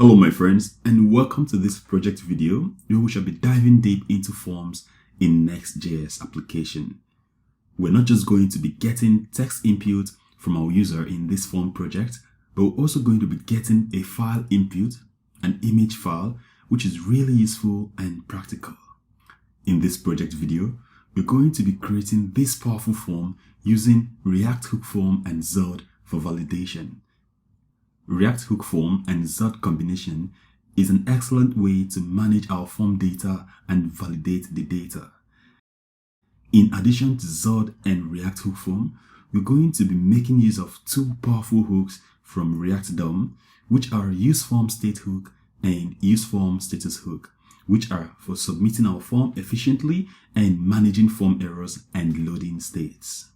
Hello my friends, and welcome to this project video where we shall be diving deep into forms in NextJS application. We're not just going to be getting text input from our user in this form project, but we're also going to be getting a file input, an image file, which is really useful and practical. In this project video, we're going to be creating this powerful form using React hookform and Zod for validation. React hookform and Zod combination is an excellent way to manage our form data and validate the data. In addition to Zod and React hookform, we're going to be making use of two powerful hooks from React DOM, which are useFormStatusHook and useFormStatusHook, which are for submitting our form efficiently and managing form errors and loading states.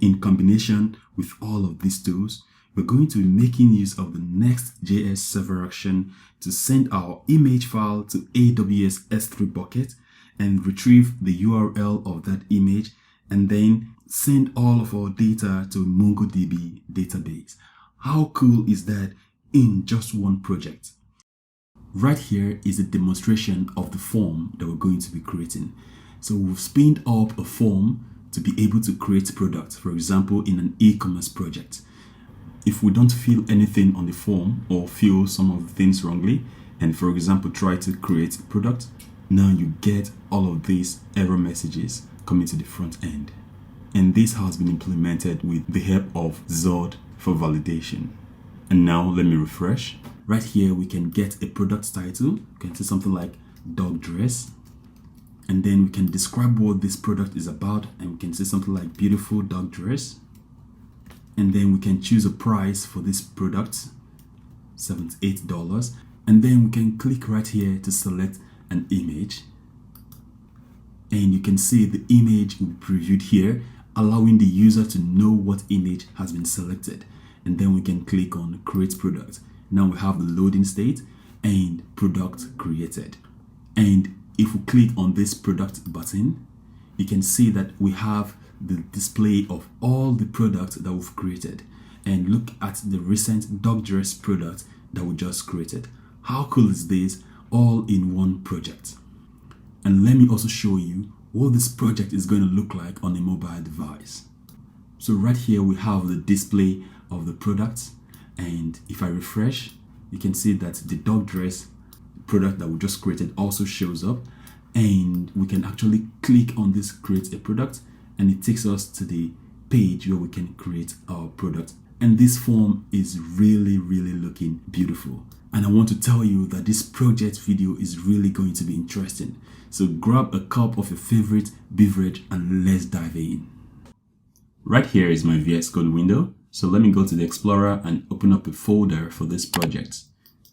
In combination with all of these tools, we're going to be making use of the NextJS Server action to send our image file to AWS S3 bucket and retrieve the URL of that image, and then send all of our data to MongoDB database. How cool is that in just one project? Right here is a demonstration of the form that we're going to be creating. So we've spinned up a form to be able to create products, for example, in an e-commerce project. If we don't fill anything on the form or fill some of the things wrongly, and for example try to create a product, now you get all of these error messages coming to the front end. And this has been implemented with the help of Zod for validation. And now let me refresh. Right here we can get a product title. You can say something like dog dress, and then we can describe what this product is about, and we can say something like beautiful dog dress. And then we can choose a price for this product, $78, and then we can click right here to select an image, and you can see the image will be previewed here, allowing the user to know what image has been selected. And then we can click on create product. Now we have the loading state and product created. And if we click on this product button, you can see that we have the display of all the products that we've created, and look at the recent dog dress product that we just created. How cool is this, all in one project? And let me also show you what this project is going to look like on a mobile device. So right here we have the display of the products, and if I refresh, you can see that the dog dress product that we just created also shows up, and we can actually click on this create a product, and it takes us to the page where we can create our product. And this form is really looking beautiful. And I want to tell you that this project video is really going to be interesting. So grab a cup of your favorite beverage and let's dive in. Right here is my VS Code window. So let me go to the Explorer and open up a folder for this project.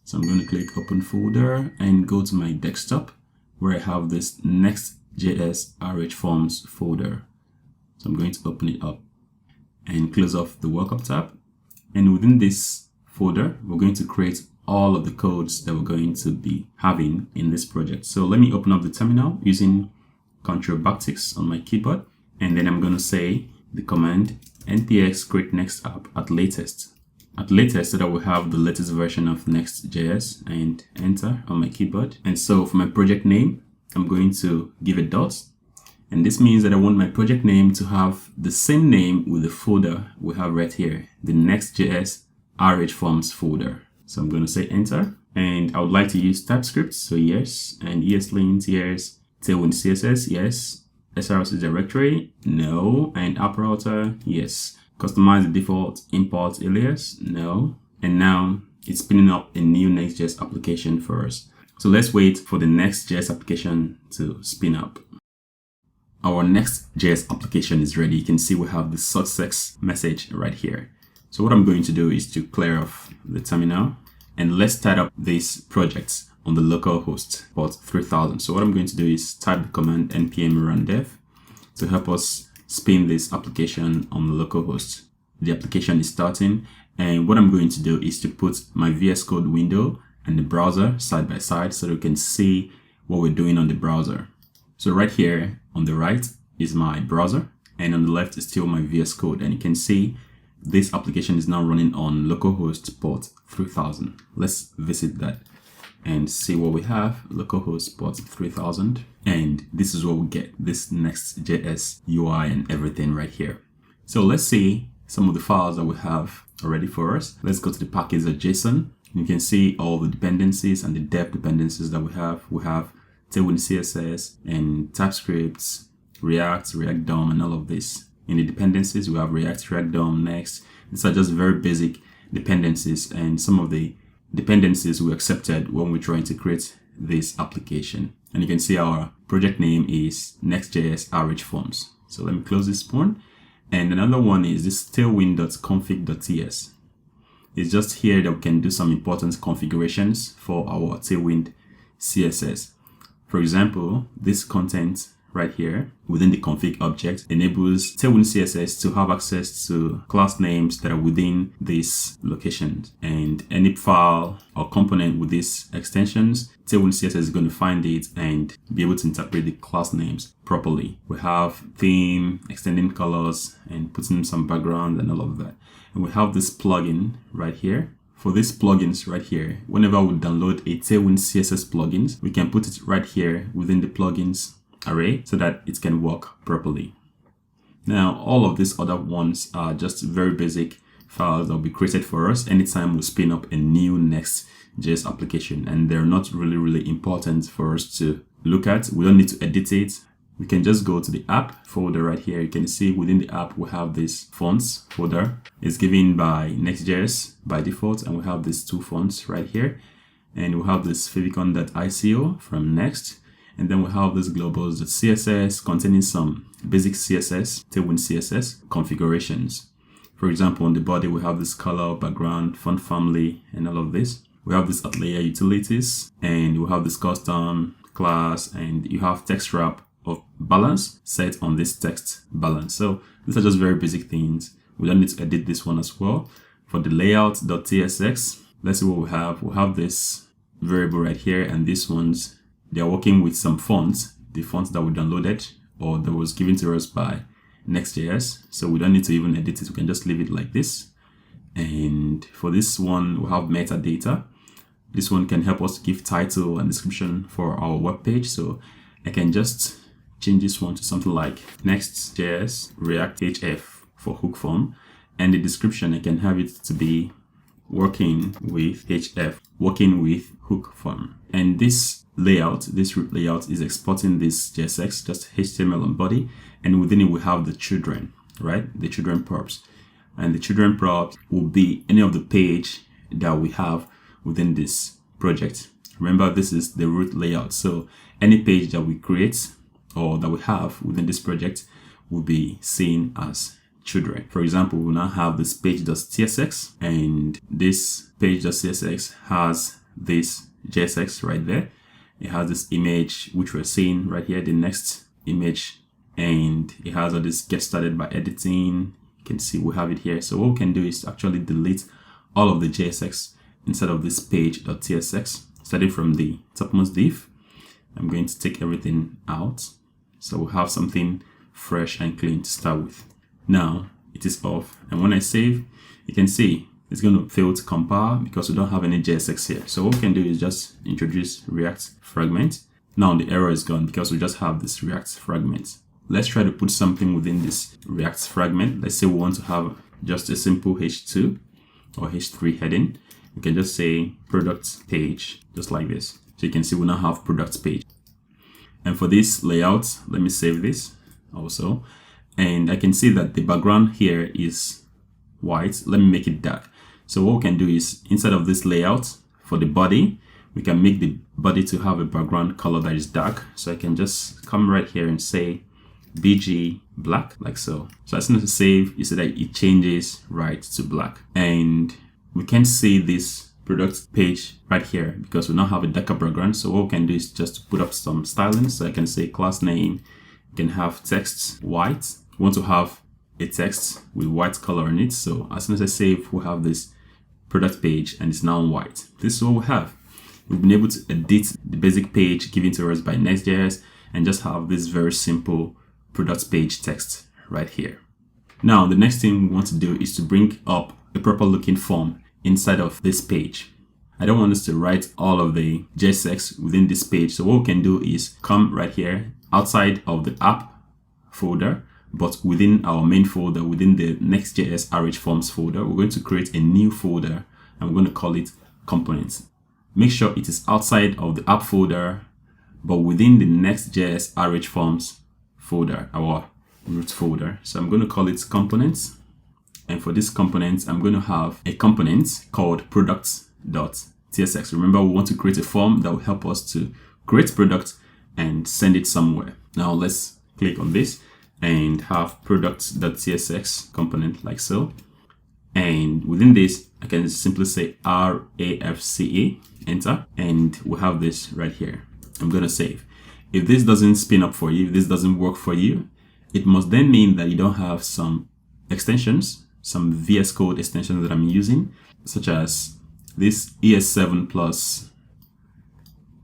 So I'm going to click open folder and go to my desktop where I have this NextJS RH folder. So I'm going to open it up and close off the Welcome tab. And within this folder, we're going to create all of the codes that we're going to be having in this project. So let me open up the terminal using Ctrl+6 on my keyboard. And then I'm going to say the command npx create next app at latest. At latest, so that we have the latest version of Next.js, and enter on my keyboard. And so for my project name, I'm going to give a dot. And this means that I want my project name to have the same name with the folder we have right here, the Next.js RH folder. So I'm going to say enter, and I would like to use TypeScript, so yes, and ESLint, yes, Tailwind CSS, yes, SRC directory, no, and app router, yes. Customize the default import alias, no. And now it's spinning up a new Next.js application for us. So let's wait for the Next.js application to spin up. Our Next.js application is ready. You can see we have the success message right here. So what I'm going to do is to clear off the terminal, and let's start up this project on the local host port 3000. So what I'm going to do is type the command npm run dev to help us spin this application on the local host. The application is starting, and what I'm going to do is to put my VS Code window and the browser side by side so that we can see what we're doing on the browser. So right here on the right is my browser, and on the left is still my VS Code, and you can see this application is now running on localhost port 3000. Let's visit that and see what we have. Localhost port 3000, and this is what we get, this Next.js UI and everything right here. So let's see some of the files that we have already for us. Let's go to the package.json. You can see all the dependencies and the dev dependencies that we have. We have Tailwind CSS and TypeScript, React, React DOM, and all of this. In the dependencies, we have React, React DOM, Next. These are just very basic dependencies, and some of the dependencies we accepted when we're trying to create this application. And you can see our project name is NextJS RH Forms. So let me close this one. And another one is this tailwind.config.ts. It's just here that we can do some important configurations for our Tailwind CSS. For example, this content right here within the config object enables Tailwind CSS to have access to class names that are within this location, and any file or component with these extensions, Tailwind CSS is going to find it and be able to interpret the class names properly. We have theme, extending colors, and putting some background and all of that. And we have this plugin right here. For these plugins right here, whenever we download a Tailwind CSS plugins, we can put it right here within the plugins array so that it can work properly. Now, all of these other ones are just very basic files that will be created for us anytime we spin up a new Next.js application, and they're not really important for us to look at. We don't need to edit it. We can just go to the app folder right here. You can see within the app we have this fonts folder. It's given by Next.js by default, and we have these two fonts right here, and we have this favicon.ico from Next. And then we have this globals.css containing some basic CSS, Tailwind CSS configurations. For example, on the body, we have this color, background, font family, and all of this. We have this layer utilities, and we have this custom class, and you have text wrap of balance set on this text balance. So these are just very basic things. We don't need to edit this one as well. For the layout.tsx, let's see what we have. We have this variable right here, and these ones, they are working with some fonts, the fonts that we downloaded or that was given to us by Next.js. So we don't need to even edit it. We can just leave it like this. And for this one, we have metadata. This one can help us give title and description for our web page. So I can just change this one to something like Next.js React HF for hookform. And the description, I can have it to be working with HF, working with hookform. And this layout, this root layout is exporting this JSX, just HTML and body, and within it we have the children, right? The children props. And the children props will be any of the page that we have within this project. Remember, this is the root layout. So any page that we create or that we have within this project will be seen as children. For example, we now have this page.tsx, and this page.csx has this JSX right there. It has this image which we're seeing right here, the next image, and it has all this get started by editing. You can see we have it here. So what we can do is actually delete all of the JSX instead of this page.tsx, starting from the topmost div. I'm going to take everything out, so we'll have something fresh and clean to start with. Now it is off, and when I save, you can see it's going to fail to compile because we don't have any JSX here. So what we can do is just introduce React fragment. Now the error is gone because we just have this React fragment. Let's try to put something within this React fragment. Let's say we want to have just a simple H2 or H3 heading. We can just say product page, just like this. So you can see we now have product page. And for this layout, let me save this also. And I can see that the background here is white. Let me make it dark. So what we can do is, instead of this layout for the body, we can make the body to have a background color that is dark. So I can just come right here and say BG black, like so. So as soon as I save, you see that it changes right to black. And we can see this product page right here because we now have a darker background. So what we can do is just put up some styling. So I can say class name, you can have text white. We want to have a text with white color in it. So as soon as I save, we have this product page and it's now white. This is what we have. We've been able to edit the basic page given to us by Next.js and just have this very simple product page text right here. Now, the next thing we want to do is to bring up a proper looking form inside of this page. I don't want us to write all of the JSX within this page. So what we can do is come right here outside of the app folder, but within our main folder, within the NextJS RH Forms folder, we're going to create a new folder and we're going to call it components. Make sure it is outside of the app folder, but within the NextJS RH Forms folder, our root folder. So I'm going to call it components. And for this component, I'm going to have a component called products.tsx. Remember, we want to create a form that will help us to create product and send it somewhere. Now let's click on this and have products.tsx component like so. And within this, I can simply say RAFCA, enter, and we'll have this right here. I'm going to save. If this doesn't spin up for you, if this doesn't work for you, it must then mean that you don't have some extensions, some VS Code extensions that I'm using, such as this ES7 plus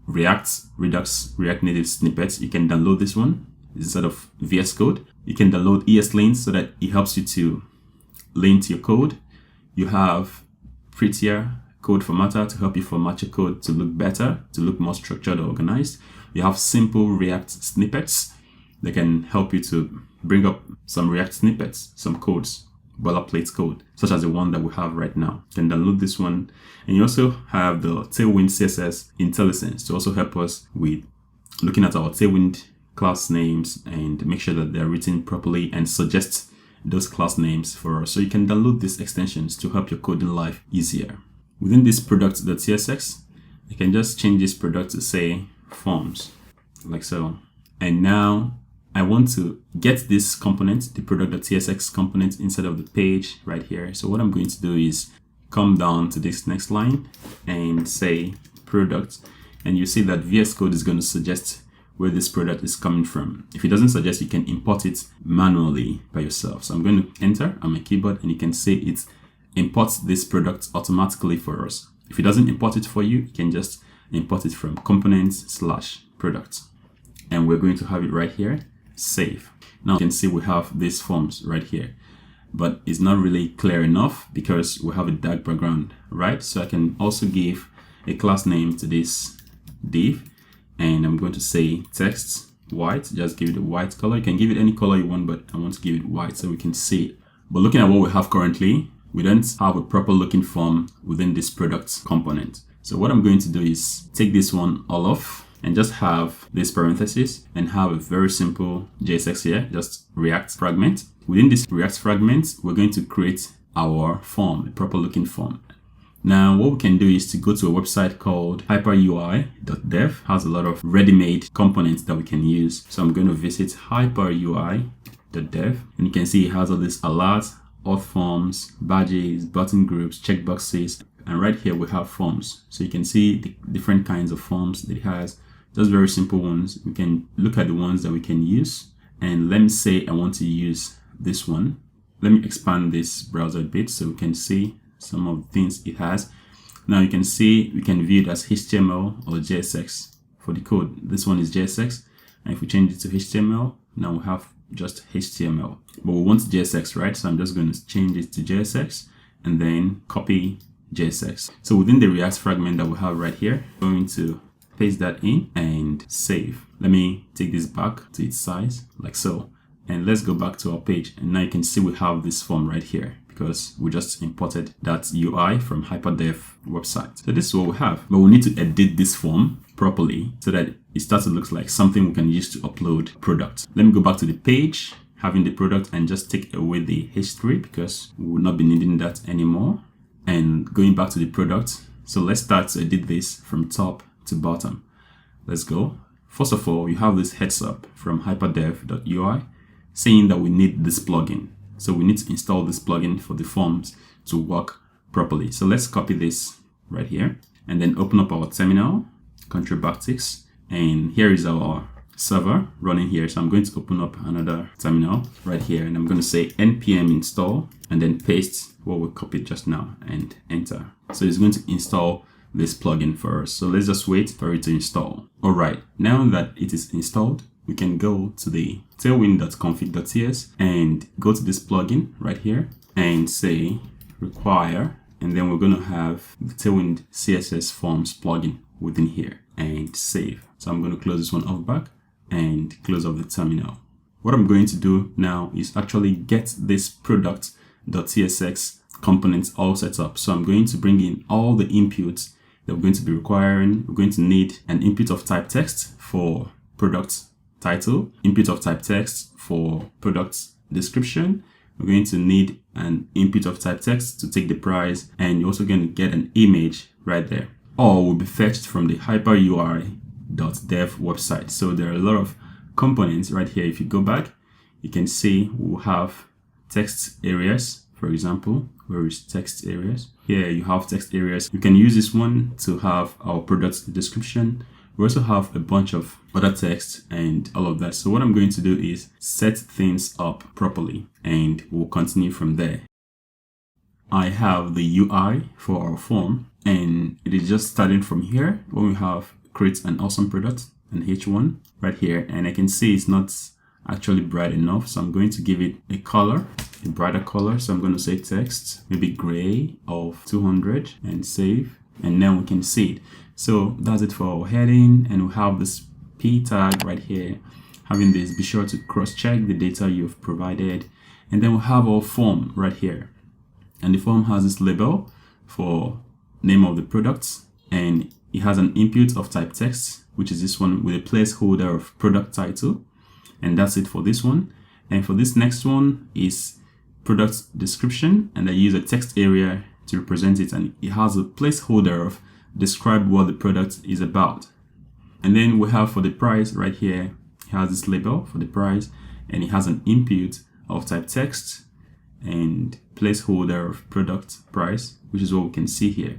React Native snippets. You can download this one instead of VS Code. You can download ESLint so that it helps you to lint your code. You have prettier code formatter to help you format your code to look better, to look more structured or organized. You have simple React snippets that can help you to bring up some React snippets, some codes, boilerplate code, such as the one that we have right now. You can download this one. And you also have the Tailwind CSS IntelliSense to also help us with looking at our Tailwind class names and make sure that they're written properly and suggest those class names for us. So you can download these extensions to help your coding life easier. Within this product.tsx, you can just change this product to say forms, like so. And now I want to get this component, the product.tsx component, inside of the page right here. So what I'm going to do is come down to this next line and say product. And you see that VS Code is going to suggest where this product is coming from. If it doesn't suggest, you can import it manually by yourself. So I'm going to enter on my keyboard and you can see it imports this product automatically for us. If it doesn't import it for you, you can just import it from components/product. And we're going to have it right here, save. Now you can see we have these forms right here, but it's not really clear enough because we have a dark background, right? So I can also give a class name to this div. And I'm going to say text white, just give it a white color. You can give it any color you want, but I want to give it white so we can see it. But looking at what we have currently, we don't have a proper looking form within this product component. So what I'm going to do is take this one all off and just have this parenthesis and have a very simple JSX here, just React fragment. Within this React fragment, we're going to create our form, a proper looking form. Now, what we can do is to go to a website called hyperui.dev. Has a lot of ready-made components that we can use. So I'm going to visit hyperui.dev, and you can see it has all these alerts, auth forms, badges, button groups, checkboxes, and right here we have forms. So you can see the different kinds of forms that it has. Just very simple ones. We can look at the ones that we can use. And let me say I want to use this one. Let me expand this browser a bit so we can see some of the things it has. Now you can see we can view it as HTML or JSX for the code. This one is JSX, and if we change it to HTML, now we have just HTML. But we want JSX, right? So I'm just going to change it to JSX and then copy JSX. So within the React fragment that we have right here, I'm going to paste that in and save. Let me take this back to its size like so. And let's go back to our page. And now you can see we have this form right here, because we just imported that UI from HyperDev website. So this is what we have, but we need to edit this form properly so that it starts to look like something we can use to upload product. Let me go back to the page, having the product, and just take away the H3 because we will not be needing that anymore. And going back to the product. So let's start to edit this from top to bottom. Let's go. First of all, you have this heads up from hyperdev.ui saying that we need this plugin. So we need to install this plugin for the forms to work properly. So let's copy this right here and then open up our terminal, Control Backticks, and here is our server running here. So I'm going to open up another terminal right here and I'm going to say npm install and then paste what we copied just now and enter. So it's going to install this plugin for us. So let's just wait for it to install. All right, now that it is installed, we can go to the tailwind.config.ts and go to this plugin right here and say require, and then we're going to have the Tailwind CSS Forms plugin within here and save. So I'm going to close this one off back and close off the terminal. What I'm going to do now is actually get this product.tsx components all set up. So I'm going to bring in all the inputs that we're going to be requiring. We're going to need an input of type text for product title, input of type text for product description. We're going to need an input of type text to take the price, and you're also going to get an image right there. All will be fetched from the hyperui.dev website. So there are a lot of components right here. If you go back, you can see we'll have text areas, for example. Where is text areas? Here you have text areas. You can use this one to have our product description. We also have a bunch of other text and all of that. So what I'm going to do is set things up properly, and we'll continue from there. I have the UI for our form, and it is just starting from here when we have create an awesome product and H1 right here. And I can see it's not actually bright enough. So I'm going to give it a color, a brighter color. So I'm going to say text, maybe gray of 200 and save. And now we can see it. So that's it for our heading, and we have this p tag right here. Having this, be sure to cross-check the data you've provided, and then we'll have our form right here. And the form has this label for name of the product, and it has an input of type text, which is this one with a placeholder of product title, and that's it for this one. And for this next one is product description, and I use a text area to represent it, and it has a placeholder of describe what the product is about. And then we have for the price right here, it has this label for the price, and it has an input of type text and placeholder of product price, which is what we can see here.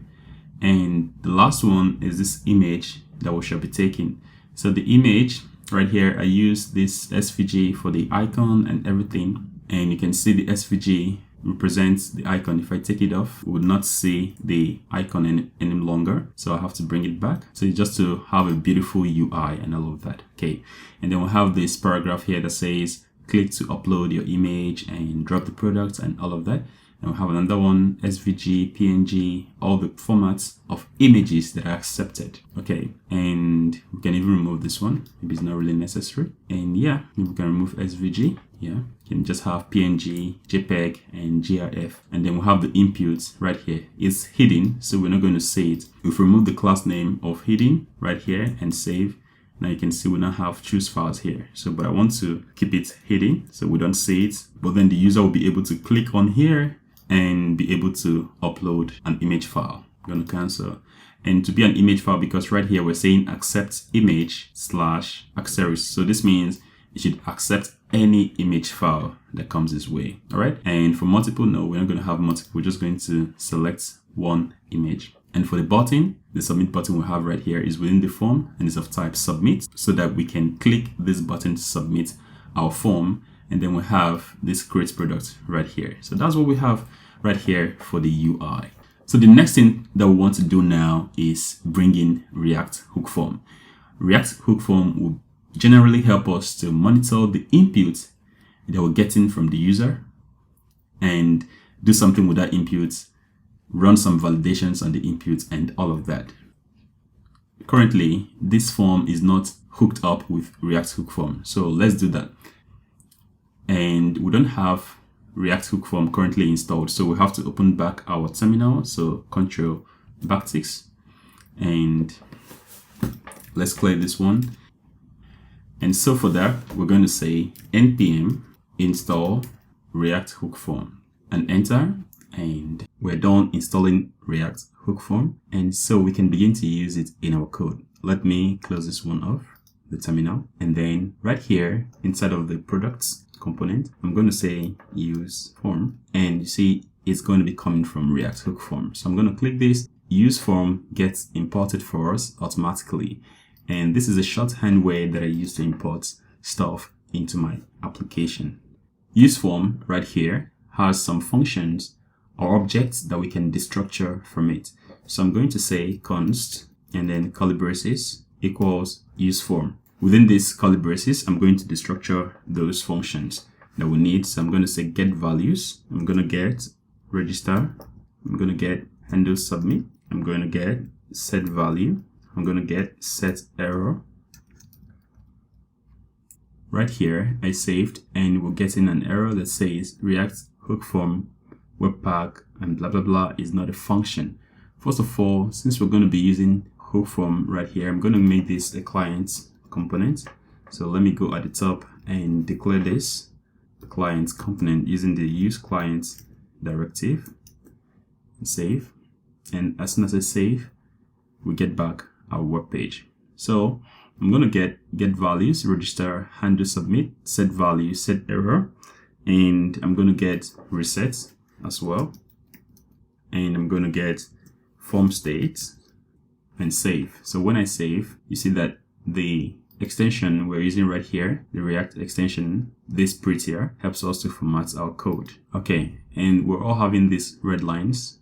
And the last one is this image that we shall be taking. So the image right here, I use this SVG for the icon and everything, and you can see the SVG represents the icon. If I take it off, we would not see the icon any longer, so I have to bring it back. So it's just to have a beautiful UI and all of that. Okay, and then we'll have this paragraph here that says click to upload your image and drop the product and all of that. And we'll have another one, SVG, PNG, all the formats of images that are accepted. Okay, and we can even remove this one. Maybe it's not really necessary. And yeah, we can remove SVG. Yeah, you can just have PNG, JPEG, and GIF. And then we'll have the inputs right here. It's hidden, so we're not going to see it. We've removed the class name of hidden right here and save. Now you can see we now have choose files here. So, but I want to keep it hidden so we don't see it. But then the user will be able to click on here and be able to upload an image file. I'm going to cancel. And to be an image file, because right here we're saying accept image / accessories. So this means it should accept any image file that comes this way. All right. And for multiple, no, we're not going to have multiple. We're just going to select one image. And for the button, the submit button we have right here is within the form and is of type submit, so that we can click this button to submit our form. And then we have this create product right here. So that's what we have right here for the UI. So the next thing that we want to do now is bring in React hook form. React hook form will generally help us to monitor the input that we're getting from the user and do something with that input, run some validations on the input and all of that. Currently, this form is not hooked up with React hook form. So let's do that. And we don't have React hook form currently installed, so we have to open back our terminal. So Control backticks, and let's clear this one. And so for that, we're going to say npm install React hook form and enter, and we're done installing React hook form, and so we can begin to use it in our code. Let me close this one off, the terminal, and then right here inside of the products component, I'm going to say useForm, and you see it's going to be coming from React hook form. So I'm going to click this. useForm gets imported for us automatically, and this is a shorthand way that I use to import stuff into my application. useForm right here has some functions or objects that we can destructure from it. So I'm going to say const and then curly braces equals useForm. Within this curly braces, I'm going to destructure those functions that we need. So I'm going to say get values. I'm going to get register. I'm going to get handle submit. I'm going to get set value. I'm going to get set error. Right here, I saved, and we're getting an error that says React hookform webpack and blah blah blah is not a function. First of all, since we're going to be using hookform right here, I'm going to make this a client component. So let me go at the top and declare this the client component using the use client directive and save. And as soon as I save, we get back our web page. So I'm going to get values, register, handle submit, set value, set error, and I'm going to get reset as well. And I'm going to get form state and save. So when I save, you see that the extension we're using right here, the React extension, this prettier, helps us to format our code. Okay, and we're all having these red lines,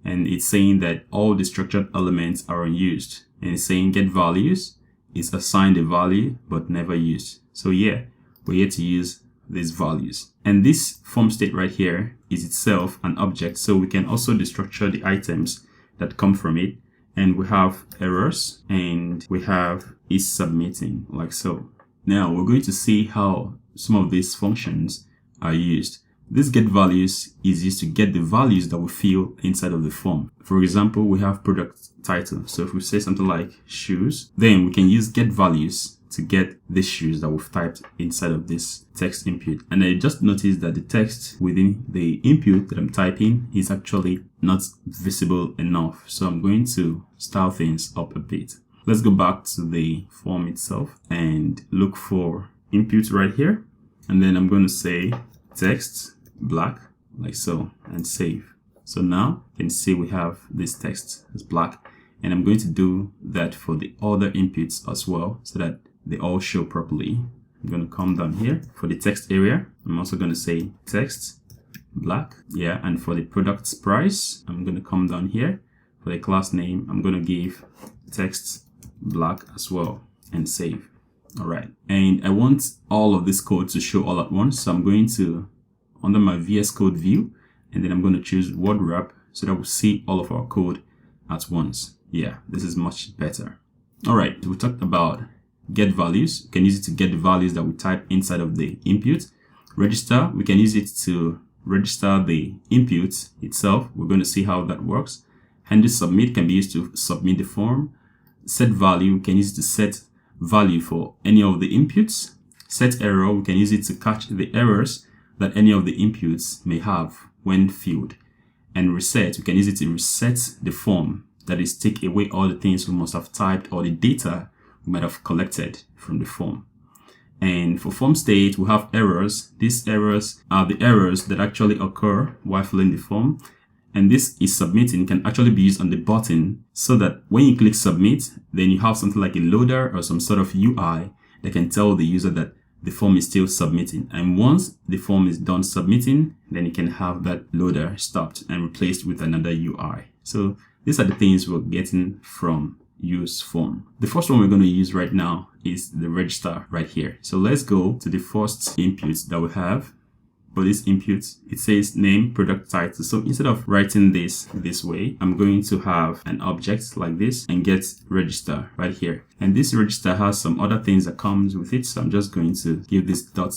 and it's saying that all the structured elements are unused, and it's saying get values is assigned a value but never used. So yeah, we're here to use these values. And this form state right here is itself an object, so we can also destructure the items that come from it. And we have errors, and we have isSubmitting, like so. Now we're going to see how some of these functions are used. This get values is used to get the values that we fill inside of the form. For example, we have product title. So if we say something like shoes, then we can use get values to get the shoes that we've typed inside of this text input. And I just noticed that the text within the input that I'm typing is actually not visible enough. So I'm going to style things up a bit. Let's go back to the form itself and look for input right here. And then I'm going to say text black, like so, and save. So now you can see we have this text as black, and I'm going to do that for the other inputs as well so that they all show properly. I'm going to come down here for the text area. I'm also going to say text black. Yeah, and for the product's price, I'm going to come down here. For the class name, I'm going to give text black as well and save. All right, and I want all of this code to show all at once, so I'm going to under my VS Code view, and then I'm going to choose word wrap so that we'll see all of our code at once. Yeah, this is much better. All right, we talked about get values. We can use it to get the values that we type inside of the input. Register, we can use it to register the input itself. We're going to see how that works. Handle submit can be used to submit the form. Set value, we can use it to set value for any of the inputs. Set error, we can use it to catch the errors that any of the inputs may have when filled. And reset, we can use it to reset the form, that is, take away all the things we must have typed or the data we might have collected from the form. And for form state, we have errors. These errors are the errors that actually occur while filling the form. And this isSubmitting can actually be used on the button so that when you click submit, then you have something like a loader or some sort of UI that can tell the user that the form is still submitting. And once the form is done submitting, then you can have that loader stopped and replaced with another UI. So these are the things we're getting from useForm. The first one we're going to use right now is the register right here. So let's go to the first input that we have. For this input, it says name, product title. So instead of writing this way, I'm going to have an object like this and get register right here. And this register has some other things that comes with it. So I'm just going to give this dot.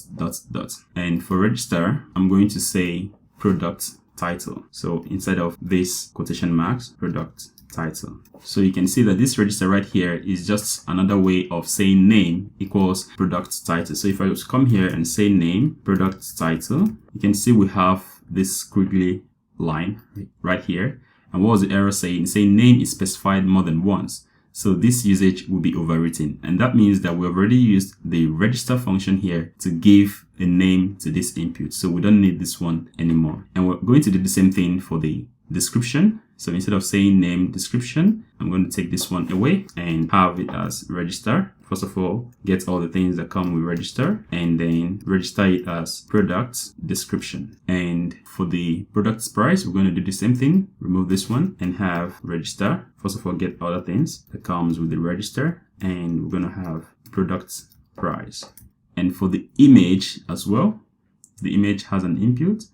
And for register, I'm going to say product title. So inside of this quotation marks, product title. So you can see that this register right here is just another way of saying name equals product title. So if I was to come here and say name, product title, you can see we have this squiggly line right here. And what was the error saying? Saying name is specified more than once. So this usage will be overwritten. And that means that we've already used the register function here to give a name to this input. So we don't need this one anymore. And we're going to do the same thing for the description. So instead of saying name description, I'm going to take this one away and have it as register first of all, get all the things that come with register, and then register it as product description. And for the product's price, we're going to do the same thing. Remove this one and have register. First of all, get other things that comes with the register, and we're going to have product price. And for the image as well, the image has an input,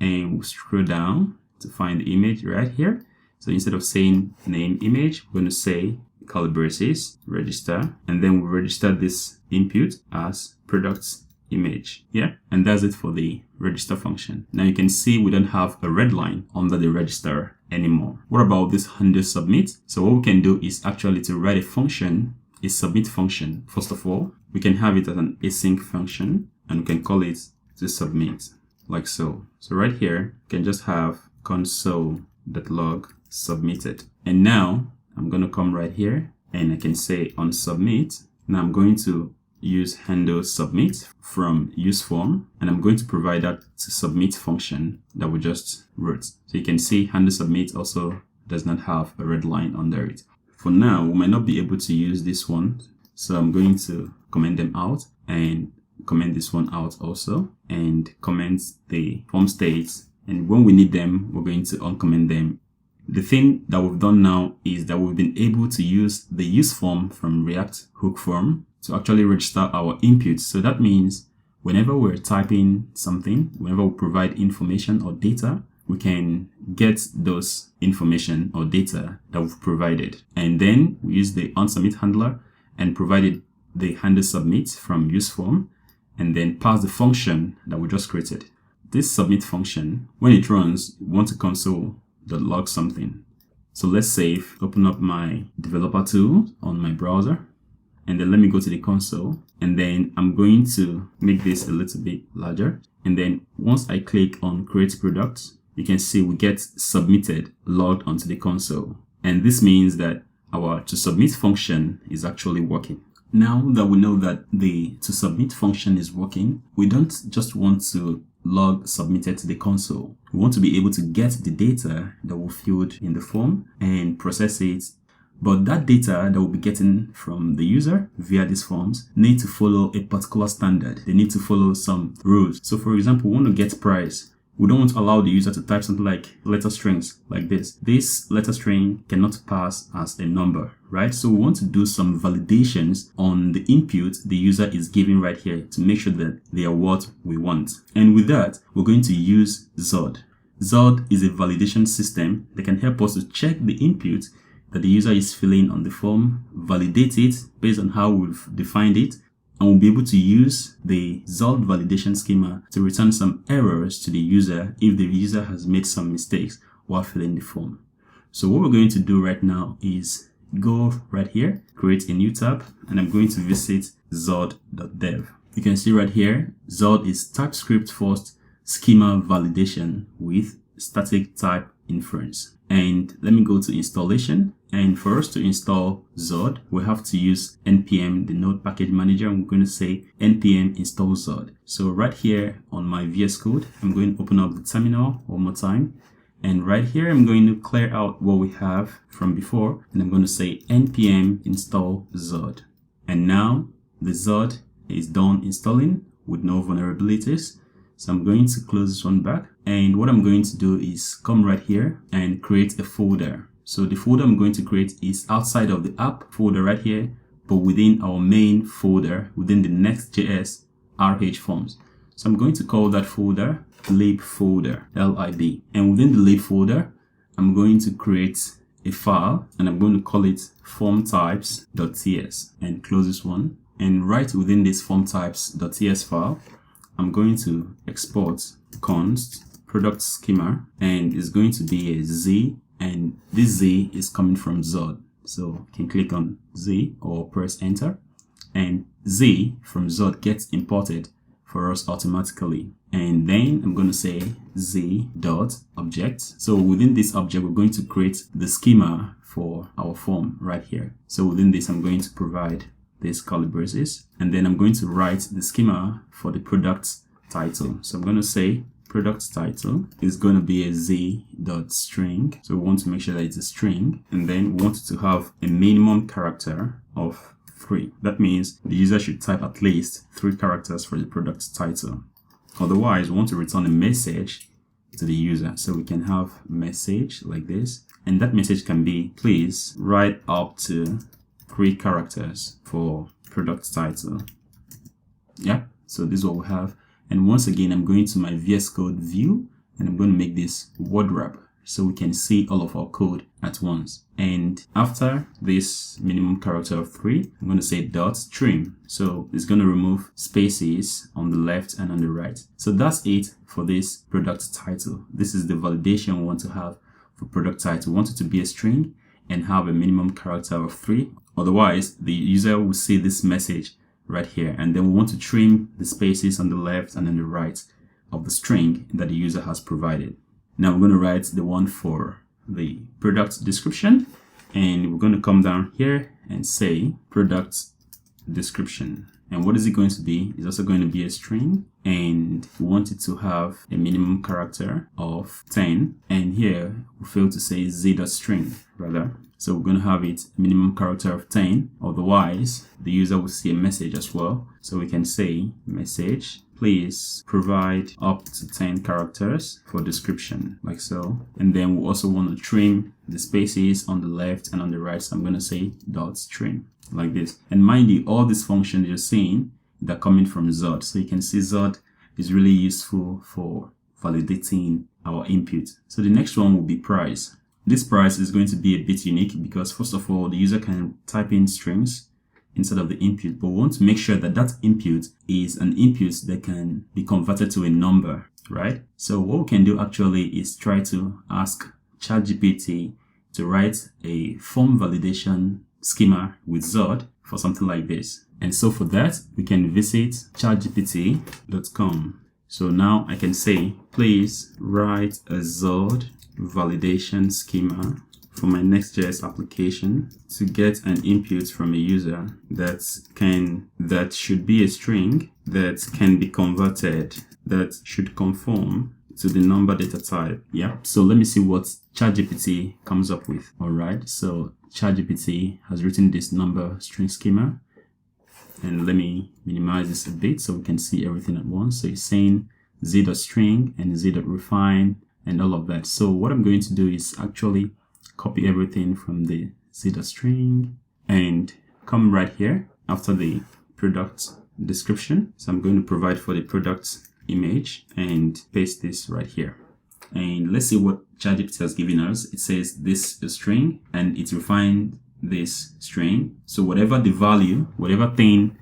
and we'll scroll down to find the image right here. So instead of saying name image, we're going to say curly braces register, and then we'll register this input as product image. Yeah, and that's it for the register function. Now you can see we don't have a red line under the register anymore. What about this handle submit? So what we can do is actually to write a function, a submit function. First of all, we can have it as an async function, and we can call it to submit like so. So right here, you can just have console.log submitted. And now I'm going to come right here and I can say on submit. Now I'm going to use handle submit from useForm, and I'm going to provide that to submit function that we just wrote. So you can see handle submit also does not have a red line under it. For now, we might not be able to use this one. So I'm going to comment them out and comment this one out also, and comment the form states. And when we need them, we're going to uncomment them. The thing that we've done now is that we've been able to use the useForm from React hookform to actually register our inputs. So that means whenever we're typing something, whenever we provide information or data, we can get those information or data that we've provided. And then we use the onSubmit handler and provided the handle submit from useForm, and then pass the function that we just created. This submit function, when it runs, we want to console.log something. So let's save, open up my developer tool on my browser, and then let me go to the console, and then I'm going to make this a little bit larger. And then once I click on create product, you can see we get submitted logged onto the console. And this means that our to submit function is actually working. Now that we know that the to submit function is working, we don't just want to log submitted to the console. We want to be able to get the data that we filled in the form and process it. But that data that we'll be getting from the user via these forms need to follow a particular standard. They need to follow some rules. So for example, we want to get price. We don't want to allow the user to type something like letter strings like this. This letter string cannot pass as a number, right? So we want to do some validations on the input the user is giving right here to make sure that they are what we want. And with that, we're going to use Zod. Zod is a validation system that can help us to check the input that the user is filling on the form, validate it based on how we've defined it, and we'll be able to use the Zod validation schema to return some errors to the user if the user has made some mistakes while filling the form. So what we're going to do right now is go right here, create a new tab, and I'm going to visit Zod.dev. You can see right here, Zod is TypeScript first schema validation with static type inference. And let me go to installation. And for us to install Zod, we have to use npm, the node package manager. I'm going to say npm install Zod. So right here on my VS Code, I'm going to open up the terminal one more time. And right here, I'm going to clear out what we have from before. And I'm going to say npm install Zod. And now the Zod is done installing with no vulnerabilities. So I'm going to close this one back. And what I'm going to do is come right here and create a folder. So the folder I'm going to create is outside of the app folder right here, but within our main folder, within the NextJS RH forms. So I'm going to call that folder lib folder, LIB. And within the lib folder, I'm going to create a file and I'm going to call it formtypes.ts and close this one. And right within this formtypes.ts file, I'm going to export const product schema, and it's going to be a Z, and this Z is coming from Zod. So you can click on Z or press enter, and Z from Zod gets imported for us automatically. And then I'm going to say Z.object. So within this object, we're going to create the schema for our form right here. So within this, I'm going to provide this curly braces, and then I'm going to write the schema for the product title. So I'm going to say product title is going to be a z.string. So we want to make sure that it's a string, and then we want it to have a minimum character of 3. That means the user should type at least 3 characters for the product title. Otherwise, we want to return a message to the user. So we can have message like this, and that message can be, please write up to 3 characters for product title. Yeah, so this is what we have. And once again, I'm going to my VS Code view, and I'm going to make this word wrap so we can see all of our code at once. And after this minimum character of 3, I'm going to say dot trim. So it's going to remove spaces on the left and on the right. So that's it for this product title. This is the validation we want to have for product title. We want it to be a string and have a minimum character of 3. Otherwise, the user will see this message right here. And then we want to trim the spaces on the left and on the right of the string that the user has provided. Now we're going to write the one for the product description, and we're going to come down here and say product description. And what is it going to be? It's also going to be a string, and we want it to have a minimum character of 10. And here we fail to say z.string rather. So we're going to have it minimum character of 10. Otherwise, the user will see a message as well. So we can say message, please provide up to 10 characters for description, like so. And then we also want to trim the spaces on the left and on the right. So I'm going to say dot trim like this. And mind you, all these functions you're seeing, they're coming from Zod. So you can see Zod is really useful for validating our input. So the next one will be price. This price is going to be a bit unique because first of all, the user can type in strings instead of the input, but we want to make sure that that input is an input that can be converted to a number, right? So what we can do actually is try to ask ChatGPT to write a form validation schema with Zod for something like this. And so for that, we can visit chatgpt.com. So now I can say, please write a Zod validation schema for my NextJS application to get an input from a user that should be a string that can be converted, that should conform to the number data type. Yeah. So let me see what ChatGPT comes up with. All right. So ChatGPT has written this number string schema, and let me minimize this a bit so we can see everything at once. So it's saying z.string and z.refine and all of that. So what I'm going to do is actually copy everything from the z.string and come right here after the product description. So I'm going to provide for the product image and paste this right here. And let's see what ChatGPT has given us. It says this is a string and it's refined this string. So whatever the value, whatever thing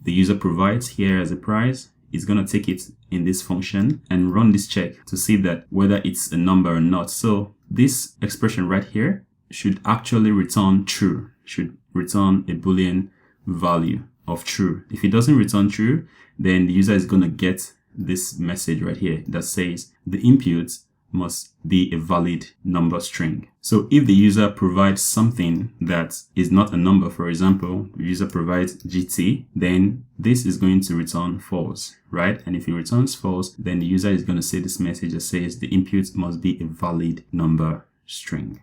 the user provides here as a price, is going to take it in this function and run this check to see that whether it's a number or not. So this expression right here should actually return true, should return a Boolean value of true. If it doesn't return true, then the user is going to get this message right here that says the input must be a valid number string. So if the user provides something that is not a number, for example, the user provides GT, then this is going to return false, right? And if it returns false, then the user is going to see this message that says the input must be a valid number string.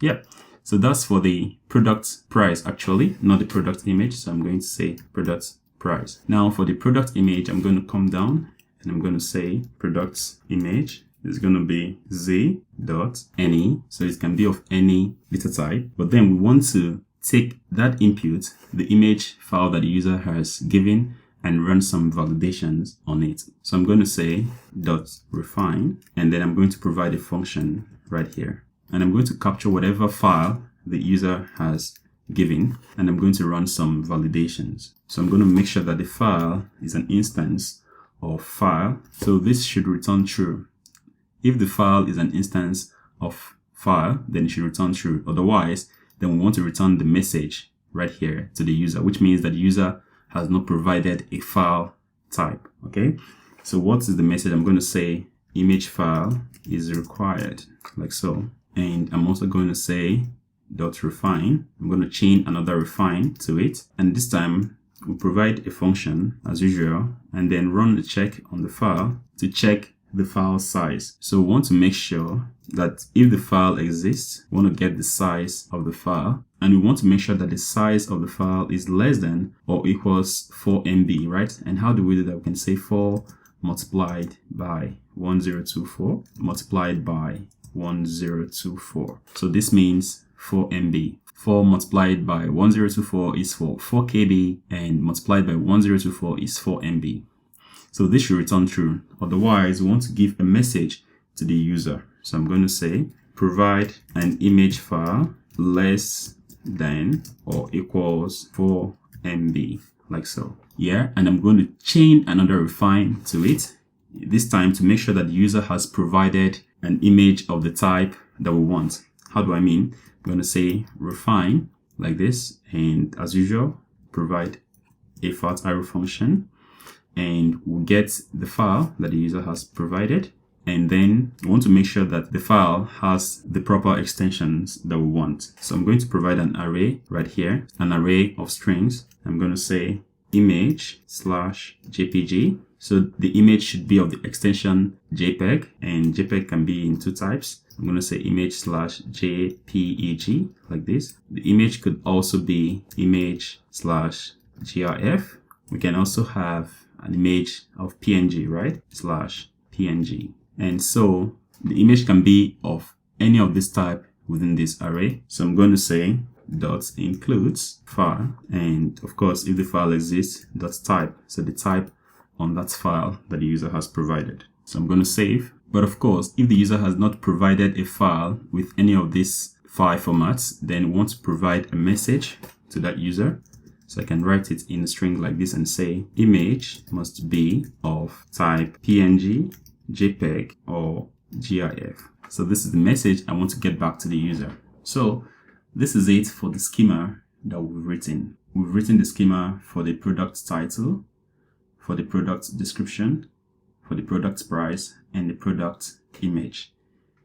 Yeah. So that's for the product price, actually, not the product image. So I'm going to say product price. Now for the product image, I'm going to come down and I'm going to say product image is going to be z.any. So it can be of any data type, but then we want to take that input, the image file that the user has given, and run some validations on it. So I'm going to say .refine, and then I'm going to provide a function right here. And I'm going to capture whatever file the user has given, and I'm going to run some validations. So I'm going to make sure that the file is an instance of file. So this should return true. If the file is an instance of file, then it should return true. Otherwise, then we want to return the message right here to the user, which means that the user has not provided a file type. Okay. So what is the message? I'm going to say image file is required, like so. And I'm also going to say .refine. I'm going to chain another refine to it. And this time we provide a function as usual and then run a check on the file to check the file size. So we want to make sure that if the file exists, we want to get the size of the file, and we want to make sure that the size of the file is less than or equals 4 MB, right? And how do we do that? We can say 4 multiplied by 1024 multiplied by 1024. So this means 4 MB. 4 multiplied by 1024 is 4 KB, and multiplied by 1024 is 4 MB. So this should return true. Otherwise, we want to give a message to the user. So I'm going to say provide an image file less than or equals 4 MB, like so. Yeah, and I'm going to chain another refine to it, this time to make sure that the user has provided an image of the type that we want. How do I mean? I'm going to say refine like this, and as usual, provide a fat arrow function, and we'll get the file that the user has provided. And then we want to make sure that the file has the proper extensions that we want. So I'm going to provide an array right here, an array of strings. I'm going to say image/jpg. So the image should be of the extension JPEG, and JPEG can be in two types. I'm going to say image/jpeg like this. The image could also be image/grf. We can also have an image of PNG, right? /PNG. And so the image can be of any of this type within this array. So I'm going to say dot includes file, and of course, if the file exists, dot type. So the type on that file that the user has provided. So I'm going to save. But of course, if the user has not provided a file with any of these file formats, then we want to provide a message to that user. So I can write it in a string like this and say image must be of type PNG, JPEG, or GIF. So this is the message I want to get back to the user. So this is it for the schema that we've written. We've written the schema for the product title, for the product description, for the product price, and the product image.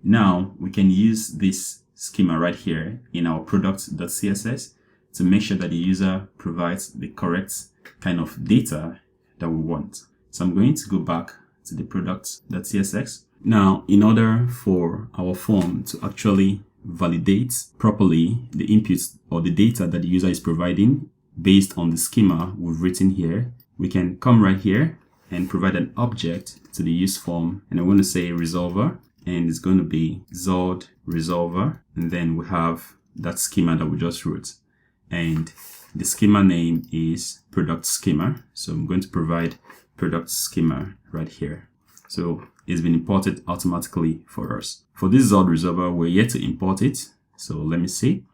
Now we can use this schema right here in our product.css to make sure that the user provides the correct kind of data that we want. So I'm going to go back to the product.css. Now, in order for our form to actually validate properly the inputs or the data that the user is providing based on the schema we've written here, we can come right here and provide an object to the useForm, and I'm going to say resolver, and it's going to be Zod resolver, and then we have that schema that we just wrote, and the schema name is product schema. So I'm going to provide product schema right here. So it's been imported automatically for us. For this Zod resolver, we're yet to import it. So let me see.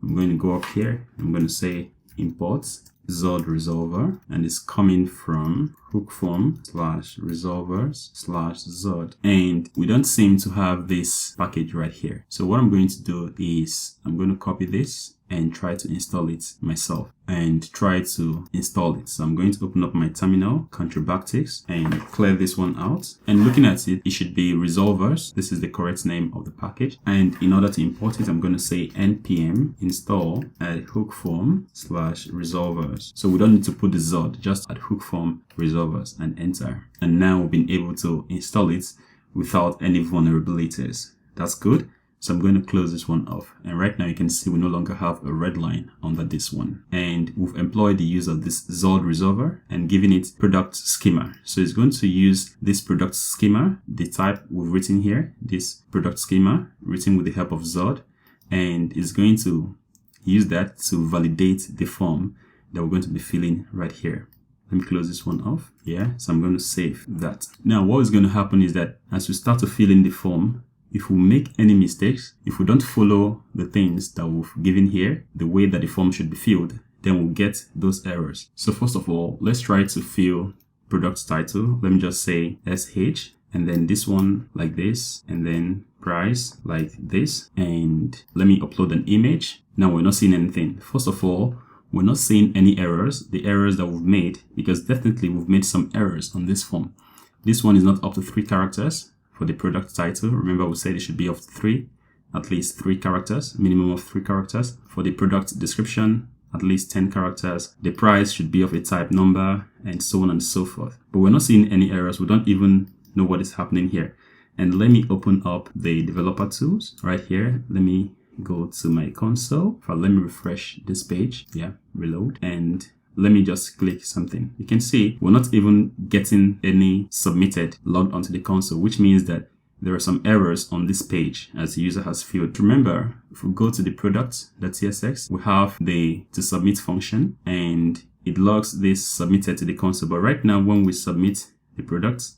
I'm going to go up here. I'm going to say import Zod resolver, and it's coming from hookform/resolvers/Zod. And we don't seem to have this package right here. So what I'm going to do is I'm going to copy this and try to install it myself and try to install it. So I'm going to open up my terminal, Ctrl backticks, and clear this one out. And looking at it, it should be resolvers. This is the correct name of the package. And in order to import it, I'm going to say npm install at hookform/resolvers. So we don't need to put the Zod, just at hookform resolvers, and enter. And now we've been able to install it without any vulnerabilities. That's good. So I'm going to close this one off. And right now you can see we no longer have a red line under this one. And we've employed the use of this Zod resolver and given it product schema. So it's going to use this product schema, the type we've written here, this product schema written with the help of Zod. And it's going to use that to validate the form that we're going to be filling right here. Let me close this one off. Yeah, so I'm going to save that. Now what is going to happen is that as we start to fill in the form, if we make any mistakes, if we don't follow the things that we've given here, the way that the form should be filled, then we'll get those errors. So first of all, let's try to fill product title. Let me just say SH, and then this one like this, and then price like this. And let me upload an image. Now we're not seeing anything. First of all, we're not seeing any errors, the errors that we've made, because definitely we've made some errors on this form. This one is not up to 3 characters. For the product title, remember we said it should be of 3, at least 3 characters, minimum of 3 characters. For the product description, at least 10 characters. The price should be of a type number, and so on and so forth. But we're not seeing any errors. We don't even know what is happening here. And let me open up the developer tools right here. Let me go to my console. Let me refresh this page. Yeah, reload. And let me just click something. You can see we're not even getting any submitted logged onto the console, which means that there are some errors on this page as the user has filled. Remember, if we go to the product.tsx, we have the to submit function and it logs this submitted to the console. But right now, when we submit the product,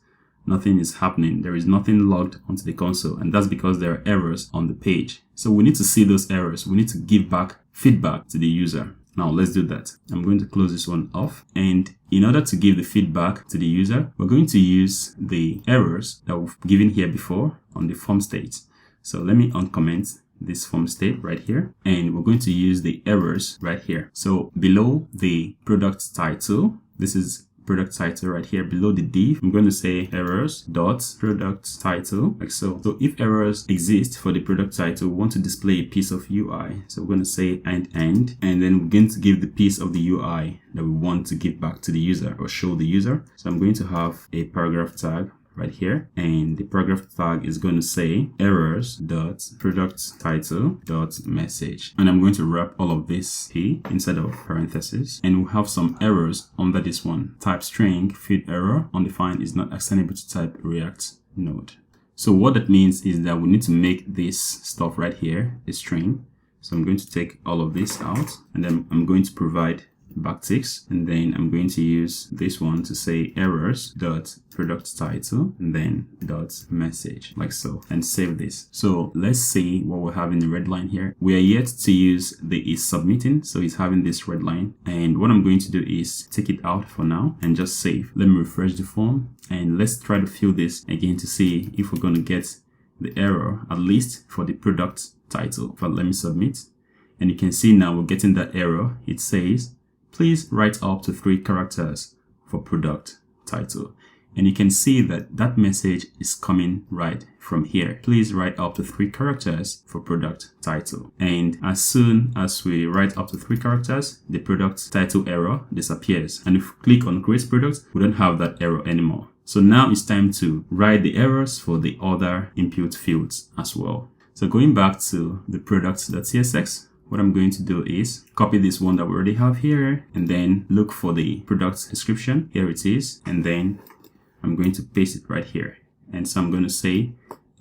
nothing is happening. There is nothing logged onto the console, and that's because there are errors on the page. So we need to see those errors. We need to give back feedback to the user. Now let's do that. I'm going to close this one off. And in order to give the feedback to the user, we're going to use the errors that we've given here before on the form state. So let me uncomment this form state right here. And we're going to use the errors right here. So below the product title, this is product title right here. Below the div, I'm going to say errors dot product title, like so. So if errors exist for the product title, we want to display a piece of UI. So we're going to say end, and then we're going to give the piece of the UI that we want to give back to the user or show the user. So I'm going to have a paragraph tag right here, and the paragraph tag is going to say errors dot product title dot message, and I'm going to wrap all of this here instead of parentheses, and we'll have some errors under this one. Type string field error undefined is not extendable to type React node. So what that means is that we need to make this stuff right here a string. So I'm going to take all of this out, and then I'm going to provide backticks, and then I'm going to use this one to say errors dot product title and then dot message, like so, and save this. So let's see what we have in the red line here. We are yet to use the isSubmitting, so it's having this red line, and what I'm going to do is take it out for now and just save. Let me refresh the form, and let's try to fill this again to see if we're going to get the error, at least for the product title. But let me submit, and you can see now we're getting that error. It says please write up to 3 characters for product title. And you can see that that message is coming right from here. Please write up to 3 characters for product title. And as soon as we write up to 3 characters, the product title error disappears. And if we click on create product, we don't have that error anymore. So now it's time to write the errors for the other input fields as well. So going back to the product.tsx, what I'm going to do is copy this one that we already have here and then look for the product description. Here it is. And then I'm going to paste it right here. And so I'm going to say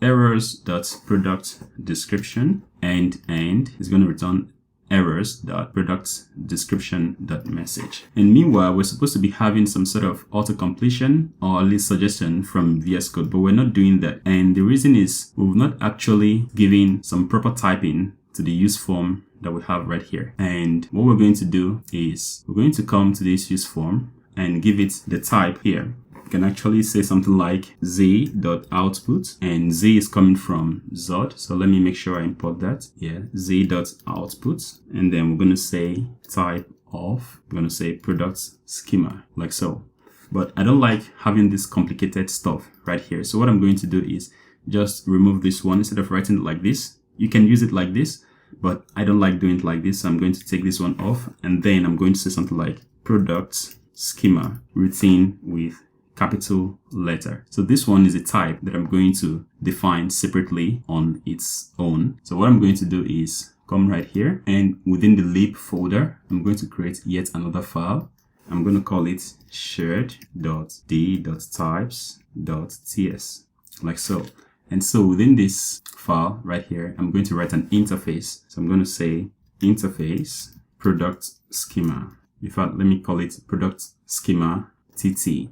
errors.product description and it's going to return errors.product description.message. And meanwhile, we're supposed to be having some sort of auto completion or at least suggestion from VS Code, but we're not doing that. And the reason is we've not actually given some proper typing to the useForm that we have right here. And what we're going to do is we're going to come to this useForm and give it the type here. You can actually say something like z.output, and z is coming from Zod. So let me make sure I import that. Yeah, z.output, and then we're going to say type of, we're going to say product schema, like so. But I don't like having this complicated stuff right here. So what I'm going to do is just remove this one. Instead of writing it like this, you can use it like this, but I don't like doing it like this. So I'm going to take this one off, and then I'm going to say something like product schema routine with capital letter. So this one is a type that I'm going to define separately on its own. So what I'm going to do is come right here, and within the lib folder, I'm going to create yet another file. I'm going to call it shared.d.types.ts, like so. And so within this file right here, I'm going to write an interface. So I'm going to say interface product schema. In fact, let me call it product schema TT,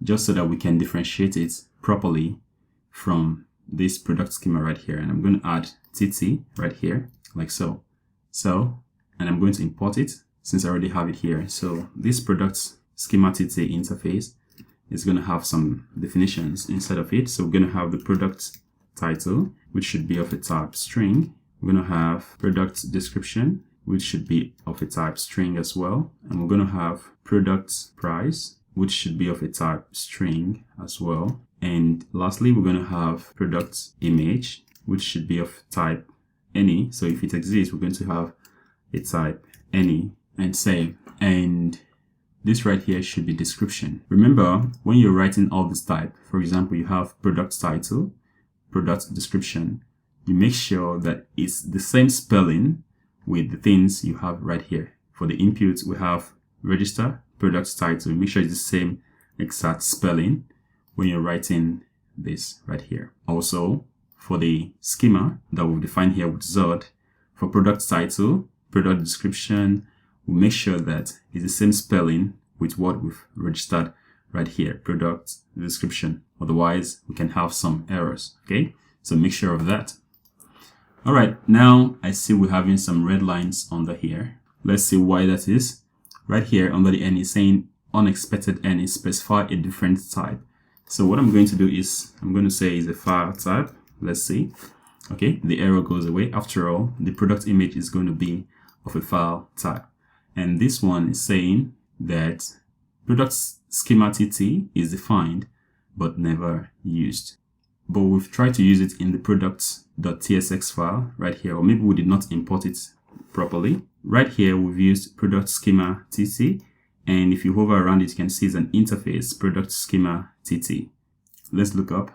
just so that we can differentiate it properly from this product schema right here. And I'm going to add TT right here, like so. And I'm going to import it since I already have it here. So this product schema TT interface is going to have some definitions inside of it. So we're going to have the product title, which should be of a type string. We're going to have product description, which should be of a type string as well. And we're going to have product price, which should be of a type string as well. And lastly, we're going to have product image, which should be of type any. So if it exists, we're going to have a type any, and save. And this right here should be description. Remember, when you're writing all this type, for example, you have product title, product description, you make sure that it's the same spelling with the things you have right here. For the input, we have register, product title. Make sure it's the same exact spelling when you're writing this right here. Also, for the schema that we've defined here with Zod, for product title, product description, we make sure that it's the same spelling with what we've registered right here, product description. Otherwise, we can have some errors, okay? So make sure of that. All right, now I see we're having some red lines under here. Let's see why that is. Right here under the N is saying unexpected N is specify a different type. So what I'm going to do is I'm going to say is a file type. Let's see. Okay, the error goes away. After all, the product image is going to be of a file type. And this one is saying that product schema TT is defined but never used. But we've tried to use it in the products.tsx file right here, or maybe we did not import it properly. Right here, we've used product schema TT, and if you hover around it, you can see it's an interface, product schema TT. Let's look up,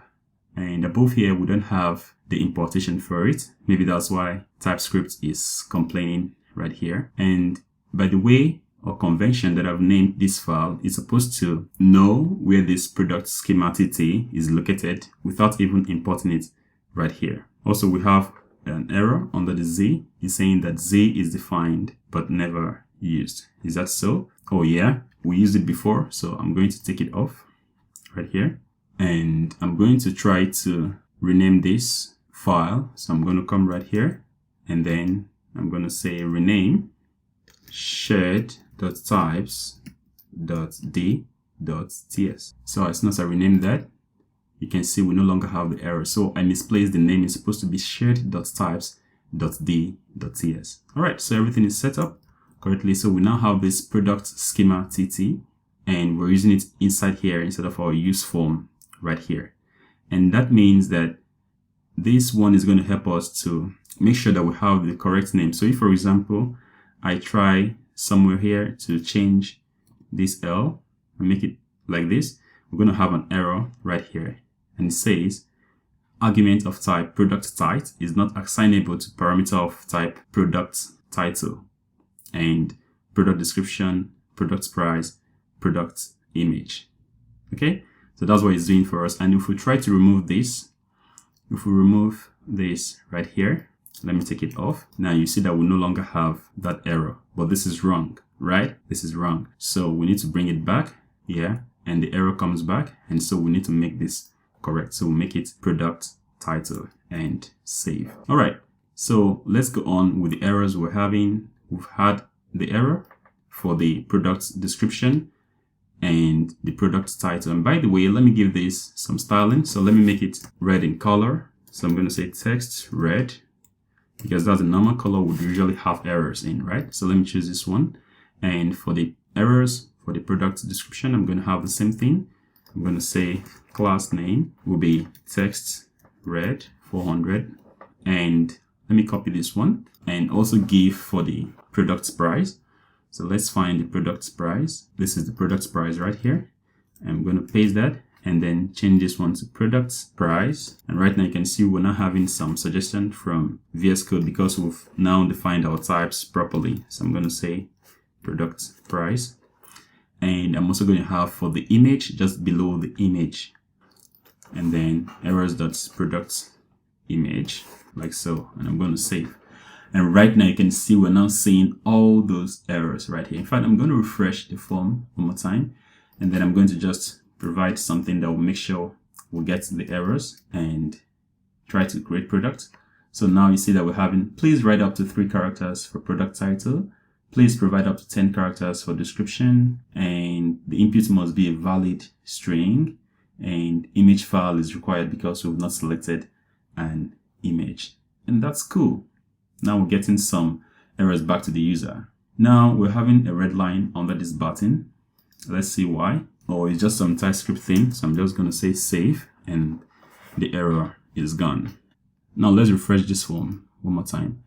and above here, we don't have the importation for it. Maybe that's why TypeScript is complaining right here. And by the way, or convention that I've named this file, is supposed to know where this product schema TT is located without even importing it right here. Also, we have an error under the Z. It's saying that Z is defined but never used. Is that so? Oh yeah, we used it before, so I'm going to take it off right here. And I'm going to try to rename this file. So I'm going to come right here, and then I'm going to say rename shared.types.d.ts. So as soon as I rename that, you can see we no longer have the error. So I misplaced the name. It's supposed to be shared.types.d.ts. All right, so everything is set up correctly. So we now have this product schema TT, and we're using it inside here instead of our useForm right here. And that means that this one is going to help us to make sure that we have the correct name. So if, for example, I try somewhere here to change this L and make it like this, we're going to have an error right here. And it says, argument of type product type is not assignable to parameter of type product title and product description, product price, product image. Okay, so that's what it's doing for us. And if we try to remove this, if we remove this right here, let me take it off. Now you see that we no longer have that error, but this is wrong, right? This is wrong. So we need to bring it back here, and the error comes back. And so we need to make this correct. So we'll make it product title and save. All right. So let's go on with the errors we're having. We've had the error for the product description and the product title. And by the way, let me give this some styling. So let me make it red in color. So I'm going to say text red, because that's the normal color we usually have errors in, right? So let me choose this one. And for the errors, for the product description, I'm going to have the same thing. I'm going to say class name will be text red 400. And let me copy this one and also give for the product price. So let's find the product price. This is the product price right here. I'm going to paste that and then change this one to product price. And right now you can see we're now having some suggestion from VS Code because we've now defined our types properly. So I'm going to say product price. And I'm also going to have for the image just below the image. And then errors.product image like so. And I'm going to save. And right now you can see we're now seeing all those errors right here. In fact, I'm going to refresh the form one more time. And then I'm going to just provide something that will make sure we'll get the errors and try to create product. So now you see that we're having, please write up to 3 characters for product title. Please provide up to 10 characters for description. And the input must be a valid string. And image file is required because we've not selected an image. And that's cool. Now we're getting some errors back to the user. Now we're having a red line under this button. Let's see why. Oh, it's just some TypeScript thing. So I'm just going to say save and the error is gone. Now let's refresh this form one more time.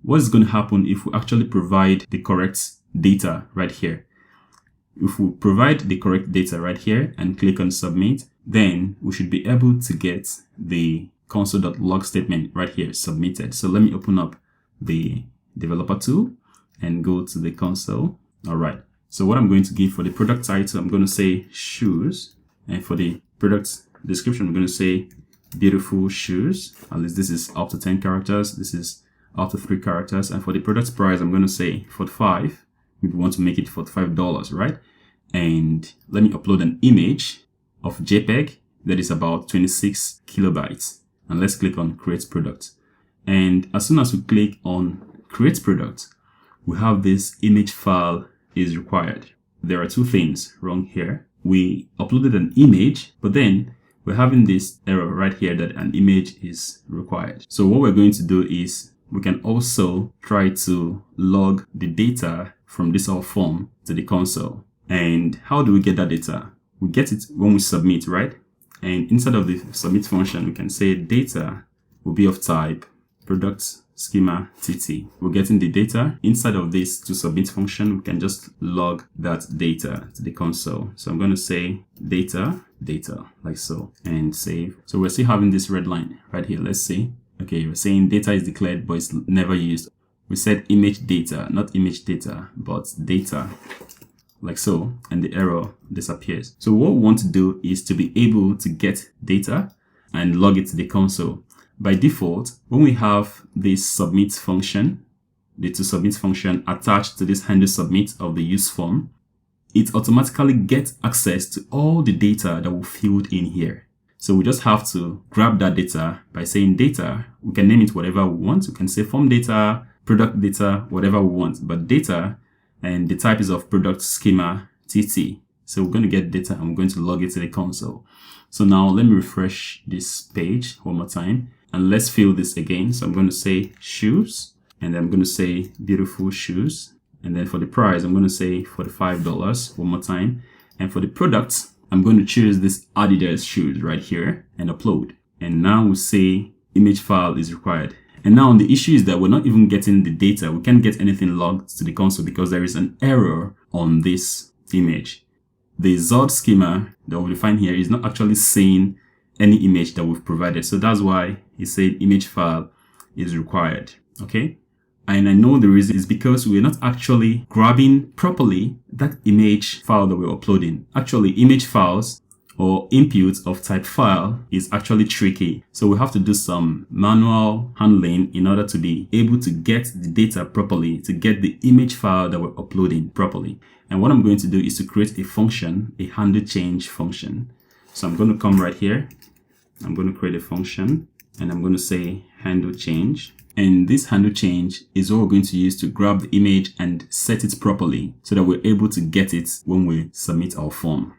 What is going to happen if we actually provide the correct data right here? if we provide the correct data right here and click on submit, then we should be able to get the console.log statement right here submitted. So let me open up the developer tool and go to the console. All right. So what I'm going to give for the product title, I'm going to say shoes. And for the product description, I'm going to say beautiful shoes. At least this is up to 10 characters. This is up to 3 characters. And for the product price, I'm going to say 45. We want to make it $45, right? And let me upload an image of JPEG that is about 26 kilobytes. And let's click on create product. And as soon as we click on create product, we have this image file is required. There are two things wrong here. We uploaded an image, but then we're having this error right here that an image is required. So what we're going to do is we can also try to log the data from this our form to the console. And how do we get that data? We get it when we submit, right? And inside of the submit function, we can say data will be of type product schema TT. We're getting the data inside of this to submit function. We can just log that data to the console. So I'm going to say data like so and save. So we're still having this red line right here. Let's see. Okay, we're saying data is declared, but it's never used. We said image data, not image data, but data like so, and the error disappears. So what we want to do is to be able to get data and log it to the console. By default, when we have this submit function, the toSubmit function attached to this handle submit of the useForm, it automatically gets access to all the data that we filled in here. So we just have to grab that data by saying data. We can name it whatever we want. We can say form data, product data, whatever we want, but data, and the type is of product schema TT. So we're going to get data and we're going to log it to the console. So now let me refresh this page one more time. And let's fill this again. So I'm going to say shoes, and then I'm going to say beautiful shoes. And then for the price, I'm going to say $45 one more time. And for the product, I'm going to choose this Adidas shoes right here and upload. And now we say image file is required. And now the issue is that we're not even getting the data. We can't get anything logged to the console because there is an error on this image. The Zod schema that we define here is not actually saying any image that we've provided. So that's why it said image file is required. Okay. And I know the reason is because we're not actually grabbing properly that image file that we're uploading. Actually, image files or input of type file is actually tricky. So we have to do some manual handling in order to be able to get the data properly, to get the image file that we're uploading properly. And what I'm going to do is to create a function, a handle change function. So I'm going to come right here. I'm going to create a function and I'm going to say handle change. And this handle change is what we're going to use to grab the image and set it properly so that we're able to get it when we submit our form.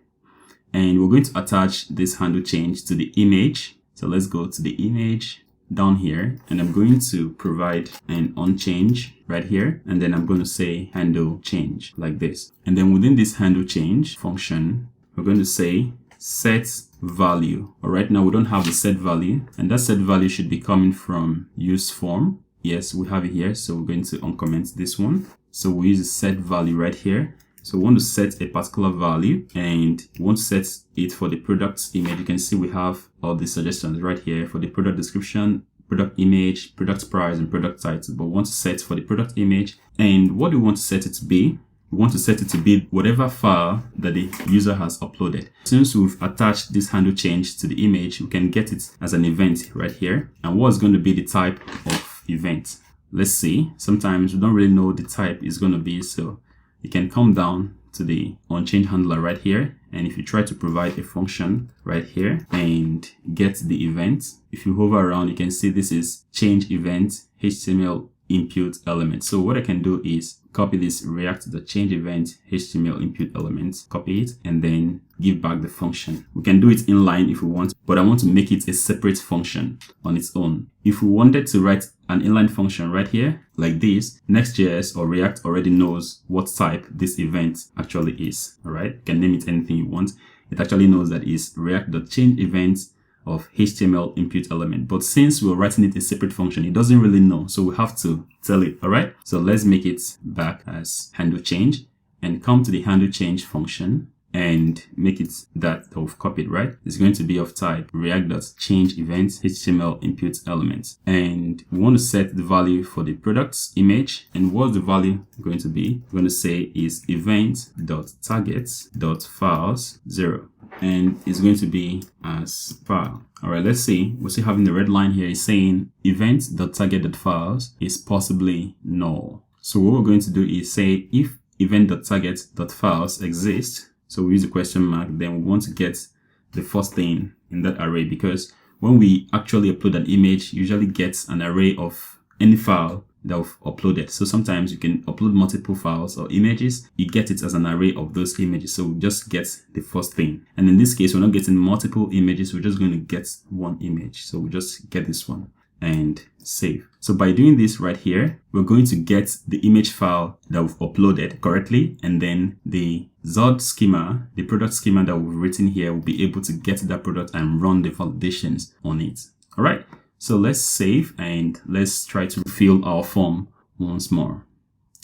And we're going to attach this handle change to the image. So let's go to the image down here and I'm going to provide an onChange right here. And then I'm going to say handle change like this. And then within this handle change function, we're going to say setValue. All right, now we don't have the setValue, and that setValue should be coming from useForm. Yes, we have it here. So we're going to uncomment this one. So we use the setValue right here. So we want to set a particular value and we want to set it for the product image. You can see we have all the suggestions right here for the product description, product image, product price, and product title. But we want to set for the product image. And what do we want to set it to be? We want to set it to be whatever file that the user has uploaded. Since we've attached this handle change to the image, we can get it as an event right here. And what's going to be the type of event? Let's see. Sometimes we don't really know the type is going to be, so you can come down to the onChange handler right here. And if you try to provide a function right here and get the event, if you hover around, you can see this is change event HTML input element. So what I can do is copy this react.change event HTML input element, copy it, and then give back the function. We can do it inline if we want, but I want to make it a separate function on its own. If we wanted to write an inline function right here, like this, Next.js or React already knows what type this event actually is. All right, you can name it anything you want. It actually knows that it's react.change event of HTML input element. But since we're writing it a separate function, it doesn't really know. So we have to tell it. All right. So let's make it back as handle change. and come to the handle change function and make it that we've copied, right? It's going to be of type react.change event HTML input element. And we want to set the value for the products image. And what's the value going to be? We're going to say is event.targets.files 0. And it's going to be as file. All right, let's see. We're still having the red line here is saying event.target.files is possibly null. So what we're going to do is say if event.target.files exists, so we use a question mark, then we want to get the first thing in that array, because when we actually upload an image, you usually get an array of any file that we've uploaded. So sometimes you can upload multiple files or images, you get it as an array of those images. So we just get the first thing. And in this case, we're not getting multiple images, we're just going to get one image. So we just get this one and save. So by doing this right here, we're going to get the image file that we've uploaded correctly, and then the Zod schema, the product schema that we've written here, will be able to get that product and run the validations on it. All right, so let's save and let's try to fill our form once more.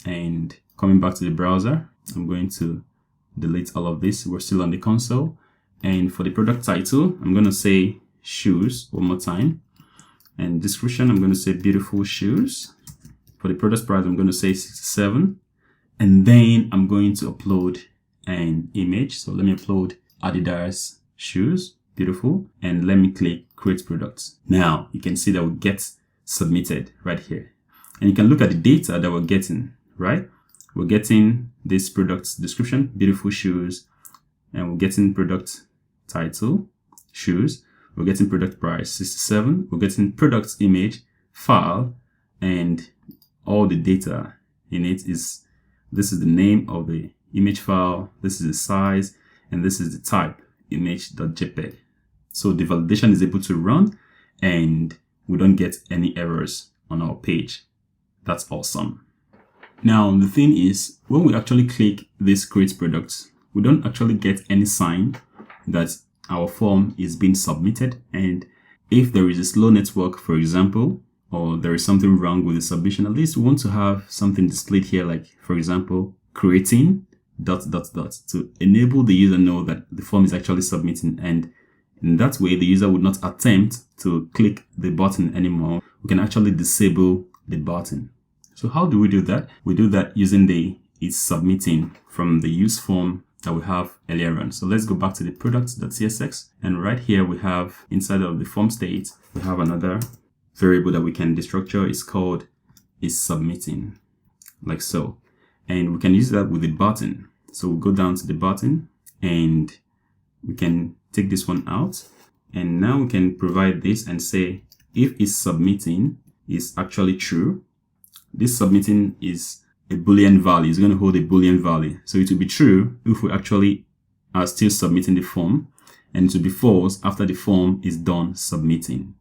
And coming back to the browser, I'm going to delete all of this. We're still on the console, and for the product title, I'm going to say shoes one more time. And description, I'm going to say beautiful shoes. For the product price, I'm going to say 67. And then I'm going to upload an image. So let me upload Adidas shoes, beautiful. And let me click create products. Now you can see that we get submitted right here. And you can look at the data that we're getting, right? We're getting this product description, beautiful shoes. And we're getting product title, shoes. We're getting product price 67. We're getting product image file, and all the data in it is, this is the name of the image file, this is the size, and this is the type, image.jpg. So the validation is able to run and we don't get any errors on our page. That's awesome. Now the thing is, when we actually click this create product, we don't actually get any sign that our form is being submitted. And if there is a slow network, for example, or there is something wrong with the submission, at least we want to have something displayed here, like for example, creating ... to enable the user know that the form is actually submitting. And in that way, the user would not attempt to click the button anymore. We can actually disable the button. So how do we do that? We do that using the isSubmitting from the useForm that we have earlier on. So let's go back to the products.csx, and right here we have inside of the form state, we have another variable that we can destructure. It's called isSubmitting, like so. And we can use that with the button. So we'll go down to the button and we can take this one out. And now we can provide this and say, if isSubmitting is actually true, this submitting is a Boolean value. It's going to hold a Boolean value. So it will be true if we actually are still submitting the form, and it will be false after the form is done submitting.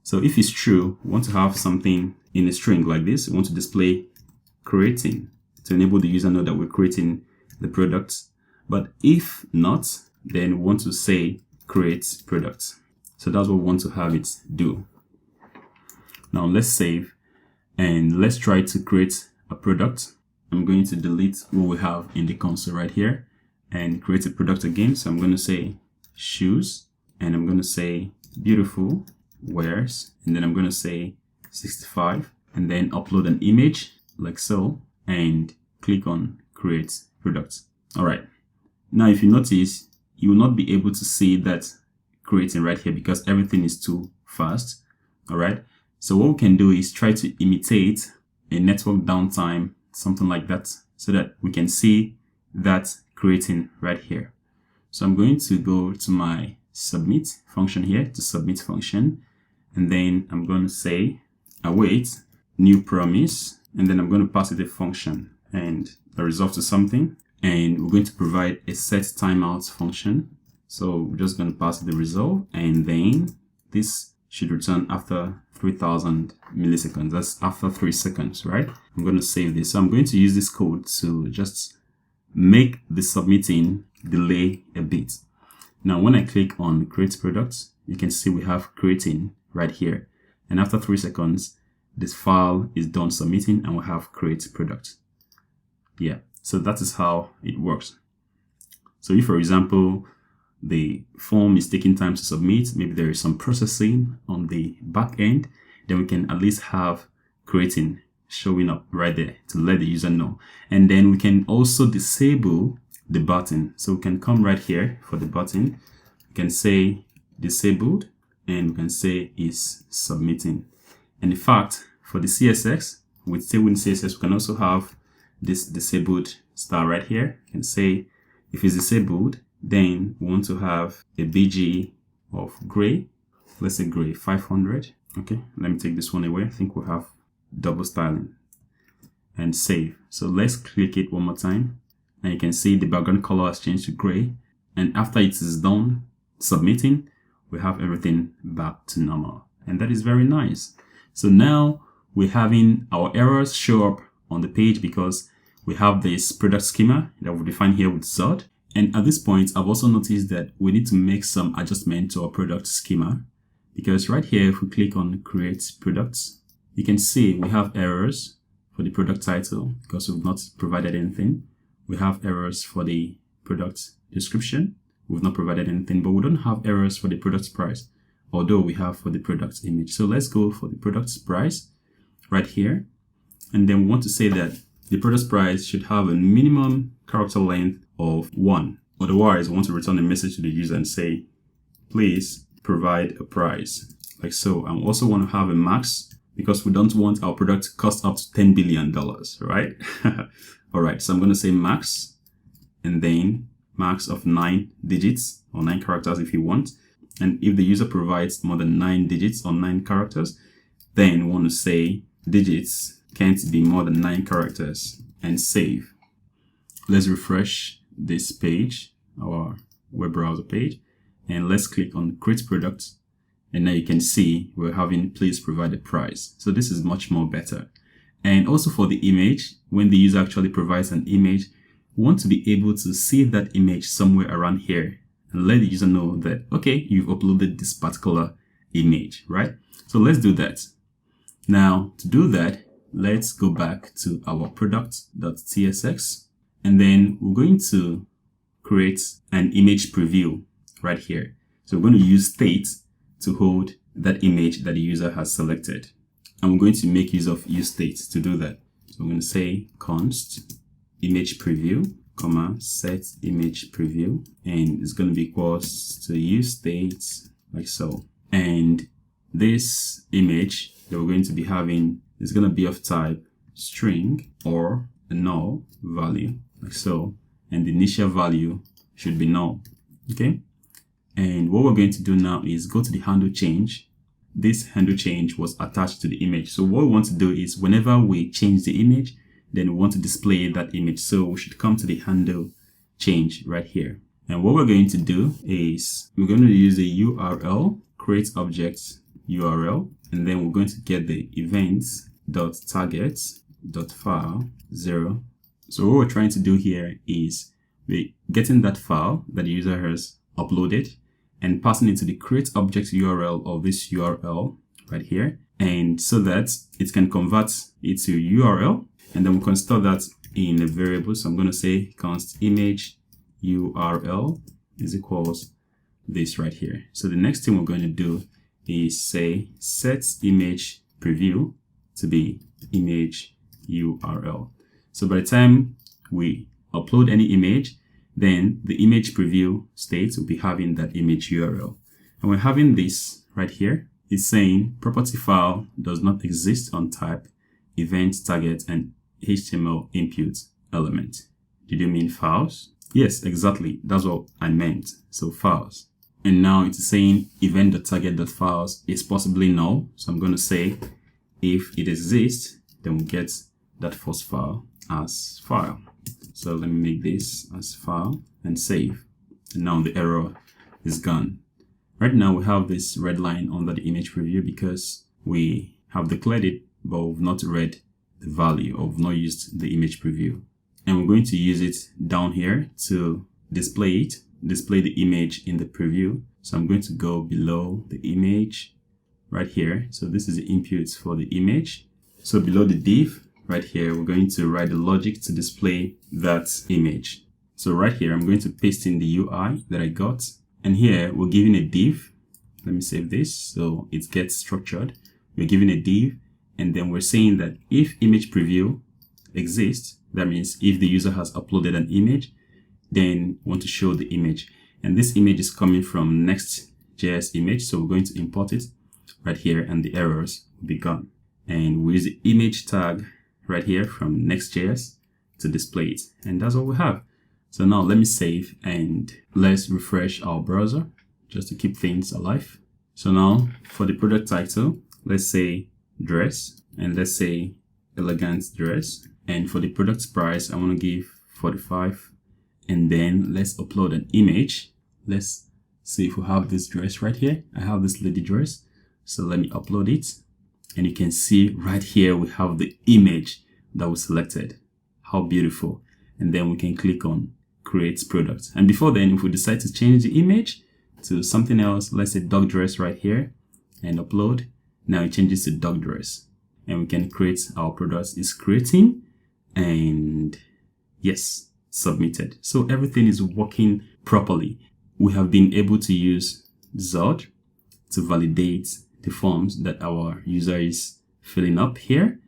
So if it's true, we want to have something in a string like this. We want to display creating to enable the user know that we're creating the product. But if not, then we want to say create product. So that's what we want to have it do. Now let's save and let's try to create a product. I'm going to delete what we have in the console right here and create a product again. So I'm going to say shoes, and I'm going to say beautiful wears, and then I'm going to say 65, and then upload an image like so, and click on create product. All right. Now, if you notice, you will not be able to see that creating right here because everything is too fast. All right. So what we can do is try to imitate a network downtime, something like that, so that we can see that creating right here. So I'm going to go to my submit function here, to submit function, and then I'm going to say await new promise, and then I'm going to pass it a function and a result to something, and we're going to provide a set timeout function. So we're just going to pass the result, and then this should return after 3000 milliseconds. That's after 3 seconds, right? I'm going to save this. So I'm going to use this code to just make the submitting delay a bit. Now, when I click on create products, you can see we have creating right here. And after 3 seconds, this file is done submitting and we have create product. Yeah. So that is how it works. So if, for example, the form is taking time to submit, maybe there is some processing on the back end, then we can at least have creating showing up right there to let the user know. And then we can also disable the button. So we can come right here for the button. We can say disabled, and we can say is submitting. And in fact, for the CSS, with Tailwind CSS, we can also have this disabled star right here. You can say if it's disabled, then we want to have a BG of gray. Let's say gray 500. Okay, let me take this one away. I think we have double styling, and save. So let's click it one more time, and you can see the background color has changed to gray. And after it is done submitting, we have everything back to normal, and that is very nice. So now we're having our errors show up on the page because we have this product schema that we define here with Zod. And at this point, I've also noticed that we need to make some adjustment to our product schema, because right here, if we click on create products, you can see we have errors for the product title because we've not provided anything. We have errors for the product description. We've not provided anything, but we don't have errors for the product price, although we have for the product image. So let's go for the product price right here. And then we want to say that the product price should have a minimum character length of 1. Otherwise, we want to return a message to the user and say, please provide a price, like so. And we also want to have a max, because we don't want our product to cost up to $10 billion, right? All right, so I'm going to say max, and then max of 9 digits or 9 characters if you want. And if the user provides more than 9 digits or 9 characters, then we want to say digits can't be more than 9 characters, and save. Let's refresh this page, our web browser page, and let's click on create product. And now you can see we're having please provide a price. So this is much more better. And also for the image, when the user actually provides an image, we want to be able to see that image somewhere around here and let the user know that, okay, you've uploaded this particular image, right? So let's do that. Now to do that, let's go back to our product.tsx, and then we're going to create an image preview right here. So we're going to use state to hold that image that the user has selected. And we're going to make use of useState to do that. So I'm going to say const image preview, comma, set image preview, and it's going to be equals to useState, like so. And this image that we're going to be having is going to be of type string or a null value, like so. And the initial value should be null, okay? And what we're going to do now is go to the handle change. This handle change was attached to the image. So what we want to do is whenever we change the image, then we want to display that image. So we should come to the handle change right here. And what we're going to do is we're going to use a URL, create object URL, and then we're going to get the events.target.file0. So what we're trying to do here is we're getting that file that the user has uploaded and passing it to the create object URL of this URL right here, and so that it can convert it to URL, and then we can store that in a variable. So I'm going to say const image URL is equals this right here. So the next thing we're going to do is say set image preview to be image URL. So by the time we upload any image, then the image preview state will be having that image URL. And we're having this right here. It's saying property file does not exist on type event target and HTML input element. Did you mean files? Yes, exactly. That's what I meant. So files. And now it's saying event.target.files is possibly null. So I'm going to say if it exists, then we'll get that first file as file. So let me make this as file and save. And now the error is gone. Right now we have this red line under the image preview because we have declared it, but we've not read the value, or we've not used the image preview. And we're going to use it down here to display the image in the preview. So I'm going to go below the image right here. So this is the inputs for the image. So below the div right here, we're going to write the logic to display that image. So right here, I'm going to paste in the UI that I got. And here we're giving a div. Let me save this so it gets structured. We're giving a div, and then we're saying that if image preview exists, that means if the user has uploaded an image, then we want to show the image. And this image is coming from NextJS image. So we're going to import it right here, and the errors will be gone. And we use the image tag right here from NextJS to display it. And that's all we have. So now let me save and let's refresh our browser just to keep things alive. So now for the product title, let's say dress, and let's say elegant dress. And for the product price, I want to give 45. And then let's upload an image. Let's see if we have this dress right here. I have this lady dress. So let me upload it. And you can see right here, we have the image that we selected. How beautiful. And then we can click on create product. And before then, if we decide to change the image to something else, let's say dog dress right here, and upload. Now it changes to dog dress, and we can create our product. Is creating, and yes, submitted. So everything is working properly. We have been able to use Zod to validate the forms that our user is filling up here.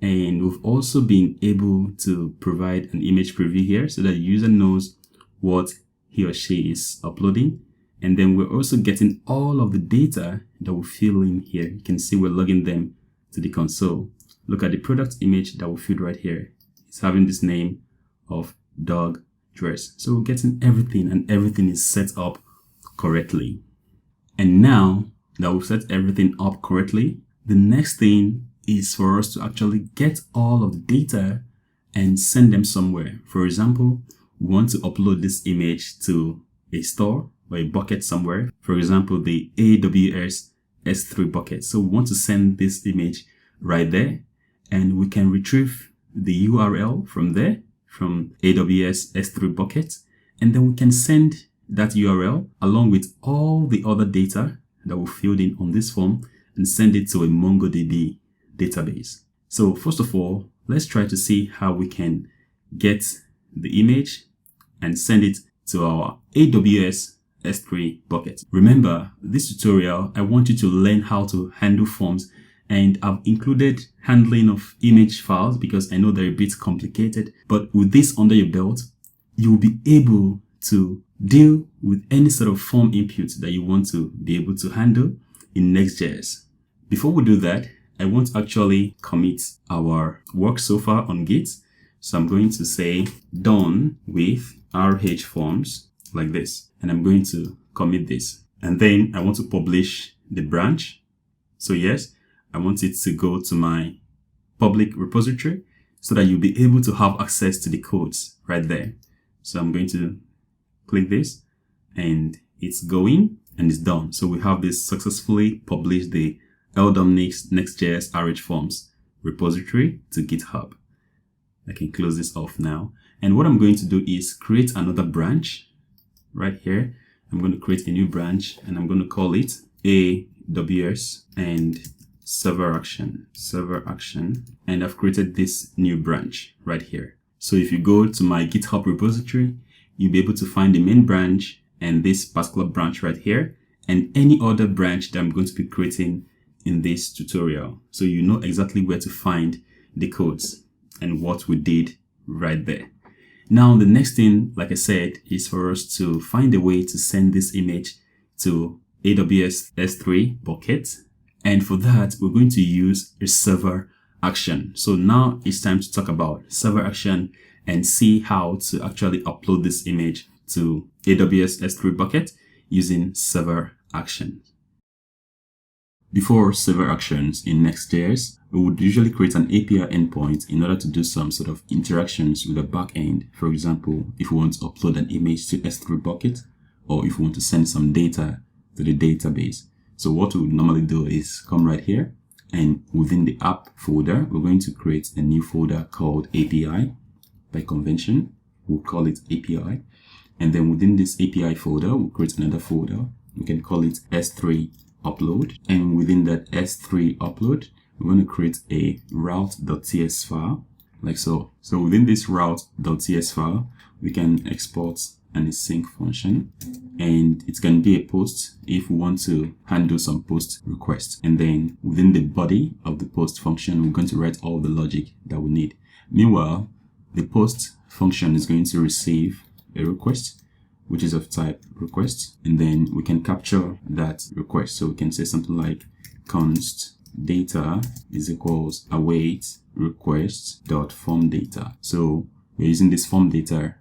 And we've also been able to provide an image preview here so that the user knows what he or she is uploading. And then we're also getting all of the data that we fill in here. You can see we're logging them to the console. Look at the product image that we filled right here. It's having this name of dog dress. So we're getting everything, and everything is set up correctly. And now that we've set everything up correctly, the next thing is for us to actually get all of the data and send them somewhere. For example, we want to upload this image to a store or a bucket somewhere. For example, the AWS S3 bucket. So we want to send this image right there, and we can retrieve the URL from there, from AWS S3 bucket, and then we can send that URL along with all the other data that we filled in on this form and send it to a MongoDB database. So first of all, let's try to see how we can get the image and send it to our AWS S3 bucket. Remember, this tutorial, I want you to learn how to handle forms, and I've included handling of image files because I know they're a bit complicated, but with this under your belt, you'll be able to deal with any sort of form input that you want to be able to handle in Next.js. Before we do that, I want to actually commit our work so far on Git. So I'm going to say done with RH forms like this, and I'm going to commit this. And then I want to publish the branch. So yes, I want it to go to my public repository so that you'll be able to have access to the codes right there. So I'm going to click this, and it's going, and it's done. So we have this successfully published the LDOM Next.js RH forms repository to GitHub. I can close this off now. And what I'm going to do is create another branch right here. I'm going to create a new branch, and I'm going to call it AWS and server action. And I've created this new branch right here. So if you go to my GitHub repository, you'll be able to find the main branch and this particular branch right here, and any other branch that I'm going to be creating in this tutorial. So you know exactly where to find the codes and what we did right there. Now, the next thing, like I said, is for us to find a way to send this image to AWS S3 bucket. And for that, we're going to use a server action. So now it's time to talk about server action and see how to actually upload this image to AWS S3 bucket using server action. Before server actions in Next.js, we would usually create an API endpoint in order to do some sort of interactions with the backend. For example, if we want to upload an image to S3 bucket, or if we want to send some data to the database. So what we would normally do is come right here, and within the app folder, we're going to create a new folder called API. By convention, we'll call it API. And then within this API folder, we'll create another folder. We can call it S3 upload. And within that S3 upload, we're going to create a route.ts file. like so. So within this route.ts file, we can export an async function, and it can be a post if we want to handle some post requests. And then within the body of the post function, we're going to write all the logic that we need. Meanwhile, the post function is going to receive a request, which is of type request, and then we can capture that request. So we can say something like const data is equals await request dot form data. So we're using this form data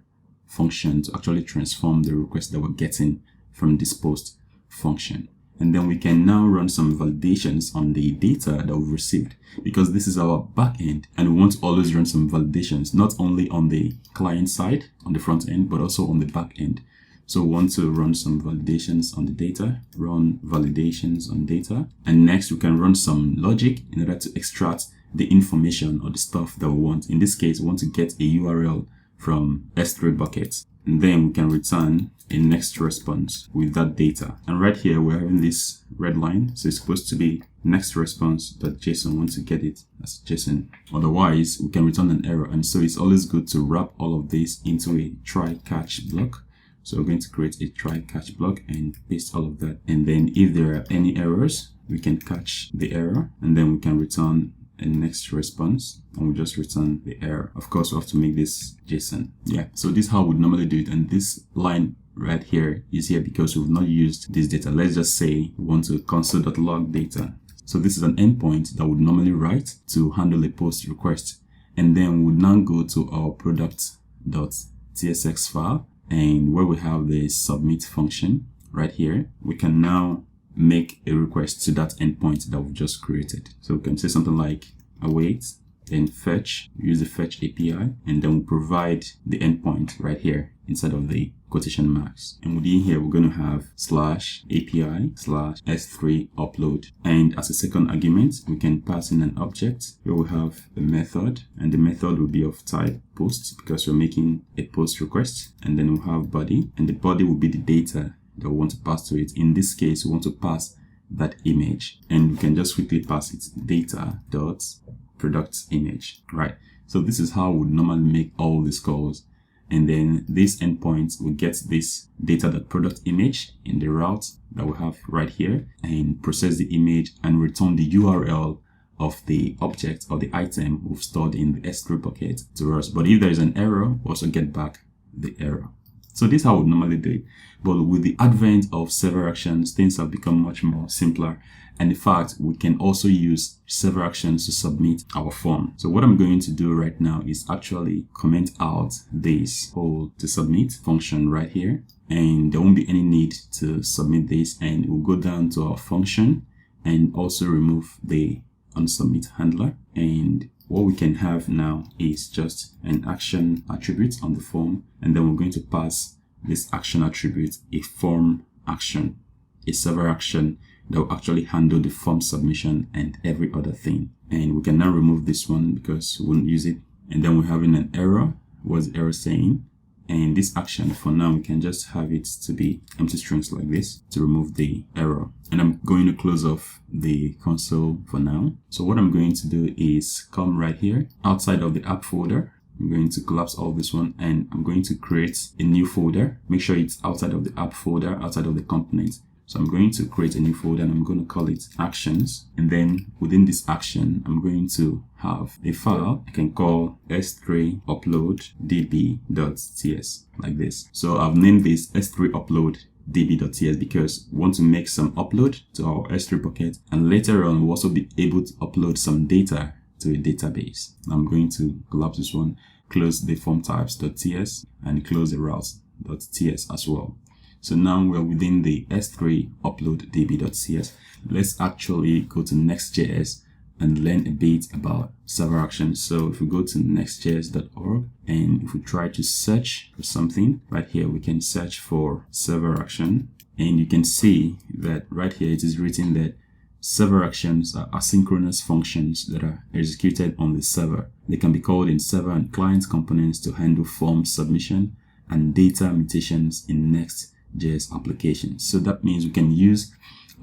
function to actually transform the request that we're getting from this post function. And then we can now run some validations on the data that we've received, because this is our backend, and we want to always run some validations, not only on the client side, on the front end, but also on the back end. So we want to run some validations on the data, run validations on data, and next we can run some logic in order to extract the information or the stuff that we want. In this case, we want to get a URL from S3 buckets, and then we can return a next response with that data. And right here, we're having this red line. So it's supposed to be next response.json. Want to get it as JSON. Otherwise, we can return an error. And so it's always good to wrap all of this into a try catch block. So we're going to create a try catch block and paste all of that. And then if there are any errors, we can catch the error, and then we can return a next response, and we just return the error. Of course, we have to make this JSON. Yeah, so this is how we normally do it. And this line right here is here because we've not used this data. Let's just say we want to console.log data. So this is an endpoint that would normally write to handle a post request. And then we would now go to our product.tsx file, and where we have the submit function right here, we can now make a request to that endpoint that we've just created. So we can say something like await, then fetch, use the fetch API, and then we provide the endpoint right here inside of the quotation marks. And within here, we're going to have /API/S3 upload. And as a second argument, we can pass in an object where we have a method, and the method will be of type post because we're making a post request. And then we'll have body, and the body will be the data that we want to pass to it. In this case, we want to pass that image, and we can just quickly pass it data.product image, right? So this is how we would normally make all these calls. And then this endpoint will get this data.product image in the route that we have right here, and process the image and return the URL of the object or the item we've stored in the S3 bucket to us. But if there is an error, we'll also get back the error. So this is how we normally do it. But with the advent of server actions, things have become much more simpler. And in fact, we can also use server actions to submit our form. So what I'm going to do right now is actually comment out this whole to submit function right here. And there won't be any need to submit this. And we'll go down to our function and also remove the onSubmit handler. And what we can have now is just an action attribute on the form, and then we're going to pass this action attribute a form action, a server action that will actually handle the form submission and every other thing. And we can now remove this one because we won't use it. And then we're having an error. What's the error saying? And this action, for now, we can just have it to be empty strings like this to remove the error. And I'm going to close off the console for now. So what I'm going to do is come right here outside of the app folder. I'm going to collapse all this one, and I'm going to create a new folder. Make sure it's outside of the app folder, outside of the component. So I'm going to create a new folder, and I'm going to call it actions. And then within this action, I'm going to have a file I can call s3 upload db.ts like this. So I've named this s3 upload db.ts because we want to make some upload to our S3 bucket, and later on we'll also be able to upload some data to a database. I'm going to collapse this one, close the form types.ts, and close the routes.ts as well. So now we're within the S3 upload db.cs. Let's actually go to NextJS and learn a bit about server actions. So if we go to nextjs.org, and if we try to search for something right here, we can search for server action, and you can see that right here it is written that server actions are asynchronous functions that are executed on the server. They can be called in server and client components to handle form submission and data mutations in NextJS applications. So that means we can use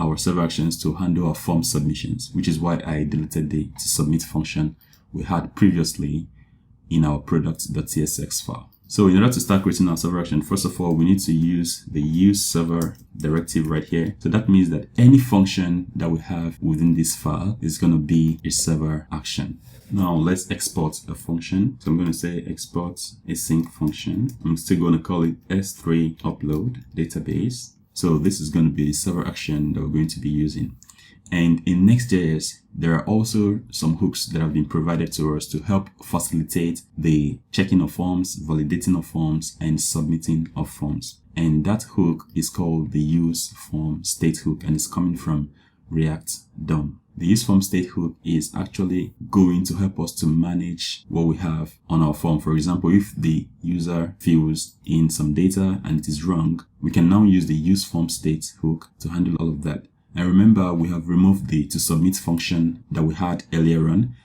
our server actions to handle our form submissions, which is why I deleted the to submit function we had previously in our product.tsx file. So in order to start creating our server action, first of all, we need to use the use server directive right here. So that means that any function that we have within this file is going to be a server action. Now let's export a function. So I'm going to say export async function. I'm still going to call it S3 upload database. So this is going to be the server action that we're going to be using. And in Next.js, there are also some hooks that have been provided to us to help facilitate the checking of forms, validating of forms, and submitting of forms. And that hook is called the useFormState hook, and it's coming from React DOM. The useFormState hook is actually going to help us to manage what we have on our form. For example, if the user fills in some data and it is wrong, we can now use the useFormState hook to handle all of that. And remember, we have removed the toSubmit function that we had earlier on,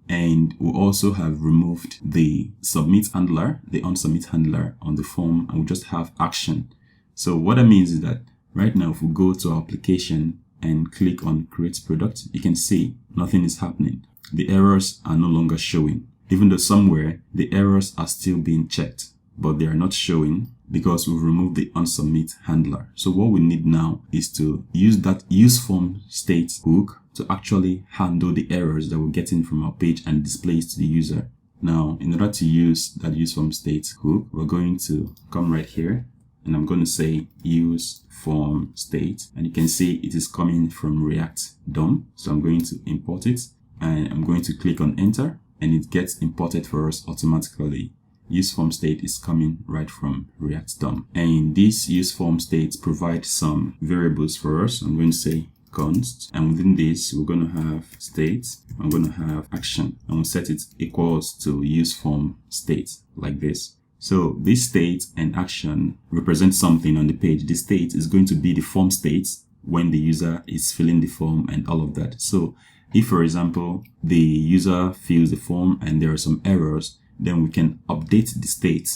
and we also have removed the submit handler, the onSubmit handler on the form, and we just have action. So what that means is that right now, if we go to our application and click on create product, you can see nothing is happening. The errors are no longer showing, even though somewhere the errors are still being checked, but they are not showing because we've removed the onSubmit handler. So what we need now is to use that useFormState hook to actually handle the errors that we're getting from our page and display it to the user. Now, in order to use that useFormState hook, we're going to come right here and I'm going to say useFormState, and you can see it is coming from React DOM. So I'm going to import it and I'm going to click on enter, and it gets imported for us automatically. useFormState is coming right from React DOM, and this useFormState provides some variables for us. I'm going to say const, and within this we're going to have state, I'm going to have action, and we'll set it equals to useFormState like this. So this state and action represent something on the page. The state is going to be the form state when the user is filling the form and all of that. So if, for example, the user fills the form and there are some errors, then we can update the state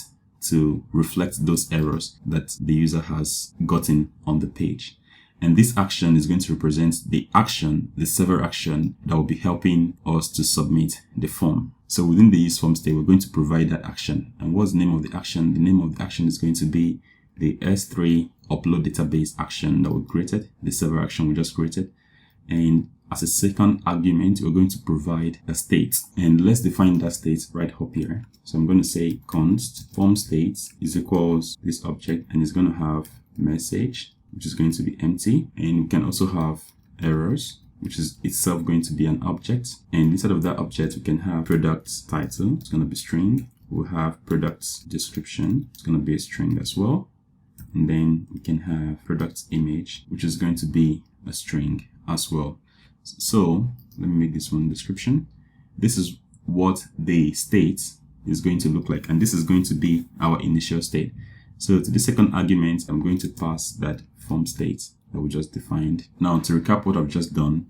to reflect those errors that the user has gotten on the page. And this action is going to represent the action, the server action that will be helping us to submit the form. So within the useFormState, we're going to provide that action. And what's the name of the action? The name of the action is going to be the S3 upload database action that we created, the server action we just created. And as a second argument, we're going to provide a state. And let's define that state right up here. So I'm going to say const form state is equals this object, and it's going to have message, which is going to be empty. And we can also have errors, which is itself going to be an object. And inside of that object, we can have product title. It's going to be string. We'll have product description. It's going to be a string as well. And then we can have product image, which is going to be a string as well. So let me make this one description. This is what the state is going to look like, and this is going to be our initial state. So to the second argument, I'm going to pass that form state that we just defined. Now, to recap what I've just done,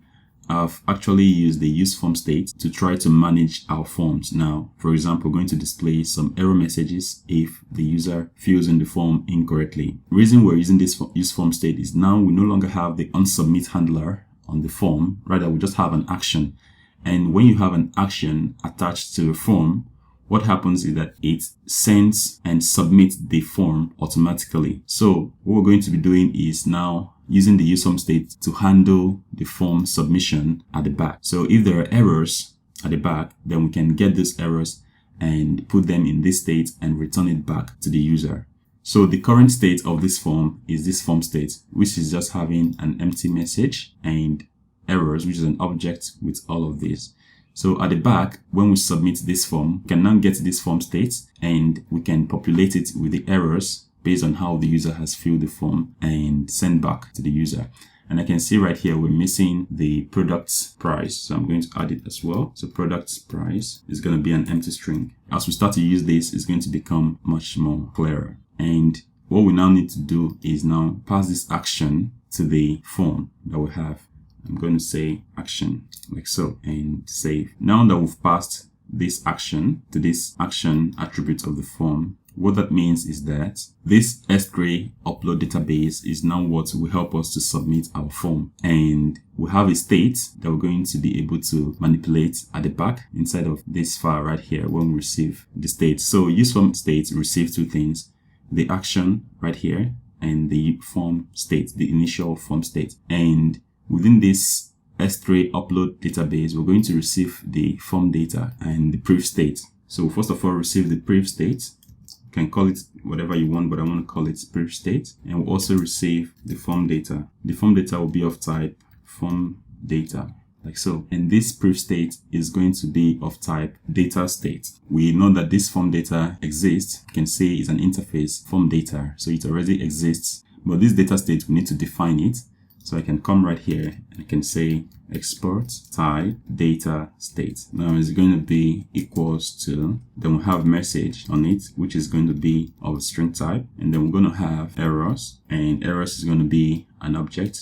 I've actually used the useFormState to try to manage our forms. Now, for example, we're going to display some error messages if the user fills in the form incorrectly. The reason we're using this useFormState is now we no longer have the onSubmit handler on the form. Rather, we just have an action. And when you have an action attached to a form, what happens is that it sends and submits the form automatically. So what we're going to be doing is now using the useFormState to handle the form submission at the back. So if there are errors at the back, then we can get those errors and put them in this state and return it back to the user. So the current state of this form is this form state, which is just having an empty message and errors, which is an object with all of this. So at the back, when we submit this form, we can now get this form state and we can populate it with the errors based on how the user has filled the form and send back to the user. And I can see right here, we're missing the product price. So I'm going to add it as well. So product price is going to be an empty string. As we start to use this, it's going to become much more clearer. And what we now need to do is now pass this action to the form that we have. I'm going to say action like so and save. Now that we've passed this action to this action attribute of the form, What that means is that this S3 upload database is now what will help us to submit our form. And we have a state that we're going to be able to manipulate at the back inside of this file right here when we receive the state. So useFormState receives two things, the action right here and the form state, the initial form state. And within this S3 upload database, we're going to receive the form data and the prev state. So first of all, receive the prev state. You can call it whatever you want, but I want to call it prev state. And we'll also receive the form data. The form data will be of type form data, like so. And this prev state is going to be of type data state. We know that this form data exists. You can say it's an interface form data, so it already exists. But this data state, we need to define it. So I can come right here and I can say export type data state. Now it's going to be equals to, then we have message on it, which is going to be of a string type. And then we're going to have errors, and errors is going to be an object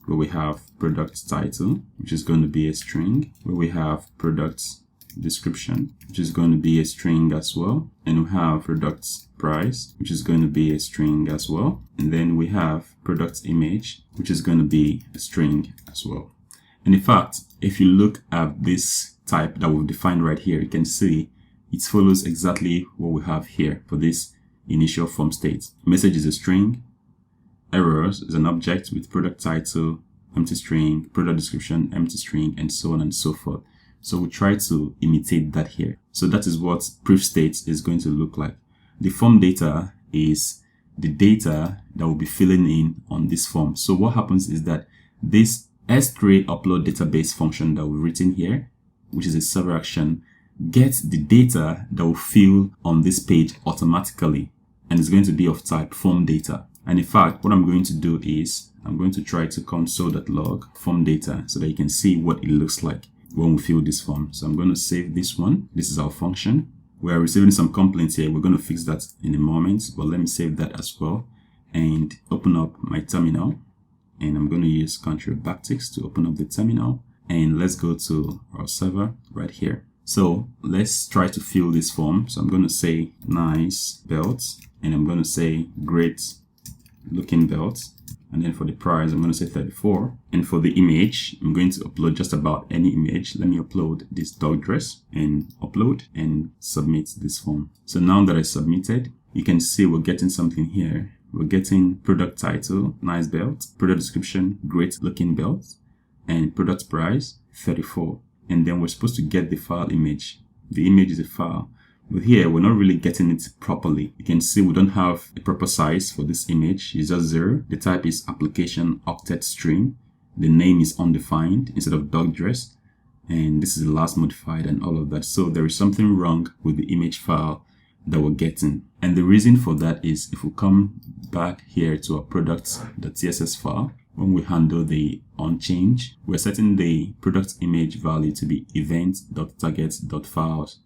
where we have product title, which is going to be a string, where we have product description, which is going to be a string as well. And we have product price, which is going to be a string as well. And then we have product image, which is going to be a string as well. And in fact, if you look at this type that we've defined right here, you can see it follows exactly what we have here for this initial form state. Message is a string, errors is an object with product title, empty string, product description, empty string, and so on and so forth. So we try to imitate that here. So that is what prev state is going to look like. The form data is the data that will be filling in on this form. So what happens is that this S3 upload database function that we've written here, which is a server action, gets the data that will fill on this page automatically, and it's going to be of type form data. And in fact, what I'm going to do is I'm going to try to console.log form data so that you can see what it looks like when we fill this form. So I'm going to save this one. This is our function. We are receiving some complaints here. We're going to fix that in a moment, but let me save that as well and open up my terminal. And I'm going to use Ctrl backticks to open up the terminal. And let's go to our server right here. So let's try to fill this form. So I'm going to say nice belt, and I'm going to say great looking belt. And then for the price, I'm going to say 34. And for the image, I'm going to upload just about any image. Let me upload this dog dress and upload and submit this form. So now that I submitted, you can see we're getting something here. We're getting product title, nice belt, product description, great looking belt, and product price, 34. And then we're supposed to get the file image. The image is a file. But here, we're not really getting it properly. You can see we don't have a proper size for this image. It's just 0. The type is application octet string. The name is undefined instead of dog dress. And this is the last modified and all of that. So there is something wrong with the image file that we're getting. And the reason for that is if we come back here to our products.css file, when we handle the onChange, we're setting the product image value to be event.target.files.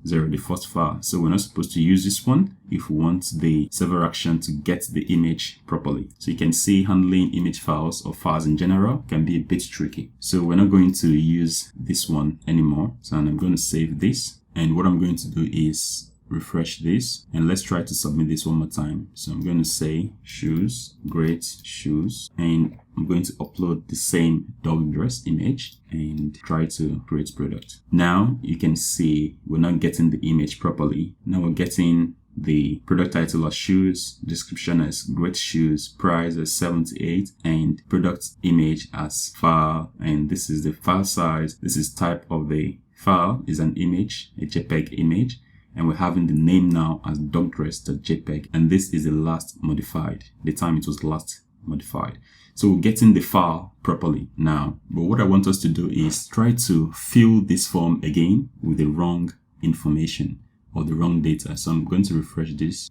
0, the first file. So we're not supposed to use this one if we want the server action to get the image properly. So you can see handling image files or files in general can be a bit tricky. So we're not going to use this one anymore. So I'm going to save this. And what I'm going to do is refresh this, and let's try to submit this one more time. So I'm going to say shoes, great shoes, and I'm going to upload the same dog dress image and try to create product. Now you can see we're not getting the image properly. Now we're getting the product title as shoes, description as great shoes, price as 78, and product image as file. And this is the file size. This is type of the file is an image, a JPEG image. And we're having the name now as dogdress.jpg, and this is the last modified, the time it was last modified. So we're getting the file properly now. But what I want us to do is try to fill this form again with the wrong information or the wrong data. So I'm going to refresh this,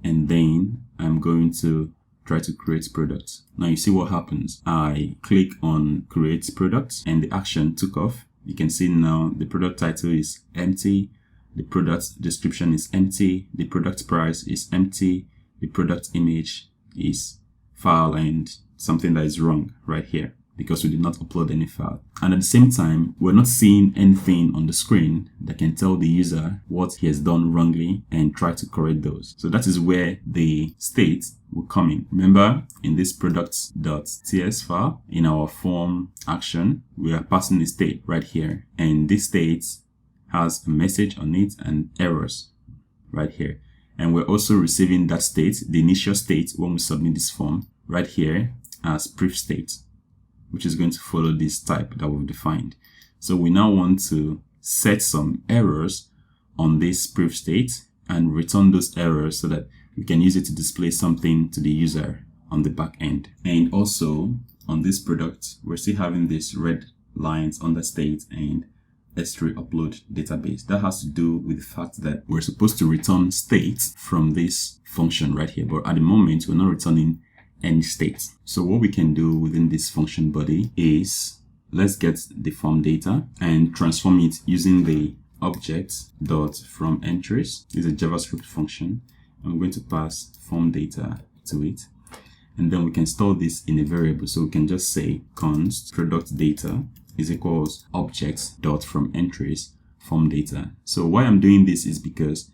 and then I'm going to try to create product. Now you see what happens. I click on create product and the action took off. You can see now the product title is empty. The product description is empty, the product price is empty, the product image is file, and something that is wrong right here. because we did not upload any file. And at the same time, we're not seeing anything on the screen that can tell the user what he has done wrongly and try to correct those. So that is where the state will come in. Remember, in this products.ts file, in our form action, we are passing a state right here. And this state has a message on it and errors right here. And we're also receiving that state, the initial state, when we submit this form right here as proof state, which is going to follow this type that we've defined. So we now want to set some errors on this proof state and return those errors so that we can use it to display something to the user on the back end. And also on this product, we're still having these red lines on the state and S3 upload database. That has to do with the fact that we're supposed to return state from this function right here, but at the moment we're not returning any state. So what we can do within this function body is, let's get the form data and transform it using the object.fromEntries. This is a JavaScript function. I'm going to pass form data to it, and then we can store this in a variable. So we can just say const product data is equals objects.fromEntries form data. So why I'm doing this is because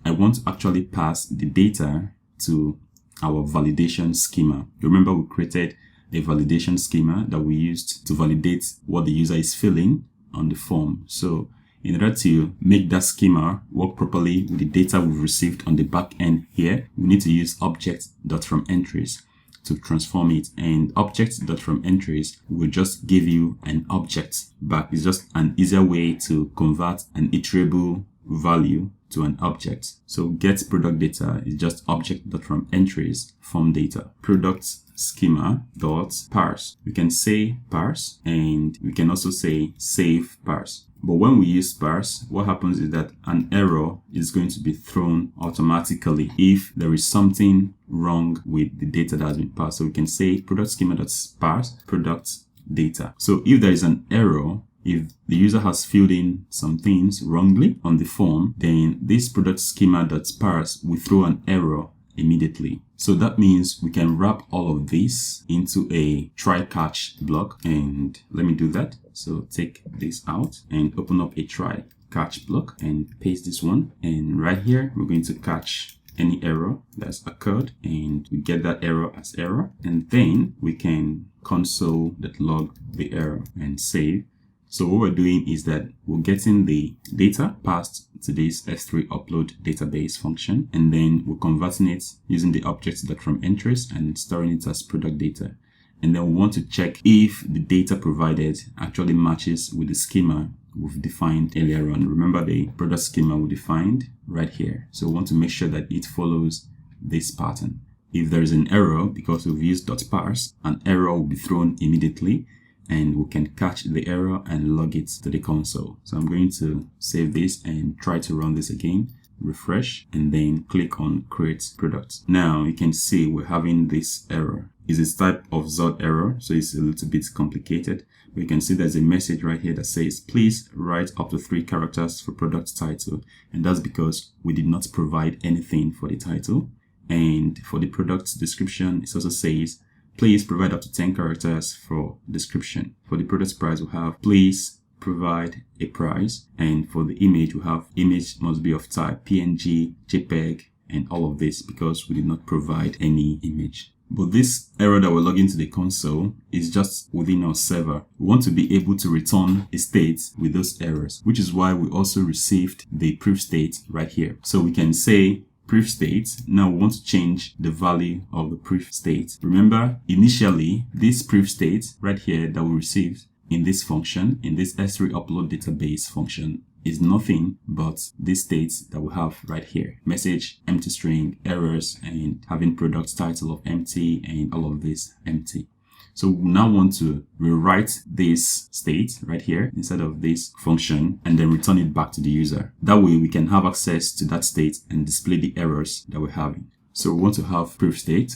I want to actually pass the data to our validation schema. Remember, we created a validation schema that we used to validate what the user is filling on the form. So in order to make that schema work properly with the data we've received on the back end here, we need to use object.fromEntries to transform it, and object.fromEntries will just give you an object back. It's just an easier way to convert an iterable value to an object. So get product data is just object.fromEntries form data. Product schema dot parse. We can say parse, and we can also say save parse. But when we use parse, what happens is that an error is going to be thrown automatically if there is something wrong with the data that has been passed. So we can say product schema.parse product data. So if there is an error, if the user has filled in some things wrongly on the form, then this product schema.parse will throw an error immediately. So that means we can wrap all of this into a try catch block, and let me do that. So take this out and open up a try catch block and paste this one, and right here we're going to catch any error that's occurred, and we get that error as error, and then we can console.log the error and save. So what we're doing is that we're getting the data passed to this S3 upload database function, and then we're converting it using the objects.fromEntries and storing it as product data. And then we want to check if the data provided actually matches with the schema we've defined earlier on. Remember the product schema we defined right here. So we want to make sure that it follows this pattern. If there is an error, because we've used .parse, an error will be thrown immediately, and we can catch the error and log it to the console. So I'm going to save this and try to run this again, refresh, and then click on create product. Now you can see we're having this error. It's a type of ZOD error, so it's a little bit complicated. But you can see there's a message right here that says, please write up to 3 characters for product title. And that's because we did not provide anything for the title. And for the product description, it also says, please provide up to 10 characters for description. For the product price, we have please provide a price. And for the image, we have image must be of type PNG, JPEG, and all of this because we did not provide any image. But this error that we're logging to the console is just within our server. We want to be able to return a state with those errors, which is why we also received the proof state right here. So we can say proof state. Now we want to change the value of the proof state. Remember, initially, this proof state right here that we received in this function, in this S3 upload database function, is nothing but this state that we have right here. Message, empty string, errors, and having product title of empty, and all of this empty. So we now want to rewrite this state right here inside of this function and then return it back to the user. That way we can have access to that state and display the errors that we're having. So we want to have proof state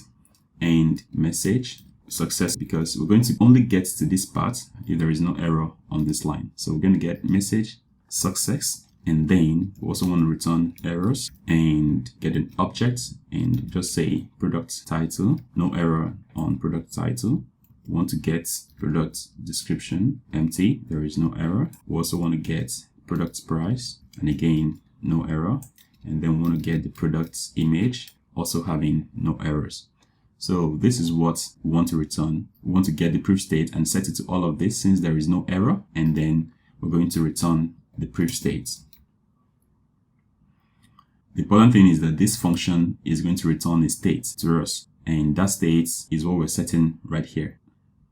and message success, because we're going to only get to this part if there is no error on this line. So we're going to get message success, and then we also want to return errors and get an object and just say product title, no error on product title. we want to get product description empty, there is no error. We also want to get product price, and again, no error. And then we want to get the product image, also having no errors. So this is what we want to return. We want to get the proof state and set it to all of this since there is no error. And then we're going to return the proof state. The important thing is that this function is going to return a state to us. And that state is what we're setting right here.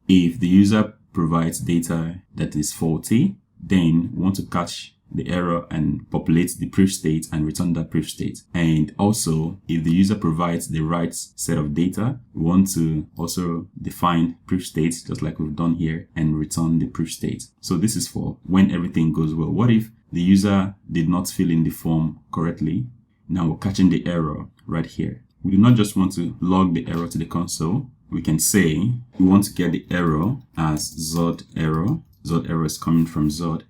If the user provides data that is faulty, then we want to catch the error and populate the proof state and return that proof state. And also, if the user provides the right set of data, we want to also define proof state just like we've done here and return the proof state. So this is for when everything goes well. What if the user did not fill in the form correctly? Now we're catching the error right here. We do not just want to log the error to the console. We can say we want to get the error as Zod error. Zod error is coming from Zod.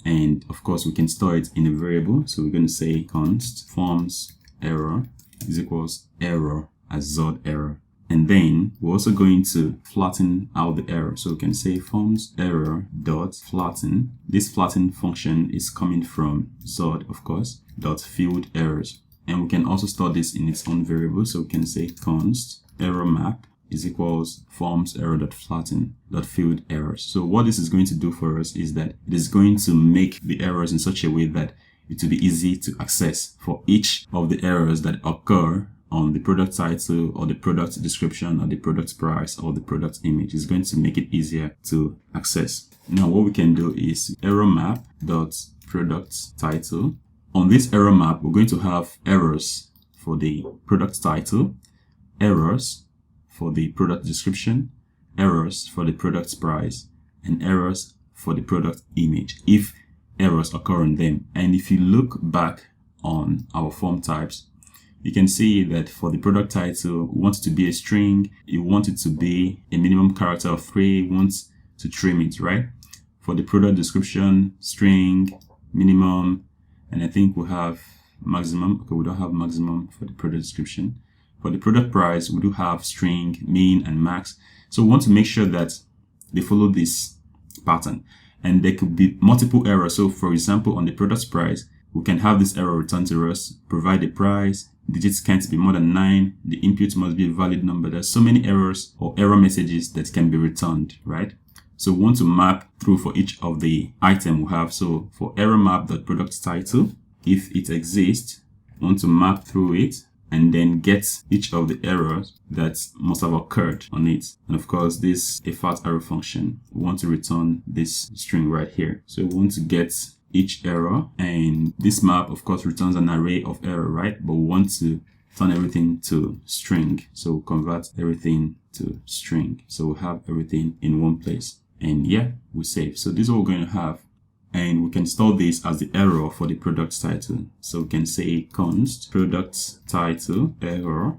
And of course, we can store it in a variable. So we're going to say const forms error is equals error as Zod error. And then we're also going to flatten out the error. So we can say forms error dot flatten. This flatten function is coming from Zod, of course, dot field errors. And we can also store this in its own variable. So we can say const error map is equals forms error dot flatten dot field errors. So what this is going to do for us is that it is going to make the errors in such a way that it will be easy to access for each of the errors that occur on the product title or the product description or the product price or the product image. It's going to make it easier to access. Now what we can do is error map dot product title. On this error map, we're going to have errors for the product title, errors for the product description, errors for the product price, and errors for the product image if errors occur on them. And if you look back on our form types, you can see that for the product title, we want it to be a string, you want it to be a minimum character of 3, you want to trim it, right? For the product description, string, minimum, and I think we have maximum. Okay, we don't have maximum for the product description. For the product price, we do have string, min, and max. So we want to make sure that they follow this pattern. And there could be multiple errors. So for example, on the product price, we can have this error returned to us, provide the price, digits can't be more than 9, the input must be a valid number. There's so many errors or error messages that can be returned, right? So we want to map through for each of the item we have. So for error map.product title, if it exists, we want to map through it and then get each of the errors that must have occurred on it. And of course, this a fat arrow function. We want to return this string right here. So we want to get each error, and this map of course returns an array of error, right? But we want to turn everything to string. So we'll convert everything to string. So we'll have everything in one place. And yeah, we save. So this is what we're going to have. And we can store this as the error for the product title. So we can say const product title error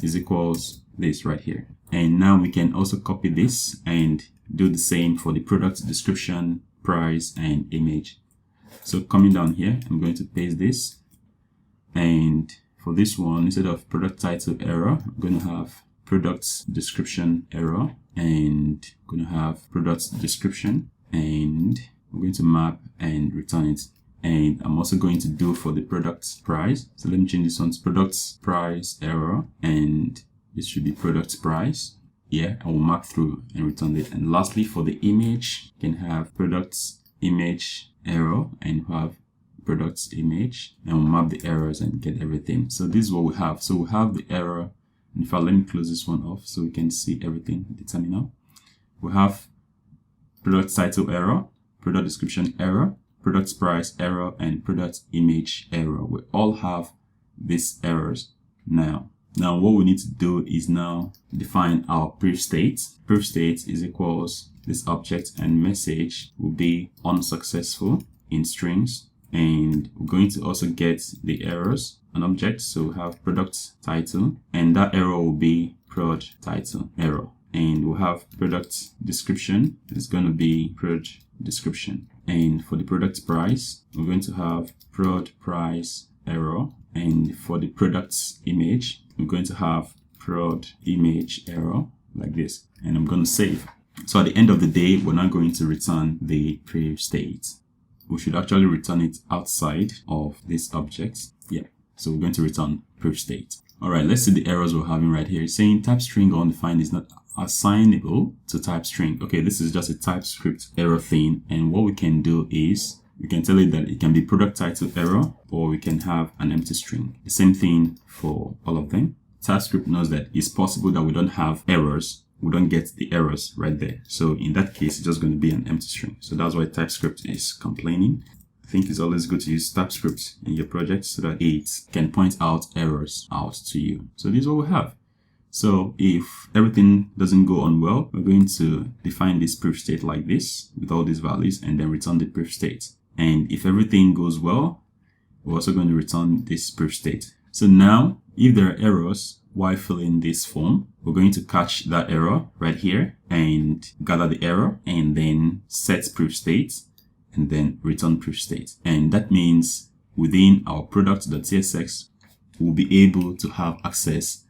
is equals this right here. And now we can also copy this and do the same for the product description, price, and image. So coming down here, I'm going to paste this. And for this one, instead of product title error, I'm going to have product description error, and I'm going to have product description, and I'm going to map and return it. And I'm also going to do for the product price. So let me change this one to product price error, and this should be product price. Yeah, I will map through and return it. And lastly, for the image, you can have product image error and have product image, and we'll map the errors and get everything. So this is what we have. So we have the error. In fact, let me close this one off so we can see everything in the terminal. We have product title error, product description error, product price error, and product image error. We all have these errors now. Now what we need to do is now define our proof state. Proof state is equals this object, and message will be unsuccessful in strings. And we're going to also get the errors, an object. So we have product title, and that error will be prod title error. And we'll have product description. It's going to be prod description. And for the product price, we're going to have prod price error. And for the product image, we're going to have prod image error like this. And I'm going to save. So at the end of the day, we're not going to return the previous state. We should actually return it outside of this object. Yeah, so we're going to return previous state. All right, let's see the errors we're having right here. It's saying type string undefined is not assignable to type string. Okay, this is just a TypeScript error thing. And what we can do is we can tell it that it can be product title error, or we can have an empty string. The same thing for all of them. TypeScript knows that it's possible that we don't have errors. We don't get the errors right there. So in that case, it's just going to be an empty string. So that's why TypeScript is complaining. I think it's always good to use TypeScript in your project so that it can point out errors out to you. So this is what we have. So if everything doesn't go on well, we're going to define this proof state like this with all these values and then return the proof state. And if everything goes well, we're also going to return this proof state. So now, if there are errors while filling this form, we're going to catch that error right here and gather the error and then set proof state and then return proof state. And that means within our product.tsx, we'll be able to have access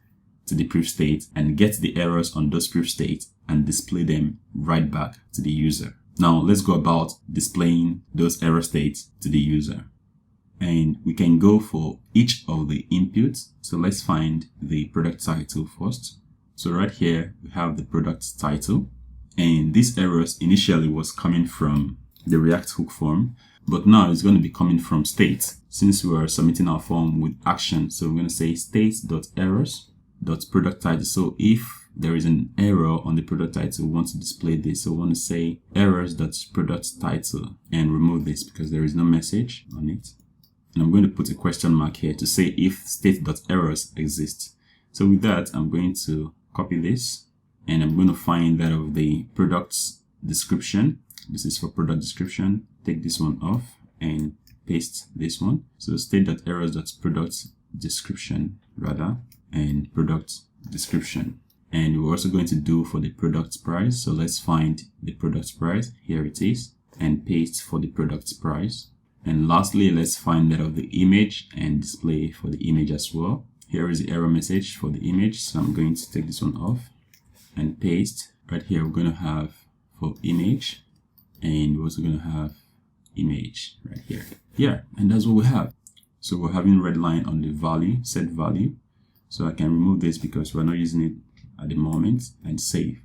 to the proof state and get the errors on those proof states and display them right back to the user. Now let's go about displaying those error states to the user. And we can go for each of the inputs. So let's find the product title first. So right here, we have the product title. And these errors initially was coming from the React hook form, but now it's going to be coming from state since we are submitting our form with action. So we're going to say state.errors.product title. So if there is an error on the product title, we want to display this. So we want to say errors.product title and remove this because there is no message on it. And I'm going to put a question mark here to say if state.errors exists. So with that, I'm going to copy this and I'm going to find that of the product's description. This is for product description. Take this one off and paste this one. So state.errors.product description rather, and product description. And we're also going to do for the product price. So let's find the product price. Here it is, and paste for the product price. And lastly, let's find that of the image and display for the image as well. Here is the error message for the image. So I'm going to take this one off and paste. Right here, we're going to have for image, and we're also going to have image right here. Yeah, and that's what we have. So we're having red line on the value, set value. So I can remove this because we're not using it at the moment and save.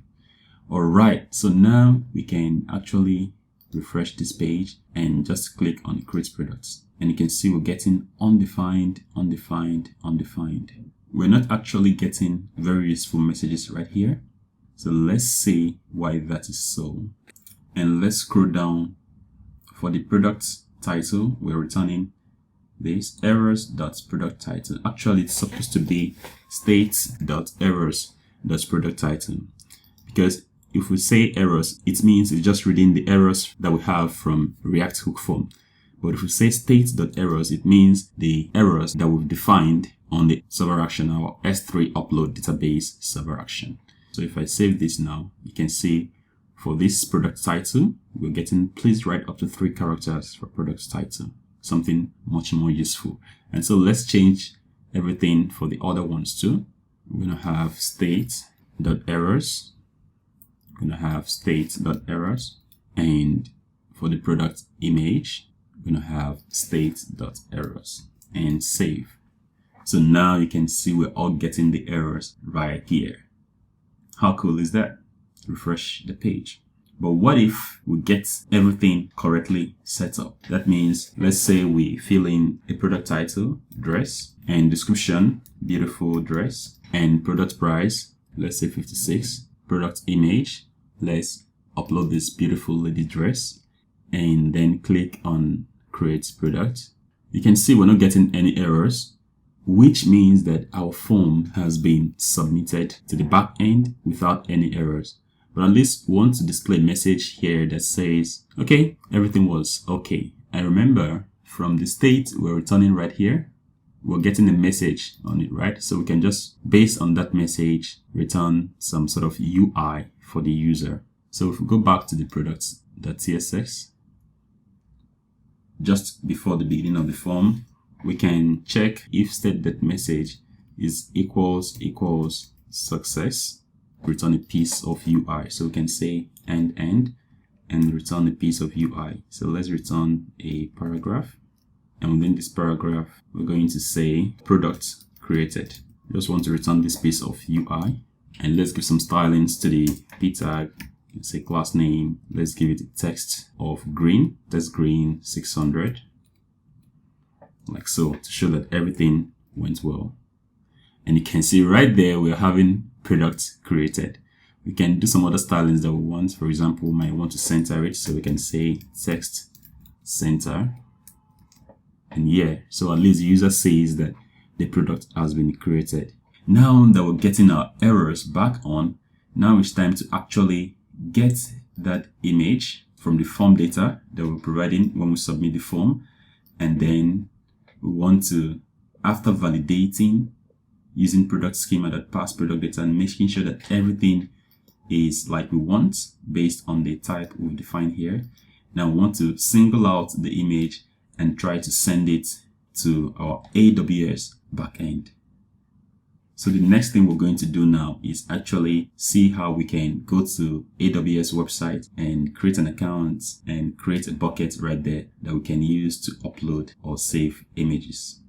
All right, so now we can actually refresh this page and just click on create products. And you can see we're getting undefined, undefined, undefined. We're not actually getting very useful messages right here. So let's see why that is so. And let's scroll down. For the product title, we're returning this errors.product title. Actually, it's supposed to be state.errors.product title, because if we say errors, it means it's just reading the errors that we have from React hook form. But if we say state.errors, it means the errors that we've defined on the server action, our S3 upload database server action. So if I save this now, you can see for this product title, we're getting please write up to 3 characters for product title, something much more useful. And so let's change everything for the other ones too. We're going to have state.errors. We're going to have state.errors. And for the product image, we're going to have state.errors and save. So now you can see we're all getting the errors right here. How cool is that? Refresh the page. But what if we get everything correctly set up? That means, let's say we fill in a product title, dress, and description, beautiful dress, and product price, let's say 56, product image, let's upload this beautiful lady dress, and then click on create product. You can see we're not getting any errors, which means that our form has been submitted to the back end without any errors. But at least we want to display a message here that says, okay, everything was okay. And remember, from the state we're returning right here, we're getting a message on it, right? So we can just, based on that message, return some sort of UI for the user. So if we go back to the products.tsx, just before the beginning of the form, we can check if state.message is equals success, return a piece of UI. So we can say end, and return a piece of UI. So let's return a paragraph. And within this paragraph, we're going to say product created. Just want to return this piece of UI. And let's give some stylings to the p tag. Say class name. Let's give it a text of green. That's green 600. Like so, to show that everything went well. And you can see right there, we're having product created. We can do some other stylings that we want. For example, we might want to center it. So we can say text center. And yeah, so at least the user says that the product has been created. Now that we're getting our errors back on, now it's time to actually get that image from the form data that we're providing when we submit the form. And then we want to, after validating using product schema.pass product data and making sure that everything is like we want based on the type we've defined here. Now we want to single out the image and try to send it to our AWS backend. So the next thing we're going to do now is actually see how we can go to AWS website and create an account and create a bucket right there that we can use to upload or save images.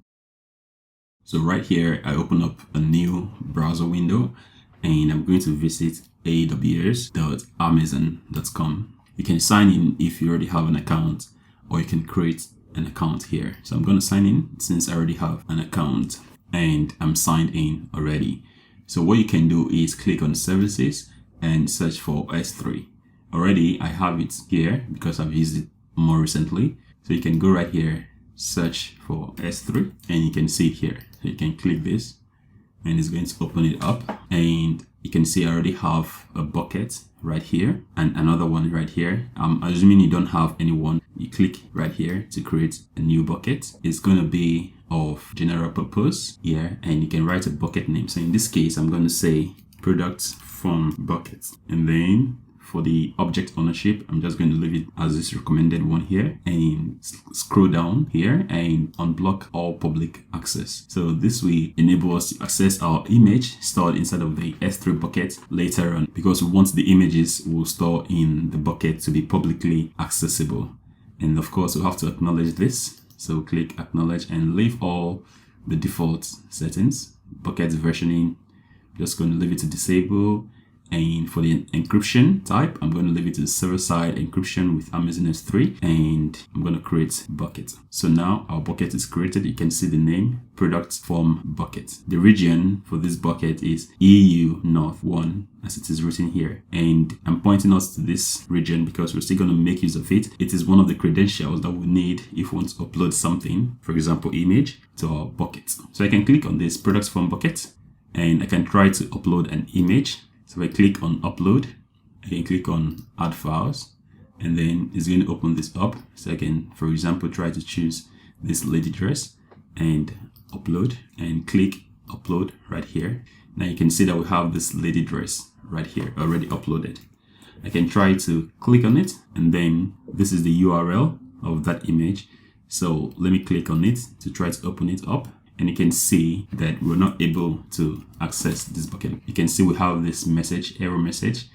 So right here, I open up a new browser window and I'm going to visit aws.amazon.com. You can sign in if you already have an account, or you can create an account here. So I'm going to sign in since I already have an account and I'm signed in already. So what you can do is click on services and search for S3. Already I have it here because I've used it more recently. So you can go right here, search for S3, and you can see it here. So you can click this and it's going to open it up, and you can see I already have a bucket right here and another one right here. I'm assuming you don't have any one. You click right here to create a new bucket. It's going to be of general purpose here, and you can write a bucket name. So in this case, I'm going to say product from bucket, and then for the object ownership, I'm just going to leave it as this recommended one here, and scroll down here and unblock all public access. So this will enable us to access our image stored inside of the S3 bucket later on, because we want the images we'll store in the bucket to be publicly accessible. And of course, we have to acknowledge this. So click acknowledge and leave all the default settings. Bucket versioning, just going to leave it to disable. And for the encryption type, I'm going to leave it to the server-side encryption with Amazon S3, and I'm going to create bucket. So now our bucket is created. You can see the name, product from bucket. The region for this bucket is EU North 1, as it is written here. And I'm pointing us to this region because we're still going to make use of it. It is one of the credentials that we need if we want to upload something, for example, image, to our bucket. So I can click on this product from bucket, and I can try to upload an image. So if I click on upload, I can click on add files, and then it's going to open this up. So I can, for example, try to choose this lady dress and upload, and click upload right here. Now you can see that we have this lady dress right here already uploaded. I can try to click on it, and then this is the URL of that image. So let me click on it to try to open it up. And you can see that we're not able to access this bucket. You can see we have this message, error message,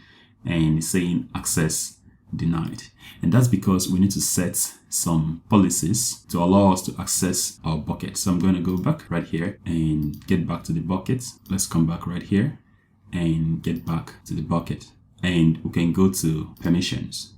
and it's saying access denied. And that's because we need to set some policies to allow us to access our bucket. So I'm going to go back right here and get back to the bucket. Let's come back right here and get back to the bucket. And we can go to permissions.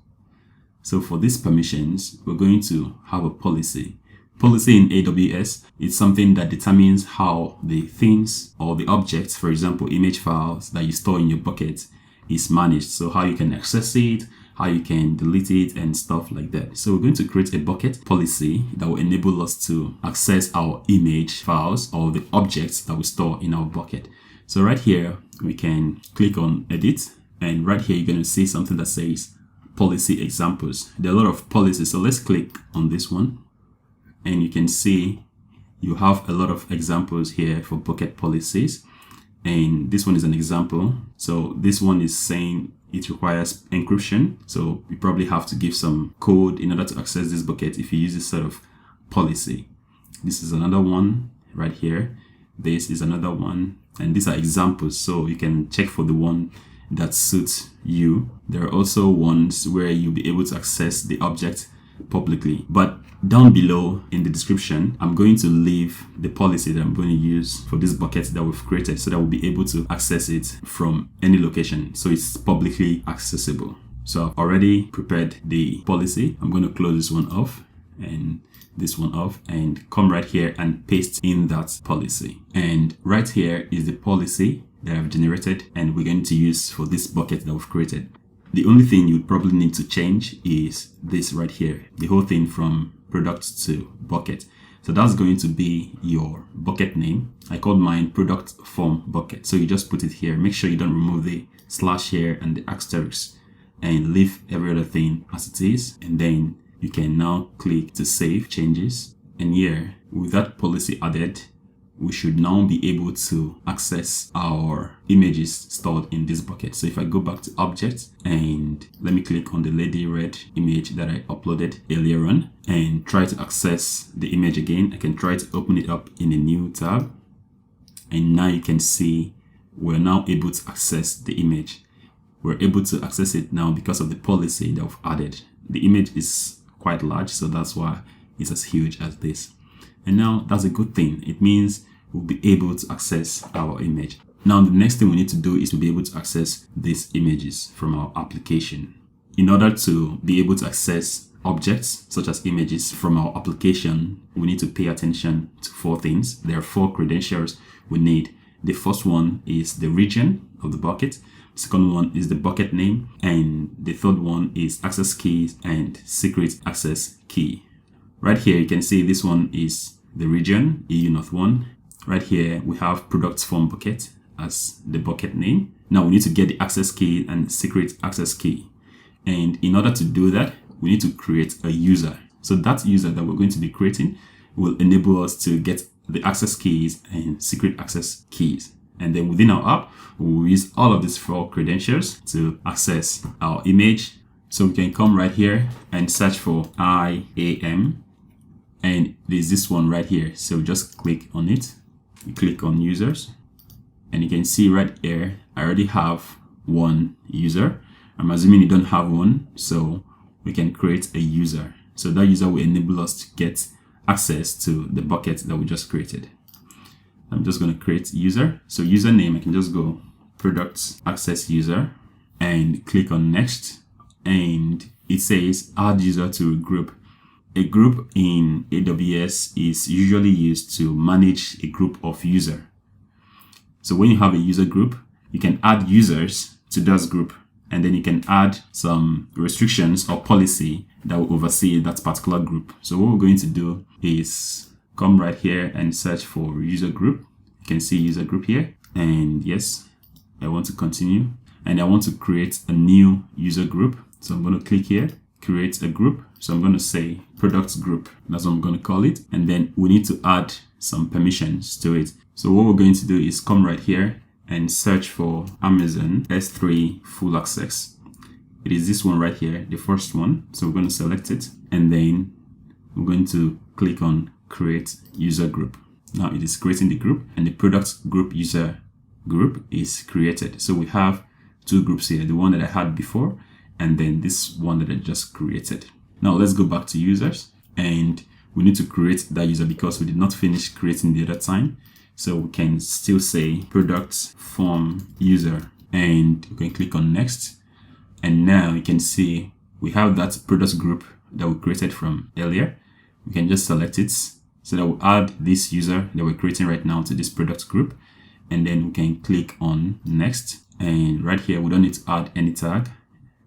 So for these permissions, we're going to have a policy. Policy in AWS is something that determines how the things or the objects, for example, image files that you store in your bucket, is managed. So how you can access it, how you can delete it, and stuff like that. So we're going to create a bucket policy that will enable us to access our image files or the objects that we store in our bucket. So right here, we can click on edit, and right here, you're going to see something that says policy examples. There are a lot of policies. So let's click on this one. And you can see you have a lot of examples here for bucket policies. And this one is an example. So this one is saying it requires encryption. So you probably have to give some code in order to access this bucket if you use this sort of policy. This is another one right here. This is another one. And these are examples. So you can check for the one that suits you. There are also ones where you'll be able to access the object publicly. But down below in the description, I'm going to leave the policy that I'm going to use for this bucket that we've created so that we'll be able to access it from any location. So it's publicly accessible. So I've already prepared the policy. I'm going to close this one off and this one off and come right here and paste in that policy. And right here is the policy that I've generated and we're going to use for this bucket that we've created. The only thing you probably need to change is this right here, the whole thing from product to bucket. So that's going to be your bucket name. I called mine product form bucket. So you just put it here. Make sure you don't remove the slash here and the asterisk and leave every other thing as it is. And then you can now click to save changes. And here, with that policy added, we should now be able to access our images stored in this bucket. So if I go back to object and let me click on the lady red image that I uploaded earlier on and try to access the image again, I can try to open it up in a new tab. And now you can see we're now able to access the image. We're able to access it now because of the policy that we've added. The image is quite large, so that's why it's as huge as this. And now that's a good thing. It means we'll be able to access our image. Now the next thing we need to do is to be able to access these images from our application. In order to be able to access objects such as images from our application, we need to pay attention to 4 things. There are 4 credentials we need. The first one is the region of the bucket. The second one is the bucket name. And the third one is access keys and secret access key. Right here, you can see this one is the region, EU North 1. Right here, we have product form bucket as the bucket name. Now we need to get the access key and secret access key. And in order to do that, we need to create a user. So that user that we're going to be creating will enable us to get the access keys and secret access keys. And then within our app, we'll use all of these 4 credentials to access our image. So we can come right here and search for IAM. And there's this one right here. So just click on it. You click on users. And you can see right here, I already have one user. I'm assuming you don't have one. So we can create a user. So that user will enable us to get access to the bucket that we just created. I'm just going to create user. So username, I can just go product access user and click on next. And it says add user to a group. A group in AWS is usually used to manage a group of users. So when you have a user group, you can add users to that group, and then you can add some restrictions or policy that will oversee that particular group. So what we're going to do is come right here and search for user group. You can see user group here. And yes, I want to continue. And I want to create a new user group. So I'm going to click here, create a group. So I'm going to say product group. That's what I'm going to call it. And then we need to add some permissions to it. So what we're going to do is come right here and search for Amazon S3 full access. It is this one right here, the first one. So we're going to select it. And then we're going to click on create user group. Now it is creating the group, and the product group user group is created. So we have 2 groups here, the one that I had before, and then this one that I just created. Now let's go back to users, and we need to create that user because we did not finish creating the other time. So we can still say product form user, and we can click on next. And now you can see we have that product group that we created from earlier. We can just select it so that we'll add this user that we're creating right now to this product group. And then we can click on next. And right here, we don't need to add any tag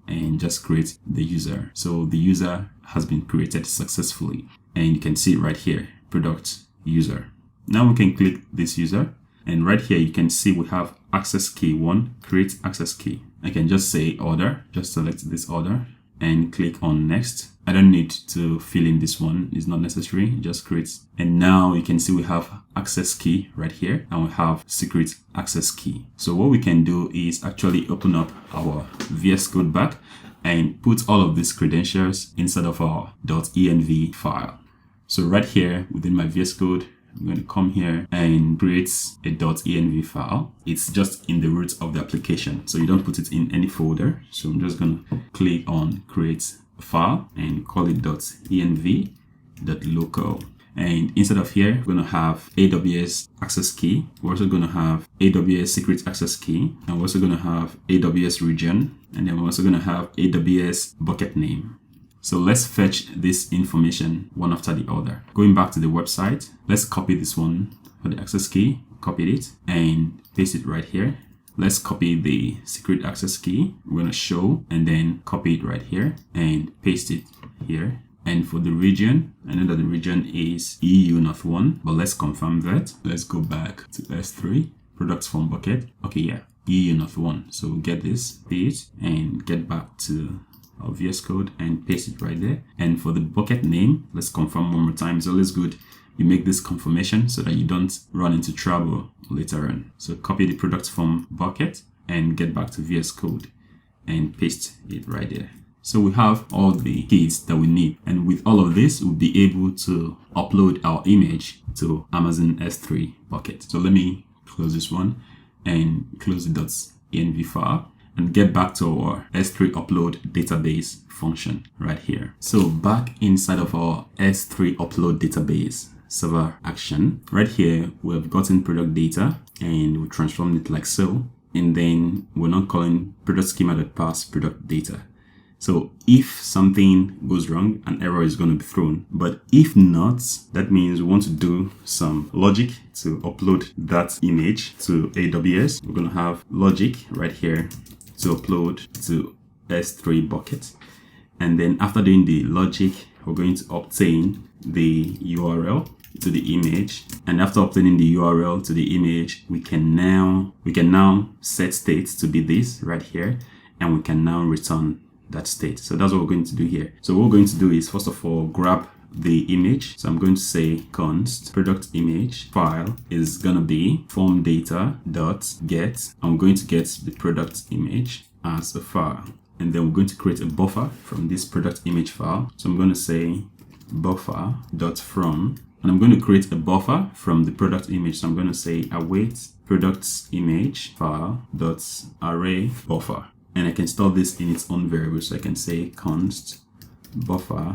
and just create the user. So the user has been created successfully. And you can see it right here, product user. Now we can click this user. And right here, you can see we have access key 1, create access key. I can just say order, just select this order and click on next. I don't need to fill in this one, it's not necessary, just create. And now you can see we have access key right here and we have secret access key. So what we can do is actually open up our VS Code back and put all of these credentials inside of our .env file. So right here within my VS Code, I'm going to come here and create a .env file. It's just in the root of the application, so you don't put it in any folder. So I'm just going to click on create a file and call it .env.local. And instead of here, we're going to have AWS access key. We're also going to have AWS secret access key. And we're also going to have AWS region. And then we're also going to have AWS bucket name. So let's fetch this information one after the other. Going back to the website, let's copy this one for the access key. Copy it and paste it right here. Let's copy the secret access key. We're going to show and then copy it right here and paste it here. And for the region, I know that the region is EU North 1, but let's confirm that. Let's go back to S3, products from bucket. Okay, yeah, EU North 1. So we'll get this, paste, and get back to our VS Code and paste it right there. And for the bucket name, let's confirm one more time. It's always good you make this confirmation so that you don't run into trouble later on. So copy the products from bucket and get back to VS Code and paste it right there. So we have all the keys that we need, and with all of this, we'll be able to upload our image to Amazon S3 bucket. So let me close this one and close the .env file and get back to our S3 upload database function right here. So back inside of our S3 upload database server action, right here, we have gotten product data and we transformed it like so. And then we're not calling product schema.parse product data. So if something goes wrong, an error is going to be thrown. But if not, that means we want to do some logic to upload that image to AWS. We're going to have logic right here to upload to S3 bucket. And then after doing the logic, we're going to obtain the URL to the image. And after obtaining the URL to the image, we can now set state to be this right here. And we can now return that state. So that's what we're going to do here. So what we're going to do is, first of all, grab the image. So I'm going to say const product image file is gonna be form data.get. I'm going to get the product image as a file, and then we're going to create a buffer from this product image file. So I'm going to say buffer.from, and I'm going to create a buffer from the product image. So I'm going to say await products image file dot array buffer. And I can store this in its own variable. So I can say const buffer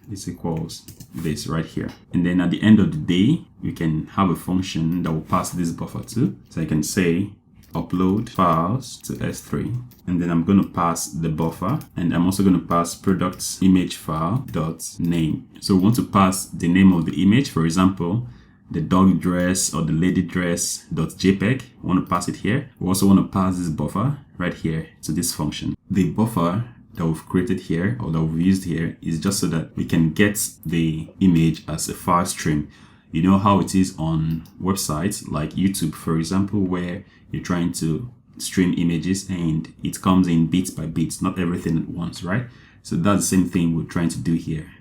is equals this right here. And then at the end of the day, we can have a function that will pass this buffer to. So I can say upload files to S3. And then I'm going to pass the buffer. And I'm also going to pass products image file dot name. So we want to pass the name of the image. For example, the dog dress or the lady dress .jpg. I want to pass it here. We also want to pass this buffer right here to this function. The buffer that we've created here or that we've used here is just so that we can get the image as a file stream. You know how it is on websites like YouTube, for example, where you're trying to stream images and it comes in bit by bit, not everything at once, right? So that's the same thing we're trying to do here.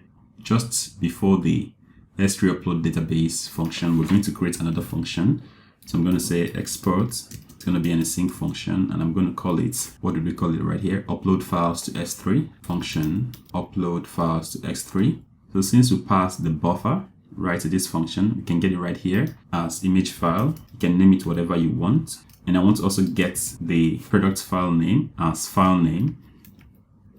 Just before the S3 upload database function, we're going to create another function. So I'm going to say export. It's going to be an async function, and I'm going to call it, what did we call it right here? Upload files to S3 function, upload files to S3. So since we passed the buffer right to this function, we can get it right here as image file. You can name it whatever you want. And I want to also get the product file name as file name.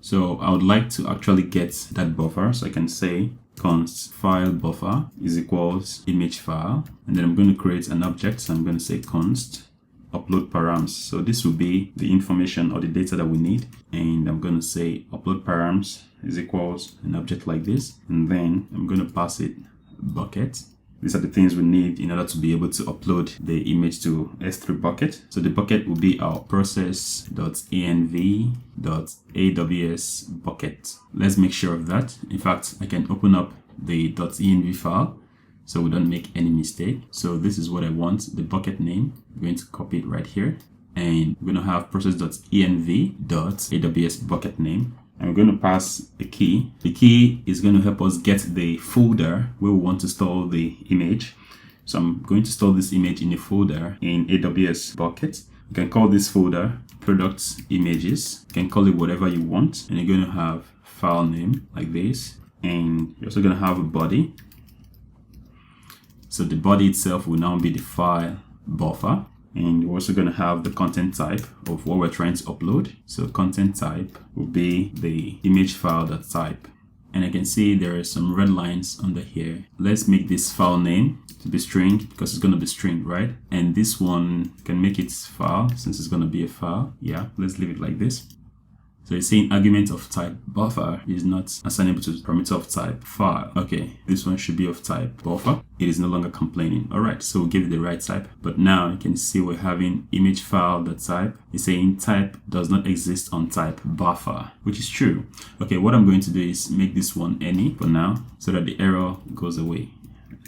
So I would like to actually get that buffer. So I can say const file buffer is equals image file, and then I'm going to create an object. So I'm going to say const upload params. So this will be the information or the data that we need, and I'm going to say upload params is equals an object like this, and then I'm going to pass it bucket. These are the things we need in order to be able to upload the image to S3 bucket. So the bucket will be our process.env.aws bucket. Let's make sure of that. In fact, I can open up the .env file so we don't make any mistake. So this is what I want, the bucket name. I'm going to copy it right here. And we're going to have process.env.aws bucket name. And we're going to pass a key. The key is going to help us get the folder where we want to store the image. So I'm going to store this image in a folder in AWS bucket. You can call this folder products images. You can call it whatever you want. And you're going to have file name like this. And you're also going to have a body. So the body itself will now be the file buffer. And we're also going to have the content type of what we're trying to upload. So content type will be the image file.type. And I can see there are some red lines under here. Let's make this file name to be string because it's going to be string, right? And this one can make it file since it's going to be a file. Yeah, let's leave it like this. So it's saying argument of type buffer is not assignable to parameter of type file. Okay, this one should be of type buffer. It is no longer complaining. All right, so we'll give it the right type. But now you can see we're having image file.type. It's saying type does not exist on type buffer, which is true. Okay, what I'm going to do is make this one any for now so that the error goes away.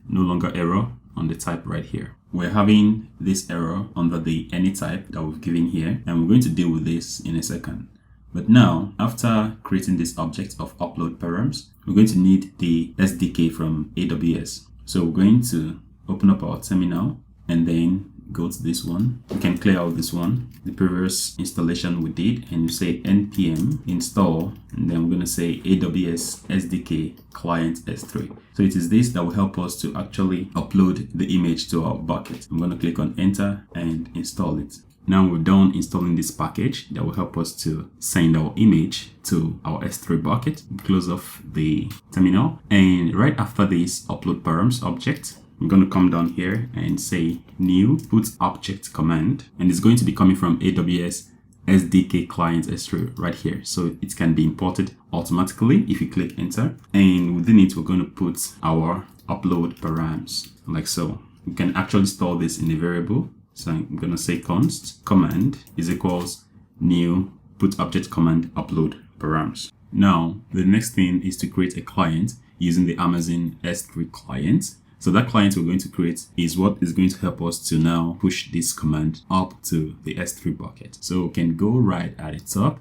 No longer error on the type right here. We're having this error under the any type that we've given here, and we're going to deal with this in a second. But now, after creating this object of upload params, we're going to need the SDK from AWS. So we're going to open up our terminal and then go to this one. We can clear out this one, the previous installation we did, and you say npm install, and then we're going to say AWS SDK client S3. So it is this that will help us to actually upload the image to our bucket. I'm going to click on enter and install it. Now we're done installing this package that will help us to send our image to our S3 bucket. Close off the terminal, and right after this upload params object, I'm going to come down here and say new put object command, and it's going to be coming from AWS SDK client S3 right here. So it can be imported automatically if you click enter, and within it we're going to put our upload params like so. We can actually store this in a variable. So I'm going to say const command is equals new put object command upload params. Now, the next thing is to create a client using the Amazon S3 client. So that client we're going to create is what is going to help us to now push this command up to the S3 bucket. So we can go right at the top.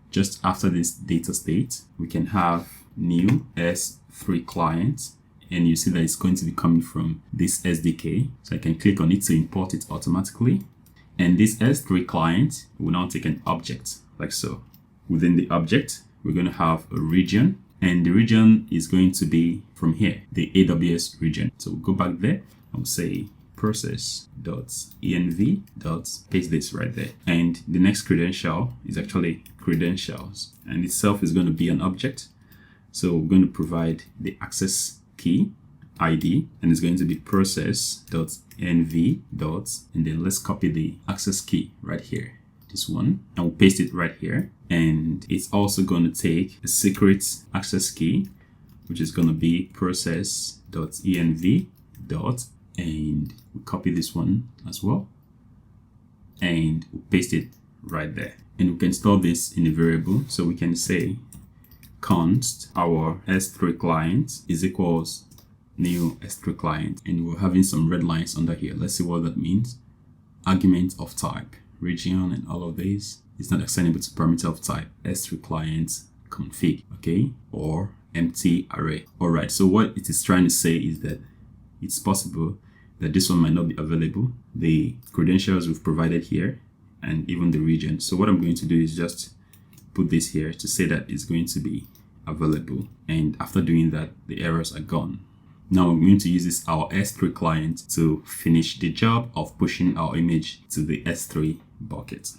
Just after this data state, we can have new S3 client. And you see that it's going to be coming from this SDK. So I can click on it to import it automatically. And this S3 client will now take an object like so. Within the object, we're going to have a region, and the region is going to be from here, the AWS region. So we'll go back there and we'll say process.env. Paste this right there. And the next credential is actually credentials, and itself is going to be an object. So we're going to provide the access key ID, and it's going to be process.env. And then let's copy the access key right here, this one, and we'll paste it right here. And it's also going to take a secret access key, which is going to be process.env. And we'll copy this one as well, and we'll paste it right there. And we can store this in a variable. So we can say const our S3 client is equals new S3 client, and we're having some red lines under here. Let's see what that means. Argument of type region and all of these is not assignable to parameter of type S3 client config, okay, or empty array. All right, so what it is trying to say is that it's possible that this one might not be available, the credentials we've provided here and even the region. So what I'm going to do is just put this here to say that it's going to be available, and after doing that the errors are gone. Now we're going to use this our S3 client to finish the job of pushing our image to the S3 bucket.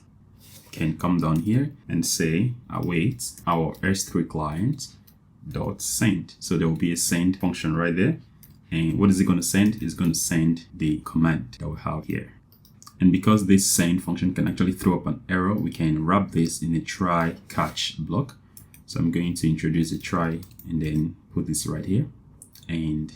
Can come down here and say await our S3 client dot send. So there will be a send function right there, and what is it going to send? It's going to send the command that we have here. And because this send function can actually throw up an error, we can wrap this in a try catch block. So I'm going to introduce a try and then put this right here. And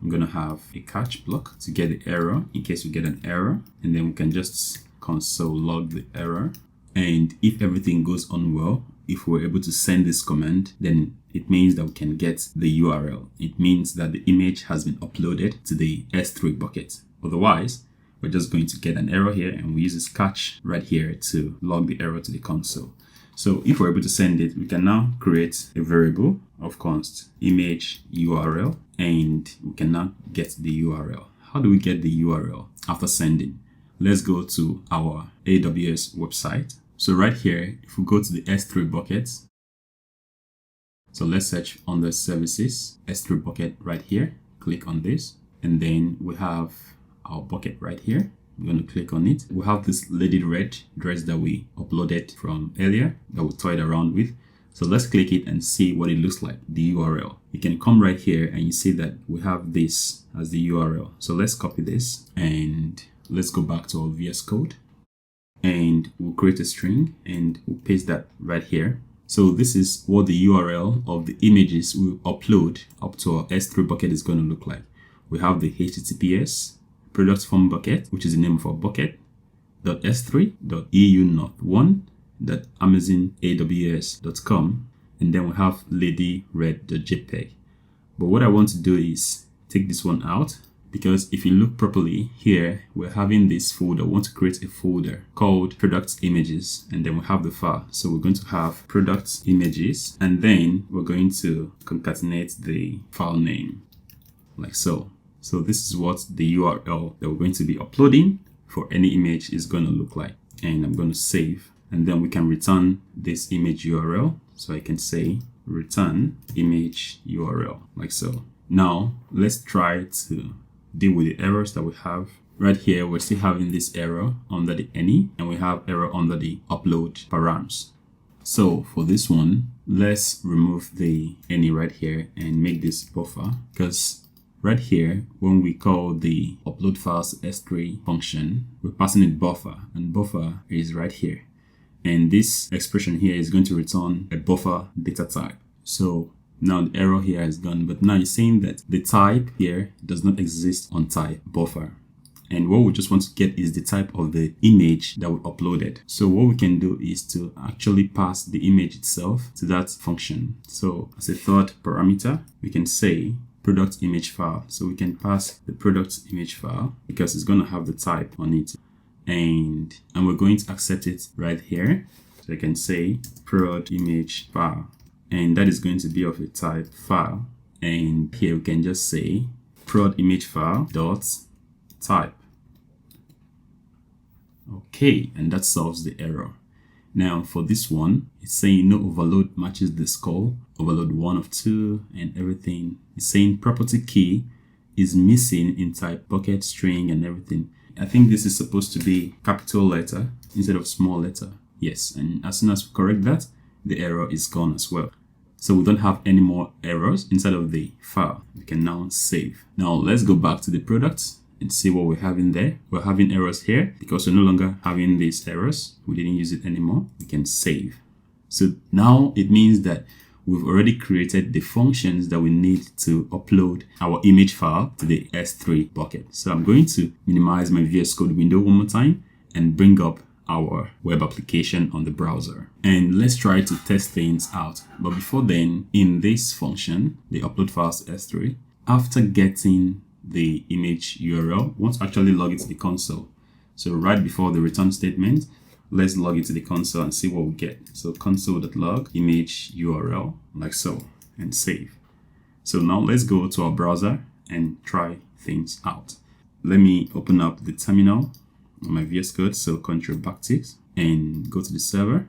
I'm going to have a catch block to get the error in case we get an error. And then we can just console log the error. And if everything goes on well, if we're able to send this command, then it means that we can get the URL. It means that the image has been uploaded to the S3 bucket. Otherwise, we're just going to get an error here, and we use this catch right here to log the error to the console. So if we're able to send it, we can now create a variable of const image URL, and we can now get the URL. How do we get the URL after sending? Let's go to our AWS website. So right here, if we go to the S3 buckets, so let's search under services, S3 bucket right here, click on this. And then we have our bucket right here. I'm going to click on it. We have this lady red dress that we uploaded from earlier that we toyed around with. So let's click it and see what it looks like, the URL. You can come right here and you see that we have this as the URL. So let's copy this and let's go back to our VS Code and we'll create a string and we'll paste that right here. So this is what the URL of the images we upload up to our S3 bucket is going to look like. We have the HTTPS product form bucket, which is the name of our bucket, .s3.eu.1.amazonaws.com, and then we have ladyred.jpg. But what I want to do is take this one out, because if you look properly here, we're having this folder. We want to create a folder called product images, and then we have the file. So we're going to have product images, and then we're going to concatenate the file name like so. So this is what the URL that we're going to be uploading for any image is going to look like. And I'm going to save, and then we can return this image URL. So I can say return image URL like so. Now let's try to deal with the errors that we have. Right here, we're still having this error under the any, and we have error under the upload params. So for this one, let's remove the any right here and make this buffer, because right here, when we call the upload files S3 function, we're passing it buffer, and buffer is right here. And this expression here is going to return a buffer data type. So now the error here is gone, but now you're saying that the type here does not exist on type buffer. And what we just want to get is the type of the image that we uploaded. So what we can do is to actually pass the image itself to that function. So as a third parameter, we can say product image file. So we can pass the product image file because it's going to have the type on it. And we're going to accept it right here. So I can say prod image file, and that is going to be of a type file. And here we can just say prod image file dot type. Okay, and that solves the error. Now for this one, it's saying no overload matches the skull, overload 1 of 2 and everything. It's saying property key is missing in type bucket, string and everything. I think this is supposed to be capital letter instead of small letter. Yes, and as soon as we correct that, the error is gone as well. So we don't have any more errors inside of the file. We can now save. Now let's go back to the products and see what we're having there. We're having errors here because we're no longer having these errors. We didn't use it anymore. We can save. So now it means that we've already created the functions that we need to upload our image file to the S3 bucket. So I'm going to minimize my VS Code window one more time and bring up our web application on the browser. And let's try to test things out. But before then, in this function, the upload files to S3, after getting the image URL, we want to actually log it to the console. So right before the return statement, let's log it to the console and see what we get. So console.log image URL like so and save. So now let's go to our browser and try things out. Let me open up the terminal on my VS Code. So Ctrl backtick and go to the server.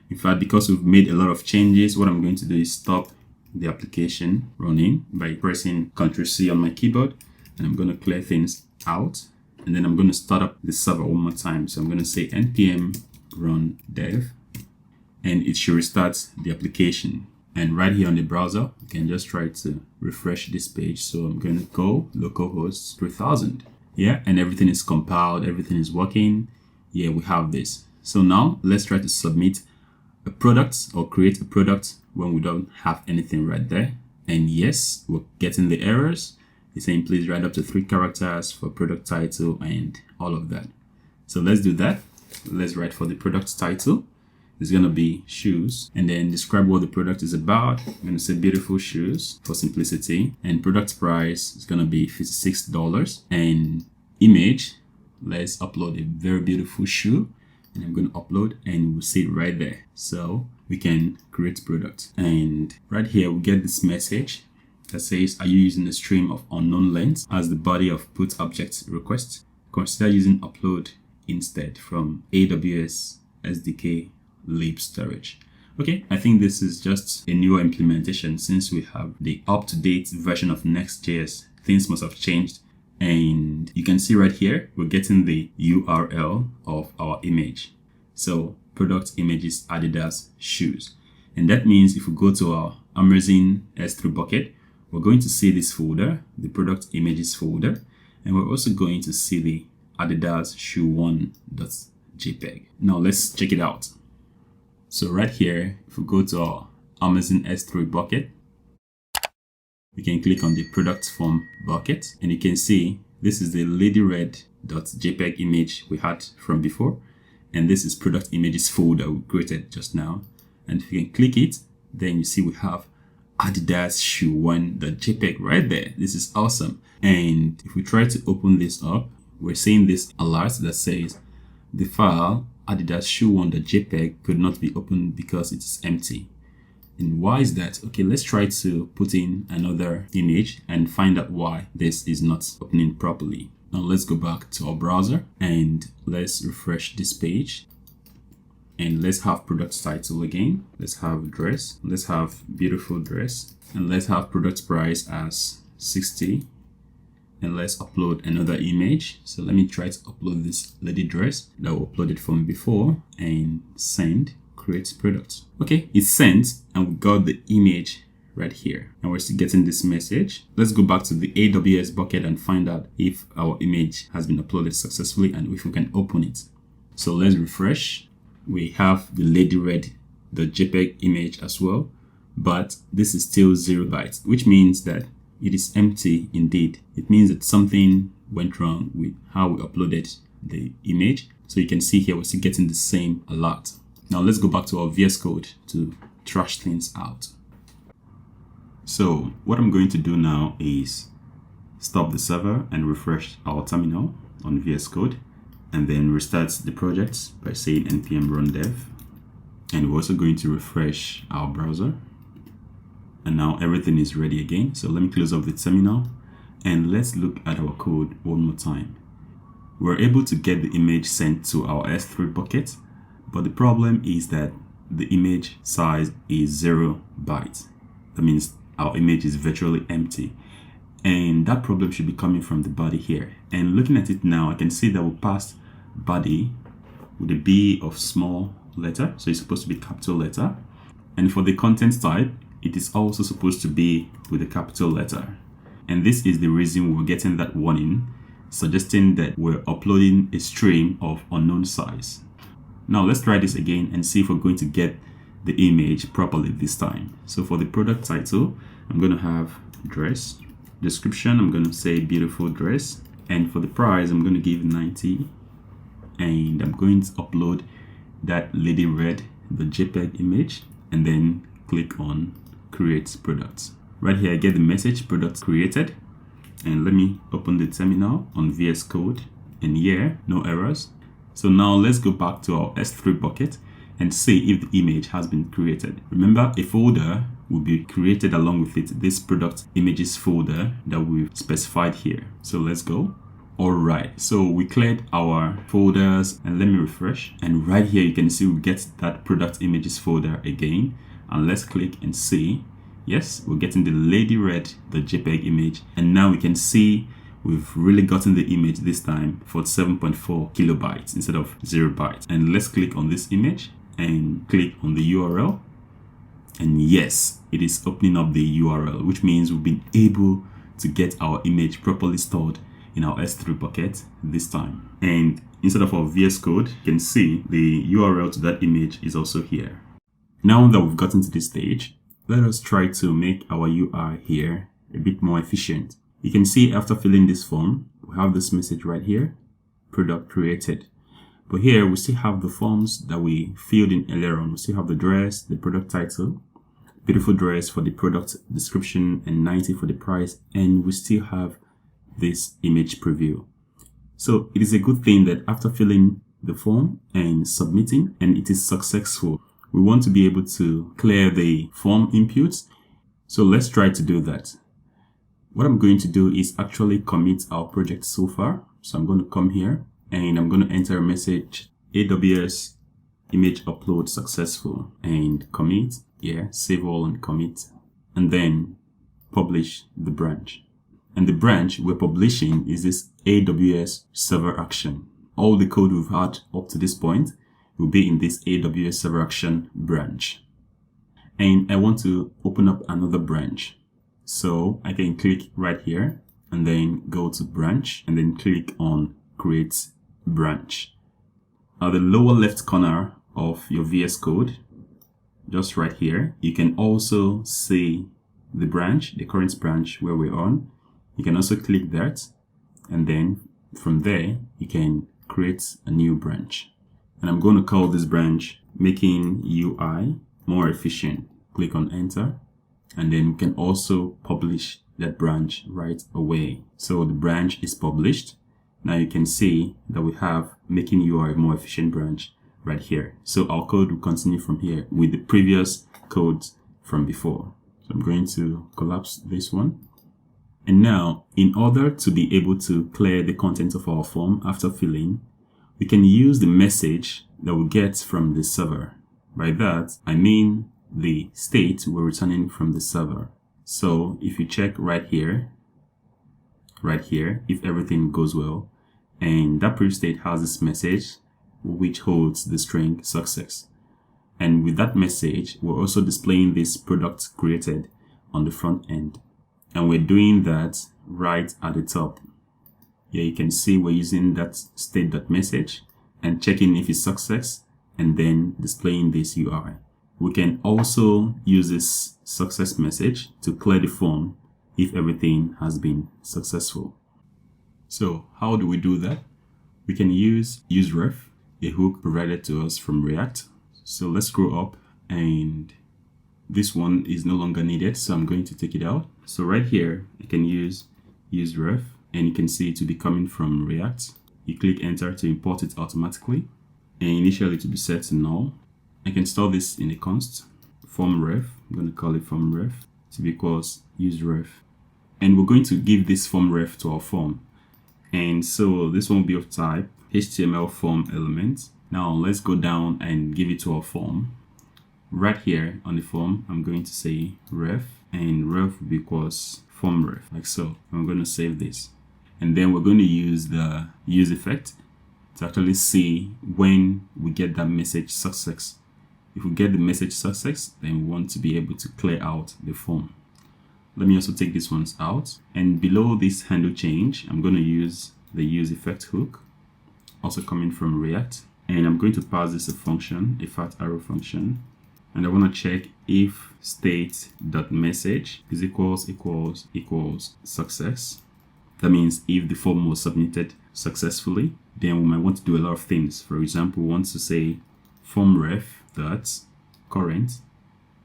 In fact, because we've made a lot of changes, what I'm going to do is stop the application running by pressing Ctrl C on my keyboard, and I'm going to clear things out, and then I'm going to start up the server one more time. So I'm going to say npm run dev, and it should restart the application. And right here on the browser, you can just try to refresh this page. So I'm going to go localhost 3000. Yeah, and everything is compiled, everything is working. Yeah, we have this. So now let's try to submit a product or create a product when we don't have anything right there. And yes, we're getting the errors. It's saying please write up to 3 characters for product title and all of that. So let's do that. Let's write for the product title. It's going to be shoes, and then describe what the product is about. I'm going to say beautiful shoes for simplicity, and product price is going to be $56. And image, let's upload a very beautiful shoe, and I'm going to upload, and we'll see it right there. So we can create product, and right here we get this message that says, are you using a stream of unknown length as the body of put object request? Consider using upload instead from AWS SDK lib storage. Okay, I think this is just a newer implementation since we have the up-to-date version of NextJS things must have changed. And you can see right here, we're getting the URL of our image. So product images Adidas shoes. And that means if we go to our Amazon S3 bucket, we're going to see this folder, the product images folder. And we're also going to see the Adidas shoe 1.jpg. Now let's check it out. So right here, if we go to our Amazon S3 bucket, we can click on the product form bucket, and you can see this is the ladyred.jpg image we had from before, and this is product images folder we created just now. And if you can click it, then you see we have Adidas shoe 1.jpg right there. This is awesome. And if we try to open this up, we're seeing this alert that says the file Adidas shoe 1.jpg could not be opened because it is empty. And why is that? Okay, let's try to put in another image and find out why this is not opening properly. Now let's go back to our browser and let's refresh this page. And let's have product title again. Let's have dress. Let's have beautiful dress. And let's have product price as 60. And let's upload another image. So let me try to upload this lady dress that we uploaded from before and send, create product. Okay, it's sent and we got the image right here. And we're still getting this message. Let's go back to the AWS bucket and find out if our image has been uploaded successfully and if we can open it. So let's refresh. We have the ladyred.jpg image as well, but this is still 0 bytes, which means that it is empty indeed. It means that something went wrong with how we uploaded the image. So you can see here, we're still getting the same alert. Now let's go back to our VS Code to trash things out. So what I'm going to do now is stop the server and refresh our terminal on VS Code, and then restart the project by saying npm run dev. And we're also going to refresh our browser. And now everything is ready again. So let me close up the terminal and let's look at our code one more time. We're able to get the image sent to our S3 bucket, but the problem is that the image size is 0 bytes. That means our image is virtually empty. And that problem should be coming from the body here. And looking at it now, I can see that we passed body with a B of small letter. So it's supposed to be capital letter. And for the content type, it is also supposed to be with a capital letter. And this is the reason we're getting that warning, suggesting that we're uploading a stream of unknown size. Now let's try this again and see if we're going to get the image properly this time. So for the product title, I'm going to have dress. Description, I'm going to say beautiful dress. And for the price, I'm going to give 90. And I'm going to upload that ladyred.jpg image and then click on create product. Right here I get the message product created, and let me open the terminal on VS Code, and here no errors. So now let's go back to our S3 bucket and see if the image has been created. Remember, a folder will be created along with it, this product images folder that we've specified here. So let's go. Alright, so we cleared our folders, and let me refresh, and right here you can see we get that product images folder again. And let's click and see, yes, we're getting the ladyred.jpg image, and now we can see we've really gotten the image this time for 7.4 kilobytes instead of 0 bytes. And let's click on this image and click on the URL, and yes, it is opening up the URL, which means we've been able to get our image properly stored in our S3 bucket this time. And instead of our VS Code, you can see the URL to that image is also here. Now that we've gotten to this stage, let us try to make our UI here a bit more efficient. You can see after filling this form, we have this message right here, product created. But here we still have the forms that we filled in earlier on. We still have the dress, the product title, beautiful dress for the product description, and 90 for the price. And we still have this image preview. So it is a good thing that after filling the form and submitting, and it is successful, we want to be able to clear the form inputs. So let's try to do that. What I'm going to do is actually commit our project so far. So I'm going to come here and I'm going to enter a message, AWS image upload successful, and commit, save all and commit, and then publish the branch. And the branch we're publishing is this AWS Server action. All the code we've had up to this point will be in this AWS Server action branch. And I want to open up another branch. So I can click right here and then go to branch and then click on create branch. At the lower left corner of your VS Code, just right here, you can also see the branch, the current branch where we're on. You can also click that, and then from there, you can create a new branch. And I'm going to call this branch making UI more efficient. Click on enter, and then we can also publish that branch right away. So the branch is published. Now you can see that we have making UI more efficient branch right here. So our code will continue from here with the previous code from before. So I'm going to collapse this one. And now, in order to be able to clear the content of our form after filling, we can use the message that we get from the server. By that, I mean the state we're returning from the server. So if you check right here, if everything goes well, and that previous state has this message which holds the string success. And with that message, we're also displaying this product created on the front end. And we're doing that right at the top. Here you can see we're using that state.message and checking if it's success and then displaying this UI. We can also use this success message to clear the form if everything has been successful. So how do we do that? We can use useRef, a hook provided to us from React. So let's scroll up, and this one is no longer needed, so I'm going to take it out. So right here, I can use useRef, and you can see it will be coming from React. You click enter to import it automatically, and initially to be set to null. I can store this in a const, formRef. I'm going to call it formRef to be equals useRef. And we're going to give this formRef to our form. And so this one will be of type HTML form element. Now let's go down and give it to our form. Right here on the form, I'm going to say ref, and ref will be equals formRef, like so. I'm going to save this. And then we're going to use the use effect to actually see when we get that message success. If we get the message success, then we want to be able to clear out the form. Let me also take these ones out. And below this handle change, I'm going to use the useEffectHook, also coming from React. And I'm going to pass this a function, a fat arrow function. And I want to check if state.message is equals success. That means if the form was submitted successfully, then we might want to do a lot of things. For example, we want to say formRef.current.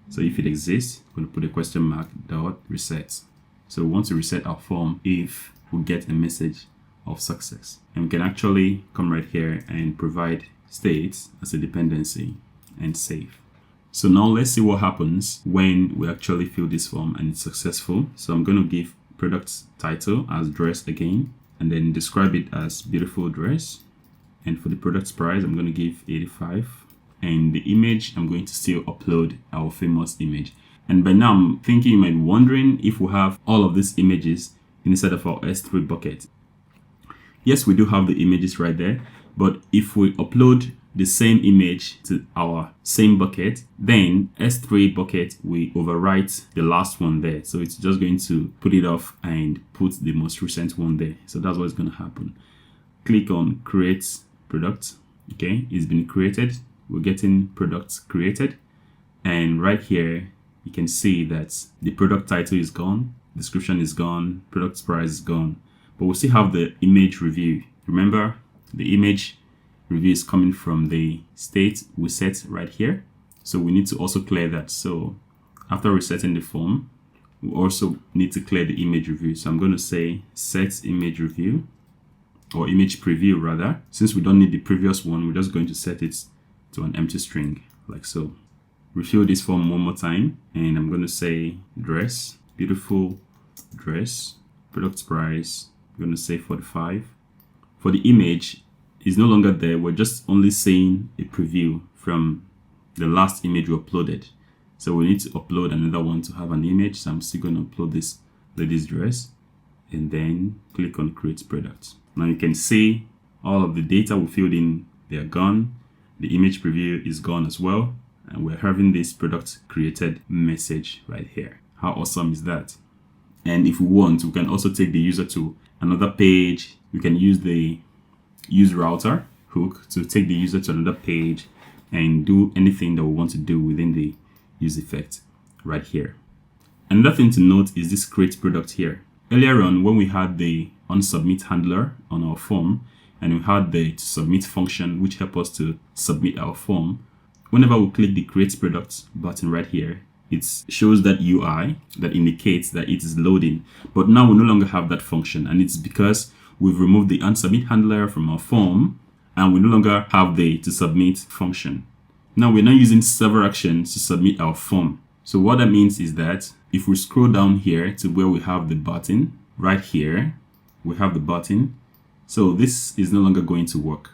So if it exists, we're going to put a question mark dot reset. So we want to reset our form if we get a message of success. And we can actually come right here and provide state as a dependency and save. So now let's see what happens when we actually fill this form and it's successful. So I'm going to give product title as dress again, and then describe it as beautiful dress. And for the product price, I'm going to give 85. And the image, I'm going to still upload our famous image. And by now, I'm thinking you might be wondering if we have all of these images inside of our S3 bucket. Yes, we do have the images right there. But if we upload the same image to our same bucket, then S3 bucket will overwrite the last one there. So it's just going to put it off and put the most recent one there. So that's what's going to happen. Click on create product. Okay, it's been created. We're getting products created, and right here you can see that the product title is gone, description is gone, product price is gone, but we still have the image review. Remember, the image review is coming from the state we set right here, so we need to also clear that. So after resetting the form, we also need to clear the image review. So I'm going to say set image review, or image preview rather. Since we don't need the previous one, we're just going to set it to an empty string, like so. Refill this form one more time, and I'm going to say dress, beautiful dress, product price, I'm going to say 45. For the image, it's no longer there, we're just only saying a preview from the last image we uploaded. So we need to upload another one to have an image, so I'm still going to upload this lady's dress, and then click on create product. Now you can see all of the data we filled in, they are gone. The image preview is gone as well. And we're having this product created message right here. How awesome is that? And if we want, we can also take the user to another page. We can use the use router hook to take the user to another page and do anything that we want to do within the use effect right here. Another thing to note is this create product here. Earlier on, when we had the onSubmit handler on our form, and we had the submit function, which help us to submit our form, whenever we click the create product button right here, it shows that UI that indicates that it is loading. But now we no longer have that function, and it's because we've removed the onSubmit handler from our form, and we no longer have the to submit function. Now we're not using server actions to submit our form. So what that means is that if we scroll down here to where we have the button, right here, we have the button. So this is no longer going to work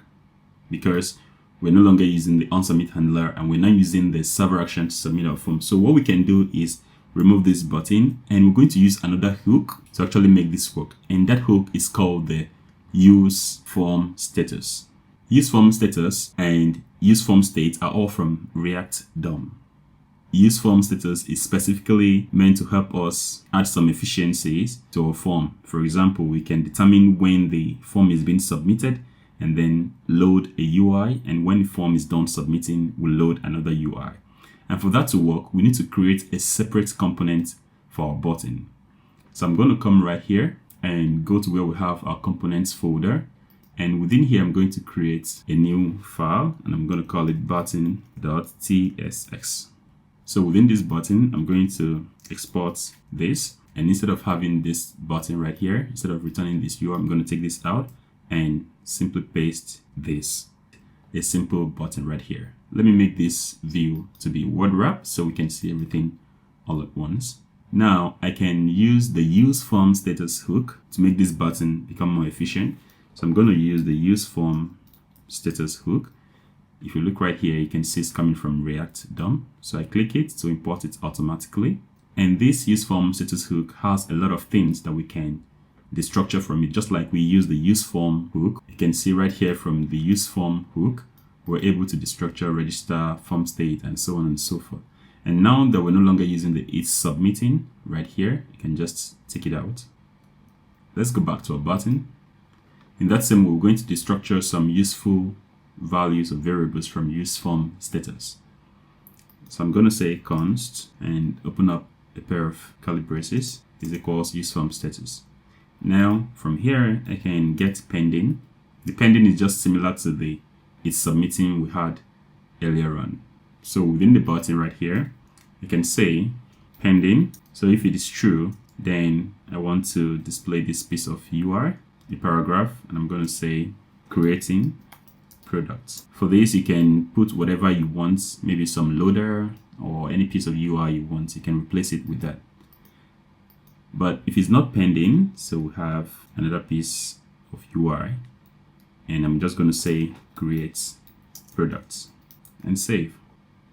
because we're no longer using the onSubmit handler and we're not using the server action to submit our form. So what we can do is remove this button, and we're going to use another hook to actually make this work. And that hook is called the useFormStatus. useFormStatus and useFormState are all from React DOM. useFormStatus is specifically meant to help us add some efficiencies to our form. For example, we can determine when the form is being submitted and then load a UI, and when the form is done submitting, we'll load another UI. And for that to work, we need to create a separate component for our button. So I'm going to come right here and go to where we have our components folder. And within here, I'm going to create a new file, and I'm going to call it button.tsx. So within this button, I'm going to export this. And instead of having this button right here, instead of returning this UI, I'm going to take this out and simply paste this, a simple button right here. Let me make this view to be word wrap so we can see everything all at once. Now I can use the useFormStatusHook to make this button become more efficient. So I'm going to use the useFormStatusHook. If you look right here, you can see it's coming from React DOM. So I click it to import it automatically. And this useFormStatusHook has a lot of things that we can destructure from it, just like we use the useForm hook. You can see right here from the useForm hook, we're able to destructure, register, form state, and so on and so forth. And now that we're no longer using the isSubmitting right here, you can just take it out. Let's go back to our button. In that same way, we're going to destructure some useful values or variables from useFormStatus. So I'm going to say const and open up a pair of curly braces is equals useFormStatus. Now from here, I can get pending. The pending is just similar to the isSubmitting we had earlier on. So within the button right here, I can say pending. So if it is true, then I want to display this piece of UI, the paragraph, and I'm going to say creating products. For this, you can put whatever you want, maybe some loader or any piece of UI you want. You can replace it with that. But if it's not pending, so we have another piece of UI, and I'm just going to say create products and save.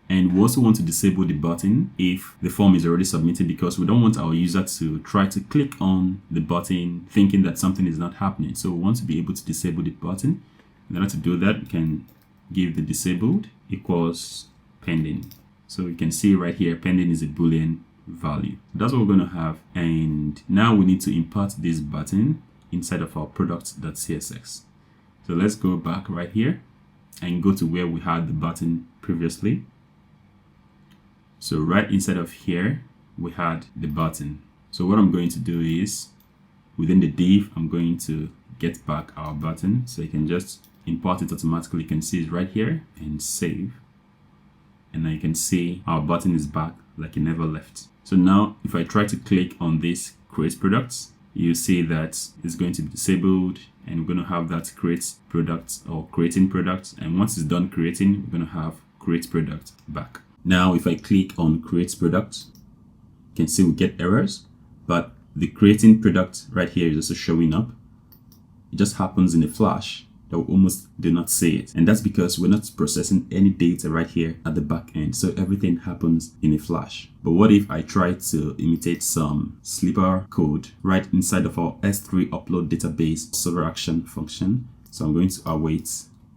And we also want to disable the button if the form is already submitted, because we don't want our user to try to click on the button thinking that something is not happening. So we want to be able to disable the button. In order to do that, we can give the disabled equals pending. So you can see right here, pending is a Boolean value. That's what we're going to have. And now we need to import this button inside of our product.csx. So let's go back right here and go to where we had the button previously. So right inside of here, we had the button. So what I'm going to do is within the div, I'm going to get back our button. So you can just import it automatically. You can see it right here and save. And now you can see our button is back like it never left. So now if I try to click on this create products, you see that it's going to be disabled, and we're going to have that create products or creating products. And once it's done creating, we're going to have create product back. Now, if I click on create product, you can see we get errors, but the creating product right here is also showing up. It just happens in a flash. that will almost do not see it. And that's because we're not processing any data right here at the back end. So everything happens in a flash. But what if I try to imitate some sleeper code right inside of our S3 upload database server action function? So I'm going to await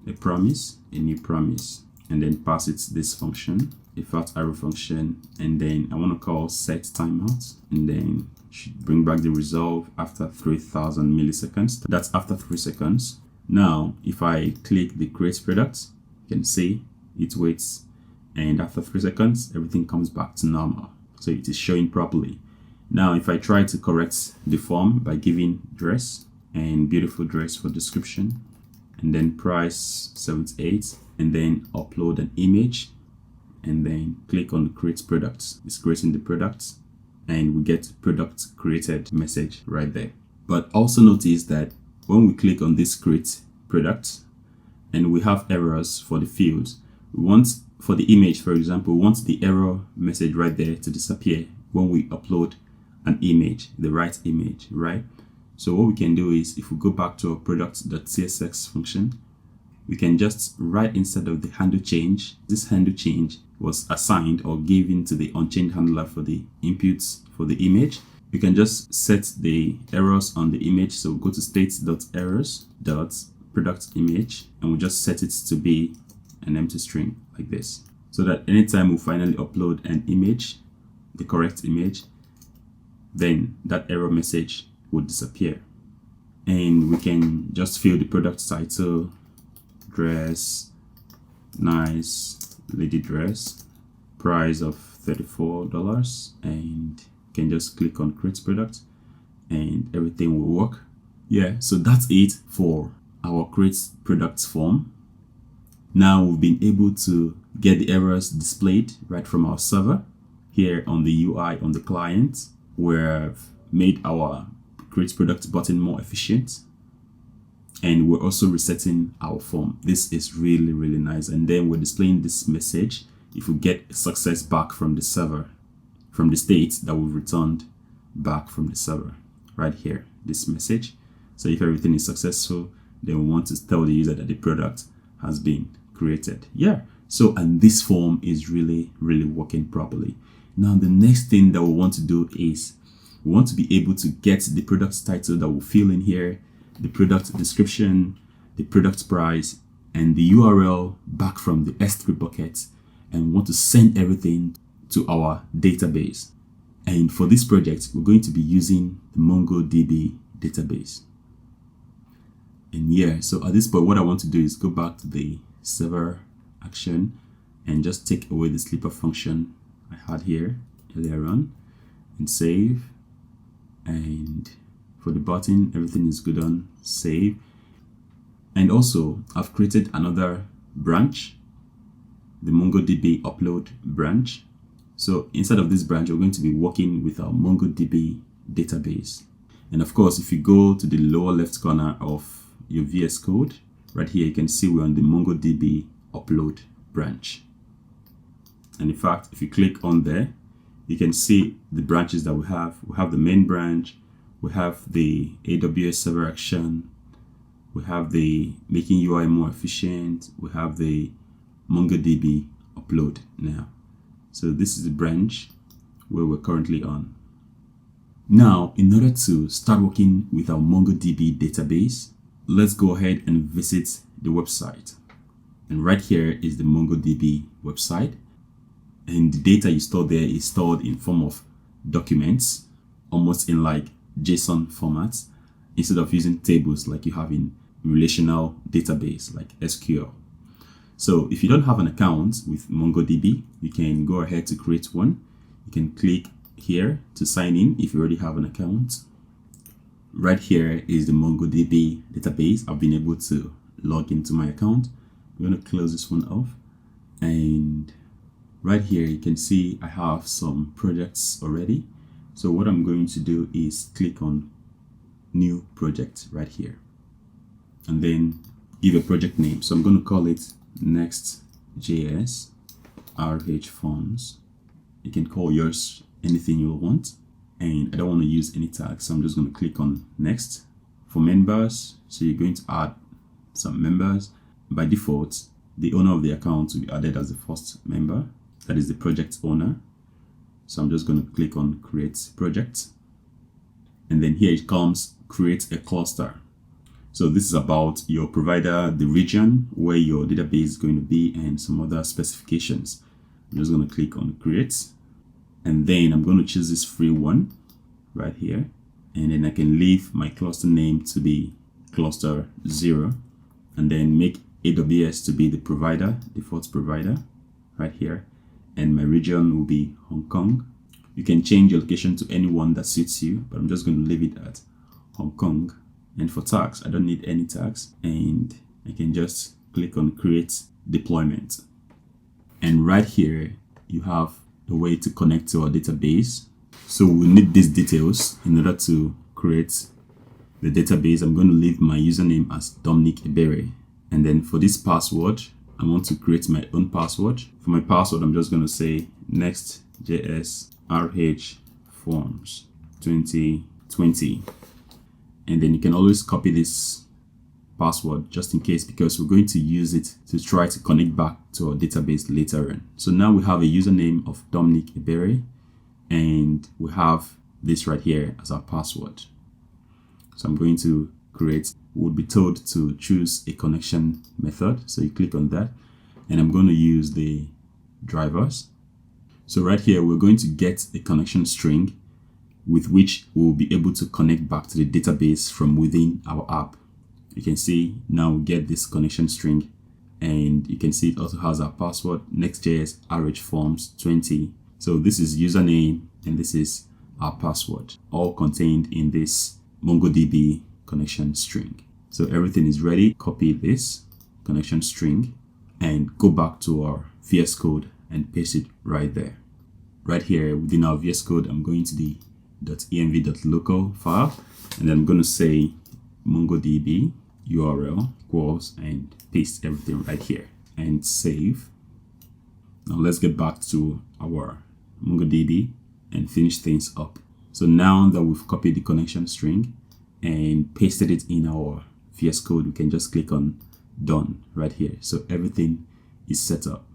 a promise, a new promise, and then pass it this function, a fat arrow function, and then I want to call set timeout, and then should bring back the resolve after 3000 milliseconds. That's after 3 seconds. Now, if I click the create product, you can see it waits, and after 3 seconds, everything comes back to normal. So it is showing properly. Now, if I try to correct the form by giving dress and beautiful dress for description, and then price 78, and then upload an image, and then click on create products. It's creating the products, and we get product created message right there. But also notice that when we click on this create product and we have errors for the fields, we want, for the image for example, we want the error message right there to disappear when we upload an image, the right image, right? So what we can do is, if we go back to our product.csx function, we can just write instead of the handle change, this handle change was assigned or given to the unchained handler for the inputs for the image. You can just set the errors on the image. So go to state.errors.productImage, and we'll just set it to be an empty string like this, so that anytime we finally upload an image, the correct image, then that error message would disappear. And we can just fill the product title, dress, nice lady dress, price of $34, and can just click on create product and everything will work. Yeah, so that's it for our create products form. Now we've been able to get the errors displayed right from our server. Here on the UI on the client, we've made our create product button more efficient, and we're also resetting our form. This is really, really nice. And then we're displaying this message if we get success back from the server, from the state that we've returned back from the server right here, this message. So if everything is successful, then we want to tell the user that the product has been created. Yeah, so and this form is really, really working properly. Now the next thing that we want to do is we want to be able to get the product title that we'll fill in here, the product description, the product price, and the URL back from the S3 bucket, and want to send everything to our database. And for this project, we're going to be using the MongoDB database. And yeah, so at this point, what I want to do is go back to the server action and just take away the sleeper function I had here earlier on and save. And for the button, everything is good on save. And also I've created another branch, the MongoDB upload branch. So inside of this branch, we're going to be working with our MongoDB database. And of course, if you go to the lower left corner of your VS Code, right here, you can see we're on the MongoDB upload branch. And in fact, if you click on there, you can see the branches that we have. We have the main branch, we have the AWS server action, we have the making UI more efficient, we have the MongoDB upload now. So this is the branch where we're currently on. Now, in order to start working with our MongoDB database, let's go ahead and visit the website. And right here is the MongoDB website. And the data you store there is stored in form of documents, almost in like JSON formats, instead of using tables like you have in relational database like SQL. So if you don't have an account with MongoDB, you can go ahead to create one. You can click here to sign in if you already have an account. Right here is the MongoDB database. I've been able to log into my account. I'm going to close this one off. And right here, you can see I have some projects already. So what I'm going to do is click on new project right here. And then give a project name. So I'm going to call it NextJS RH Forms. You can call yours anything you want. And I don't want to use any tags, so I'm just going to click on next. For members, so you're going to add some members. By default, the owner of the account will be added as the first member, that is the project owner. So I'm just going to click on create project, and then here it comes create a cluster. So this is about your provider, the region where your database is going to be, and some other specifications. I'm just going to click on create, and then I'm going to choose this free one right here, and then I can leave my cluster name to be cluster 0, and then make AWS to be the provider, default provider right here, and my region will be Hong Kong. You can change your location to any one that suits you, but I'm just going to leave it at Hong Kong. And for tags, I don't need any tags, and I can just click on create deployment. And right here, you have a way to connect to our database. So we need these details in order to create the database. I'm going to leave my username as Dominic Ebere. And then for this password, I want to create my own password. For my password, I'm just going to say NextJS RH Forms 2020. And then you can always copy this password just in case, because we're going to use it to try to connect back to our database later on. So now we have a username of Dominic Ebere, and we have this right here as our password. So I'm going to create, we'll be told to choose a connection method. So you click on that, and I'm going to use the drivers. So right here, we're going to get a connection string with which we'll be able to connect back to the database from within our app. You can see now we get this connection string, and you can see it also has our password, NextJS RH Forms 20. So this is username and this is our password, all contained in this MongoDB connection string. So everything is ready. Copy this connection string and go back to our VS Code and paste it right there. Right here within our VS Code, I'm going to the .env.local file, and then I'm going to say MongoDB URL equals and paste everything right here and save. Now let's get back to our MongoDB and finish things up. So now that we've copied the connection string and pasted it in our VS Code, we can just click on done right here. So everything is set up.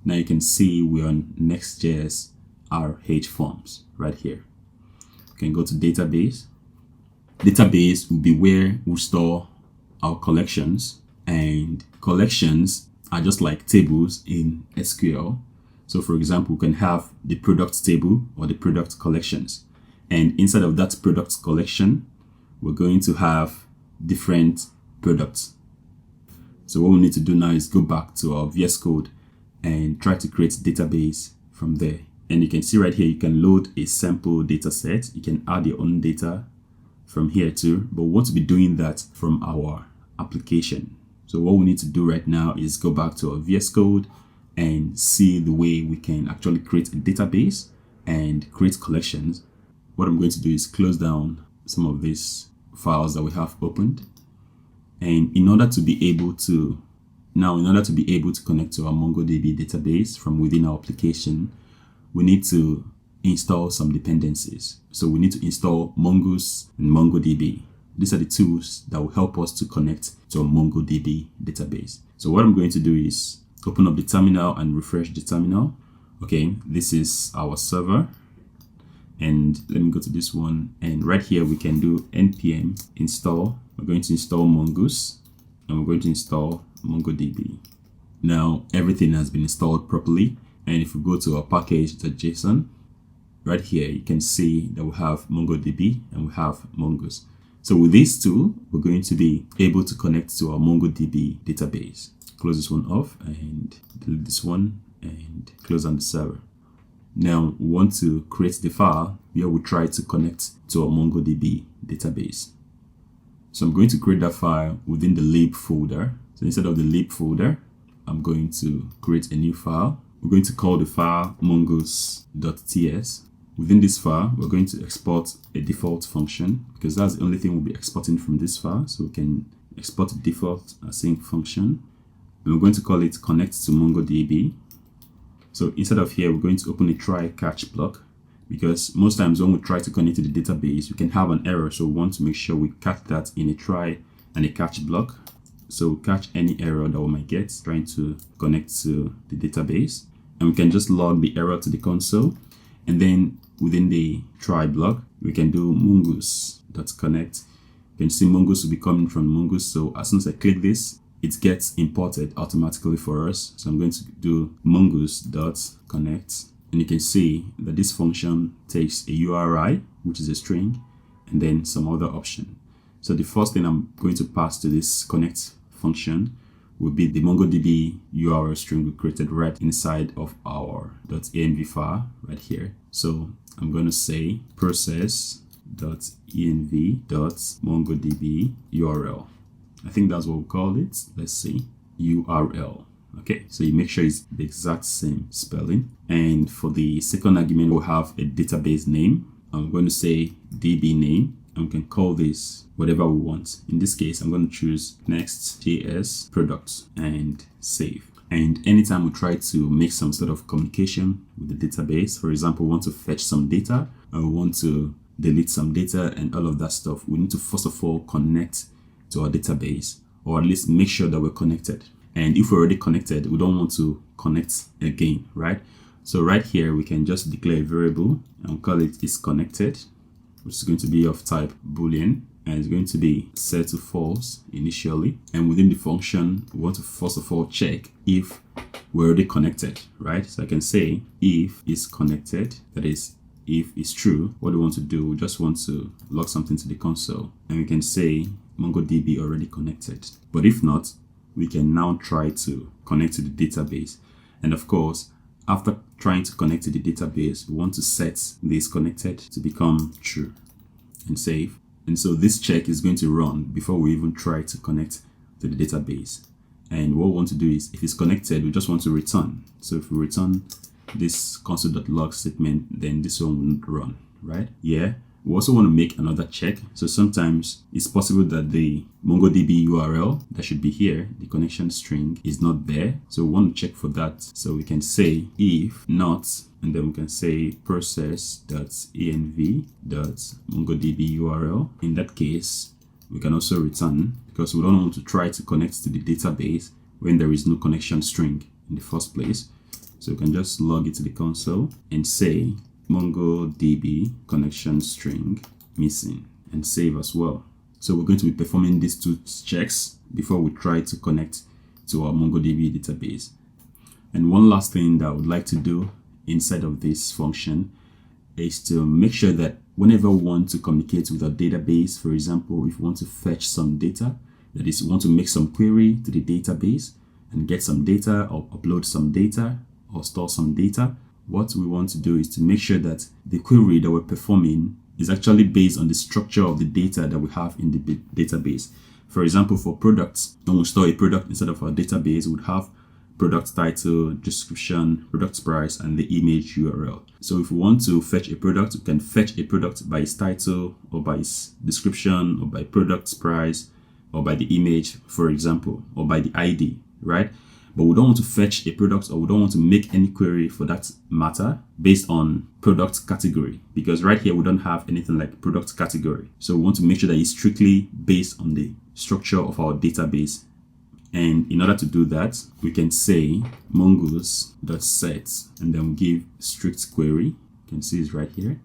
Now you can see we're on NextJS RH Forms right here. You can go to database. Database will be where we store our collections, and collections are just like tables in SQL. So for example, we can have the product table or the product collections, and inside of that product collection, we're going to have different products. So what we need to do now is go back to our VS Code and try to create a database from there. And you can see right here, you can load a sample data set. You can add your own data from here too, but we want to be doing that from our application. So what we need to do right now is go back to our VS Code and see the way we can actually create a database and create collections. What I'm going to do is close down some of these files that we have opened. And in order to be able to connect to our MongoDB database from within our application, we need to install some dependencies. So we need to install Mongoose and MongoDB. These are the tools that will help us to connect to a MongoDB database. So what I'm going to do is open up the terminal and refresh the terminal. Okay, this is our server. And let me go to this one. And right here, we can do npm install. We're going to install Mongoose and we're going to install MongoDB. Now, everything has been installed properly. And if we go to our package.json, right here, you can see that we have MongoDB and we have Mongoose. So with these two, we're going to be able to connect to our MongoDB database. Close this one off and delete this one and close on the server. Now we want to create the file where we try to connect to our MongoDB database. So I'm going to create that file within the lib folder. So instead of the lib folder, I'm going to create a new file. We're going to call the file mongoose.ts. Within this file, we're going to export a default function because that's the only thing we'll be exporting from this file. So we can export the default async function. And we're going to call it connect to MongoDB. So instead of here, we're going to open a try catch block because most times when we try to connect to the database, we can have an error. So we want to make sure we catch that in a try and a catch block. so catch any error that we might get trying to connect to the database. And we can just log the error to the console. And then within the try block, we can do mongoose.connect. You can see mongoose will be coming from mongoose. So as soon as I click this, it gets imported automatically for us. So I'm going to do mongoose.connect. And you can see that this function takes a URI, which is a string, and then some other option. So the first thing I'm going to pass to this connect function will be the MongoDB URL string we created right inside of our .env file right here. So I'm going to say process.env.mongodb URL. I think that's what we call it. Let's see, URL. Okay, so you make sure it's the exact same spelling. And for the second argument, we'll have a database name. I'm going to say DB name, and we can call this whatever we want. In this case, I'm going to choose NextJS product and save. And anytime we try to make some sort of communication with the database, for example, we want to fetch some data, or we want to delete some data and all of that stuff, we need to first of all connect to our database, or at least make sure that we're connected. And if we're already connected, we don't want to connect again, right? So right here, we can just declare a variable and call it isConnected, which is going to be of type Boolean, and it's going to be set to false initially. And within the function, we want to first of all check if we're already connected, right? So I can say if is connected, that is, if it's true. What we want to do, we just want to log something to the console, and we can say MongoDB already connected. But if not, we can now try to connect to the database. And of course, after trying to connect to the database, we want to set this connected to become true and save. And so this check is going to run before we even try to connect to the database. And what we want to do is, if it's connected, we just want to return. So if we return this console.log statement, then this one will not run, right? Yeah. We also want to make another check. So sometimes it's possible that the MongoDB URL that should be here, the connection string, is not there. So we want to check for that. So we can say if not, and then we can say process.env.mongodb URL. In that case, we can also return, because we don't want to try to connect to the database when there is no connection string in the first place. So we can just log it to the console and say MongoDB connection string missing, and save as well. So we're going to be performing these two checks before we try to connect to our MongoDB database. And one last thing that I would like to do inside of this function is to make sure that whenever we want to communicate with our database, for example, if we want to fetch some data, that is, we want to make some query to the database and get some data, or upload some data, or store some data, what we want to do is to make sure that the query that we're performing is actually based on the structure of the data that we have in the database. For example, for products, when we store a product inside of our database, we would have product title, description, product price, and the image URL. So if we want to fetch a product, we can fetch a product by its title, or by its description, or by product price, or by the image, for example, or by the ID, right? But we don't want to fetch a product, or we don't want to make any query for that matter based on product category, because right here we don't have anything like product category. So we want to make sure that it's strictly based on the structure of our database. And in order to do that, we can say mongoose.set, and then we give strict query. You can see it's right here,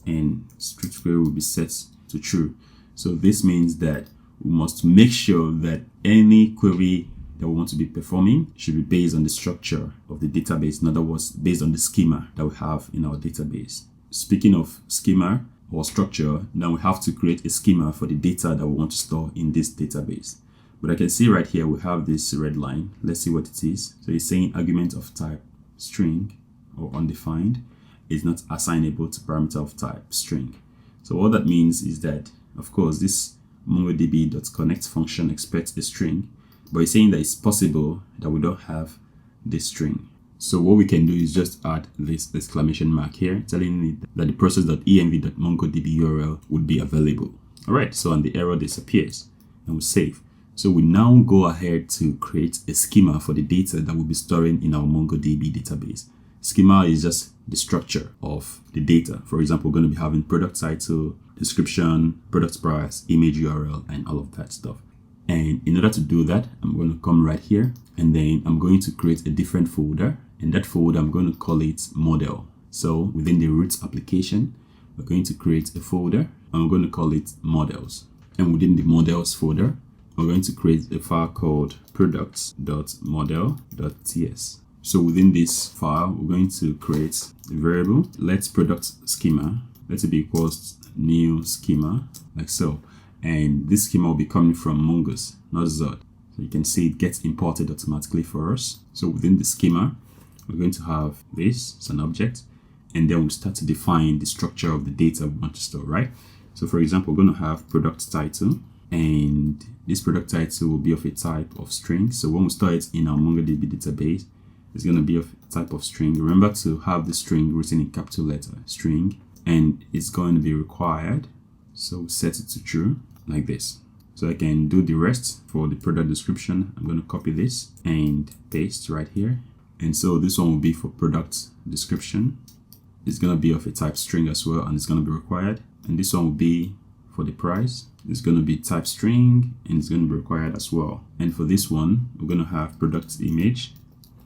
and strict query will be set to true. So this means that we must make sure that any query that we want to be performing should be based on the structure of the database. In other words, based on the schema that we have in our database. Speaking of schema or structure, now we have to create a schema for the data that we want to store in this database. But I can see right here we have this red line. Let's see what it is. So it's saying argument of type string or undefined is not assignable to parameter of type string. So what that means is that, of course, this MongoDB.connect function expects a string, but it's saying that it's possible that we don't have this string. So what we can do is just add this exclamation mark here, telling it that the process.env.mongodb URL would be available. All right, so and the error disappears, and we save. So we now go ahead to create a schema for the data that we'll be storing in our MongoDB database. Schema is just the structure of the data. For example, we're going to be having product title, description, product price, image URL, and all of that stuff. And in order to do that, I'm going to come right here, and then I'm going to create a different folder. And that folder, I'm going to call it model. So within the root application, we're going to create a folder, and we're going to call it models. And within the models folder, we're going to create a file called products.model.ts. So within this file, we're going to create a variable. Let's product schema, let it be equals new schema, like so. And this schema will be coming from Mongoose, not Zod. So you can see it gets imported automatically for us. So within the schema, we're going to have this as an object, and then we'll start to define the structure of the data we want to store, right? So for example, we're going to have product title, and this product title will be of a type of string. So when we store it in our MongoDB database, it's going to be of a type of string. Remember to have the string written in capital letter, string, and it's going to be required. So set it to true like this. So I can do the rest for the product description. I'm going to copy this and paste right here. And so this one will be for product description. It's going to be of a type string as well, and it's going to be required. And this one will be for the price. It's going to be type string, and it's going to be required as well. And for this one, we're going to have product image.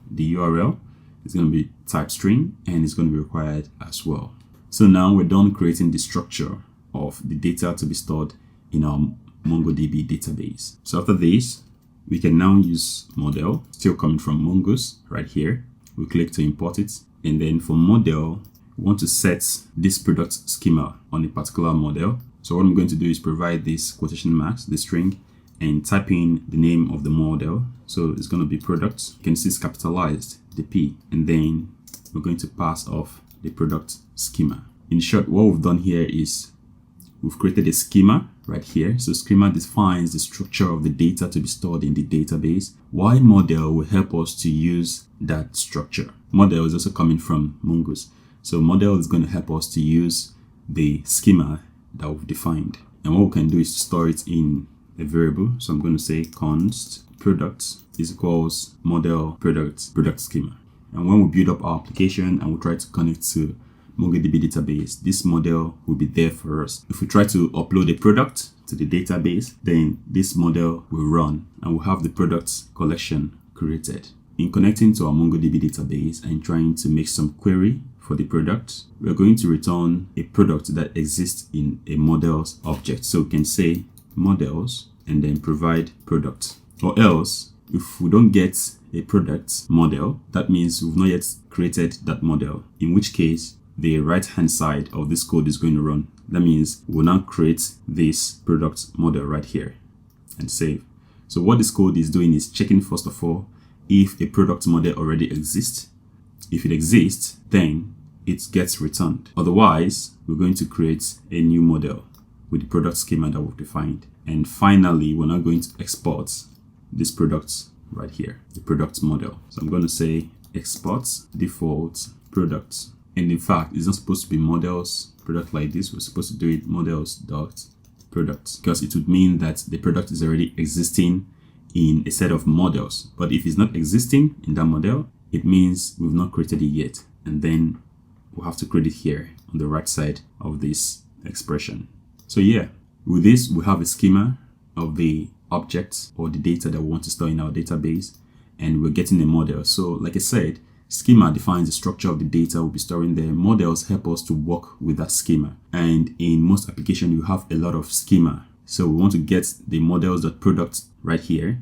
The URL is going to be type string, and it's going to be required as well. So now we're done creating the structure of the data to be stored in our MongoDB database. So after this, we can now use model, still coming from Mongoose right here. We click to import it, and then for model, we want to set this product schema on a particular model. So what I'm going to do is provide this quotation marks, the string, and type in the name of the model. So it's going to be product. You can see it's capitalized, the P, and then we're going to pass off the product schema. In short, what we've done here is we've created a schema right here. So schema defines the structure of the data to be stored in the database, while model will help us to use that structure. Model is also coming from Mongoose. So model is going to help us to use the schema that we've defined. And what we can do is to store it in a variable. So I'm going to say const product is equals model product schema. And when we build up our application and we try to connect to MongoDB database, this model will be there for us. If we try to upload a product to the database, then this model will run and we'll have the products collection created. In connecting to our MongoDB database and trying to make some query for the product, we're going to return a product that exists in a models object. So we can say models and then provide product. Or else, if we don't get a product model, that means we've not yet created that model, in which case the right hand side of this code is going to run. That means we'll now create this product model right here and save. So what this code is doing is checking first of all if a product model already exists. If it exists, then it gets returned. Otherwise, we're going to create a new model with the product schema that we've defined. And finally, we're now going to export this product right here, the product model. So I'm going to say export default product. And in fact, it's not supposed to be models product like this. We're supposed to do it models.product, because it would mean that the product is already existing in a set of models. But if it's not existing in that model, it means we've not created it yet. And then we'll have to create it here on the right side of this expression. So yeah, with this, we have a schema of the objects or the data that we want to store in our database, and we're getting a model. So like I said, schema defines the structure of the data we'll be storing there. Models help us to work with that schema. And in most applications, you have a lot of schema. So we want to get the models.product right here.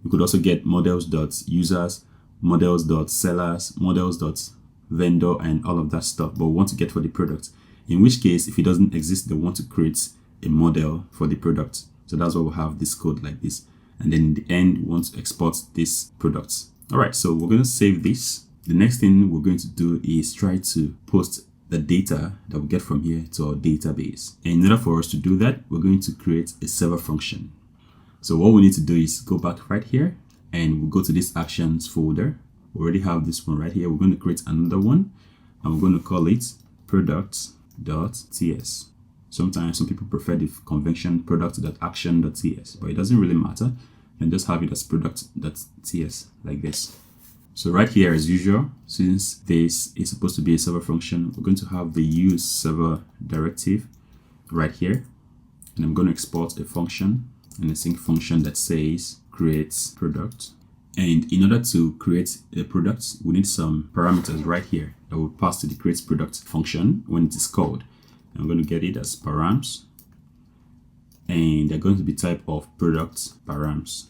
We could also get models.users, models.sellers, models.vendor, and all of that stuff. But we want to get for the product. In which case, if it doesn't exist, they want to create a model for the product. So that's why we have this code like this. And then in the end, we want to export this product. All right, so we're going to save this. The next thing we're going to do is try to post the data that we get from here to our database. And in order for us to do that, we're going to create a server function. So what we need to do is go back right here and we'll go to this actions folder. We already have this one right here. We're going to create another one and we're going to call it product.ts. Sometimes some people prefer the convention product.action.ts, but it doesn't really matter. And just have it as product.ts like this. So right here, as usual, since this is supposed to be a server function, we're going to have the use server directive right here. And I'm going to export a function an async function that says create product. And in order to create a product, we need some parameters right here that will pass to the create product function when it is called. I'm going to get it as params, and they're going to be type of product params.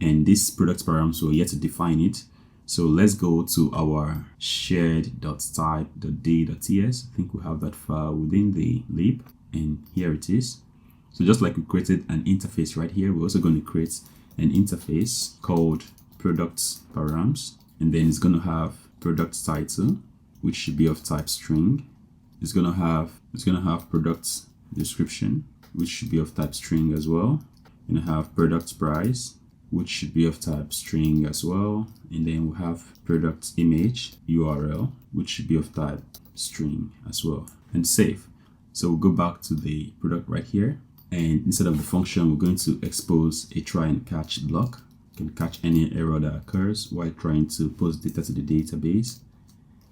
And this product params, we're yet to define it. So let's go to our shared.type.d.ts. I think we have that file within the lib, and here it is. So just like we created an interface right here, we're also going to create an interface called product params, and then it's going to have product title, which should be of type string. It's going to have product description, which should be of type string as well. We're going to have product price, which should be of type string as well. And then we have product image URL, which should be of type string as well. And save. So we'll go back to the product right here. And instead of the function, we're going to expose a try and catch block. You can catch any error that occurs while trying to post data to the database.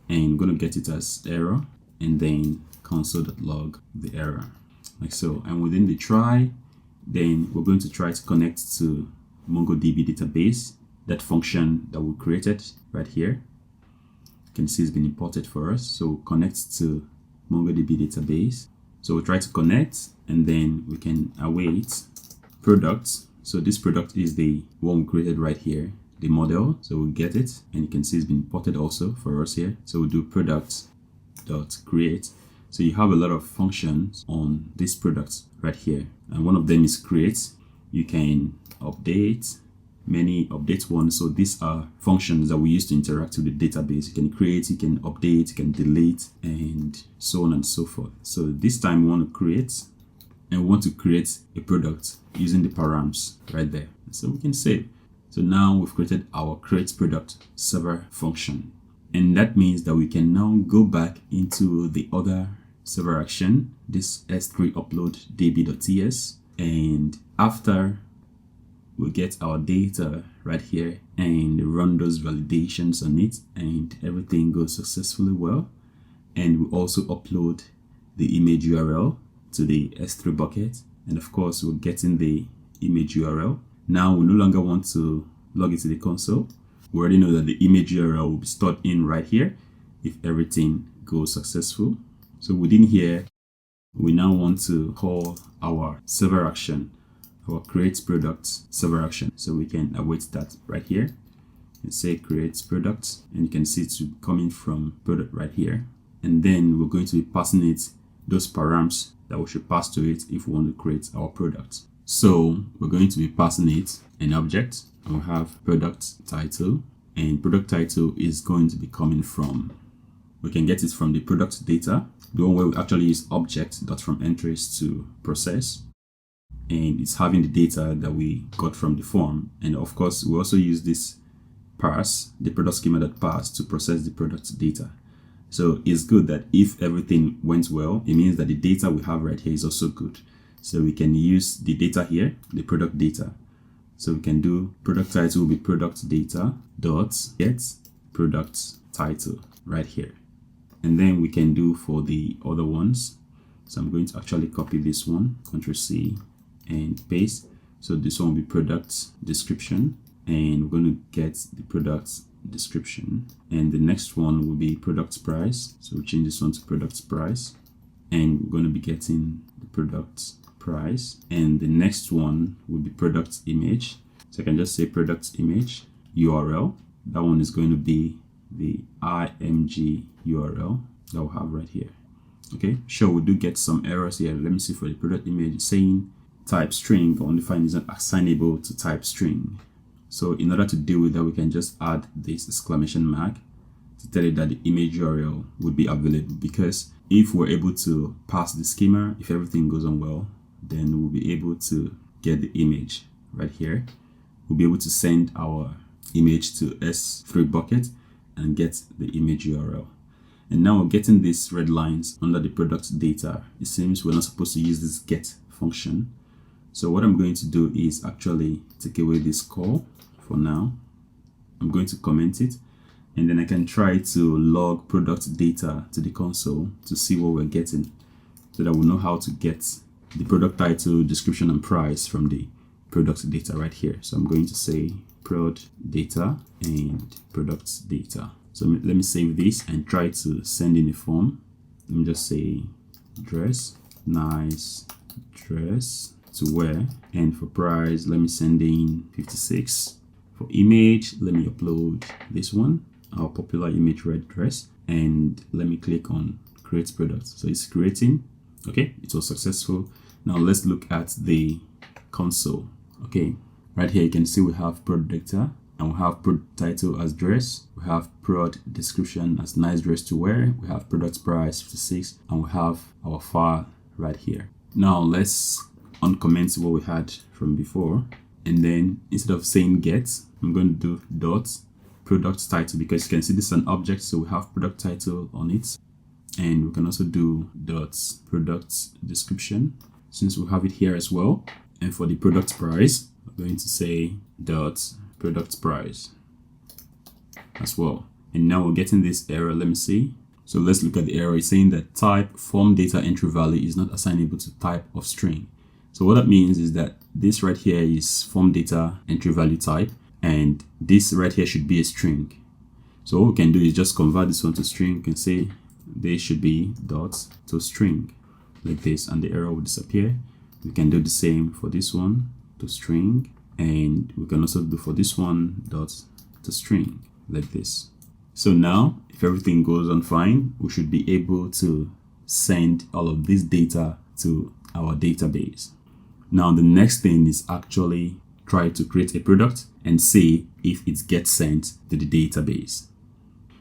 And we're going to get it as error, and then console.log the error, like so. And within the try, then we're going to try to connect to MongoDB database, that function that we created right here. You can see it's been imported for us. So we'll connect to MongoDB database. So we'll try to connect, and then we can await products. So this product is the one we created right here, the model. So we'll get it, and you can see it's been imported also for us here. So we'll do product.create. So you have a lot of functions on this product right here, and one of them is create. You can update, many update ones. So these are functions that we use to interact with the database. You can create, you can update, you can delete, and so on and so forth. So this time we want to create, and we want to create a product using the params right there. So we can save. So now we've created our create product server function, and that means that we can now go back into the other server action, this s3 upload db.ts, and after we get our data right here and run those validations on it, and everything goes successfully well, and we also upload the image URL to the S3 bucket, and of course we're getting the image URL. Now we no longer want to log it to the console. We already know that the image URL will be stored in right here if everything goes successful. So within here, we now want to call our server action, our create product server action. So we can await that right here and say create product, and you can see it's coming from product right here. And then we're going to be passing it those params that we should pass to it if we want to create our product. So we're going to be passing it an object, and we'll have product title, and product title is going to be coming from, we can get it from the product data, the one where we actually use object.fromEntries to process, and it's having the data that we got from the form. And of course we also use this parse, the product schema.parse, to process the product data. So it's good that if everything went well, it means that the data we have right here is also good. So we can use the data here, the product data. So we can do product title will be product data dot get product title right here. And then we can do for the other ones. So I'm going to actually copy this one, Ctrl C and paste. So this one will be product description, and we're going to get the product description. And the next one will be product price. So we'll change this one to product price, and we're going to be getting the product price. And the next one will be product image. So I can just say product image URL. That one is going to be the img URL that we'll have right here. Okay, sure, we do get some errors here. Let me see. For the product image, saying type string, only find is not assignable to type string. So in order to deal with that, we can just add this exclamation mark to tell it that the image URL would be available, because if we're able to pass the schema, if everything goes on well, then we'll be able to get the image right here. We'll be able to send our image to S3 bucket and get the image URL. And now we're getting these red lines under the product data. It seems we're not supposed to use this get function. So what I'm going to do is actually take away this call for now. I'm going to comment it, and then I can try to log product data to the console to see what we're getting, so that we'll know how to get the product title, description, and price from the product data right here. So I'm going to say prod data and product data. So let me save this and try to send in a form. Let me just say dress, nice dress to wear, and for price let me send in 56. For image, let me upload this one, our popular image red dress, and let me click on create product. So it's creating. Okay, it was successful. Now let's look at the console. Okay, right here you can see we have product data, and we have product title as dress, we have product description as nice dress to wear, we have product price 56, and we have our file right here. Now let's uncomment what we had from before, and then instead of saying get, I'm going to do dot product title, because you can see this is an object, so we have product title on it. And we can also do dot product description, since we have it here as well. And for the product price, we're going to say dot product price as well. And now we're getting this error. Let me see. So let's look at the error. It's saying that type form data entry value is not assignable to type of string. So what that means is that this right here is form data entry value type, and this right here should be a string. So what we can do is just convert this one to string. We can say they should be dot to string like this, and the error will disappear. We can do the same for this one to string, and we can also do for this one dot to string like this. So now if everything goes on fine, we should be able to send all of this data to our database. Now the next thing is actually try to create a product and see if it gets sent to the database.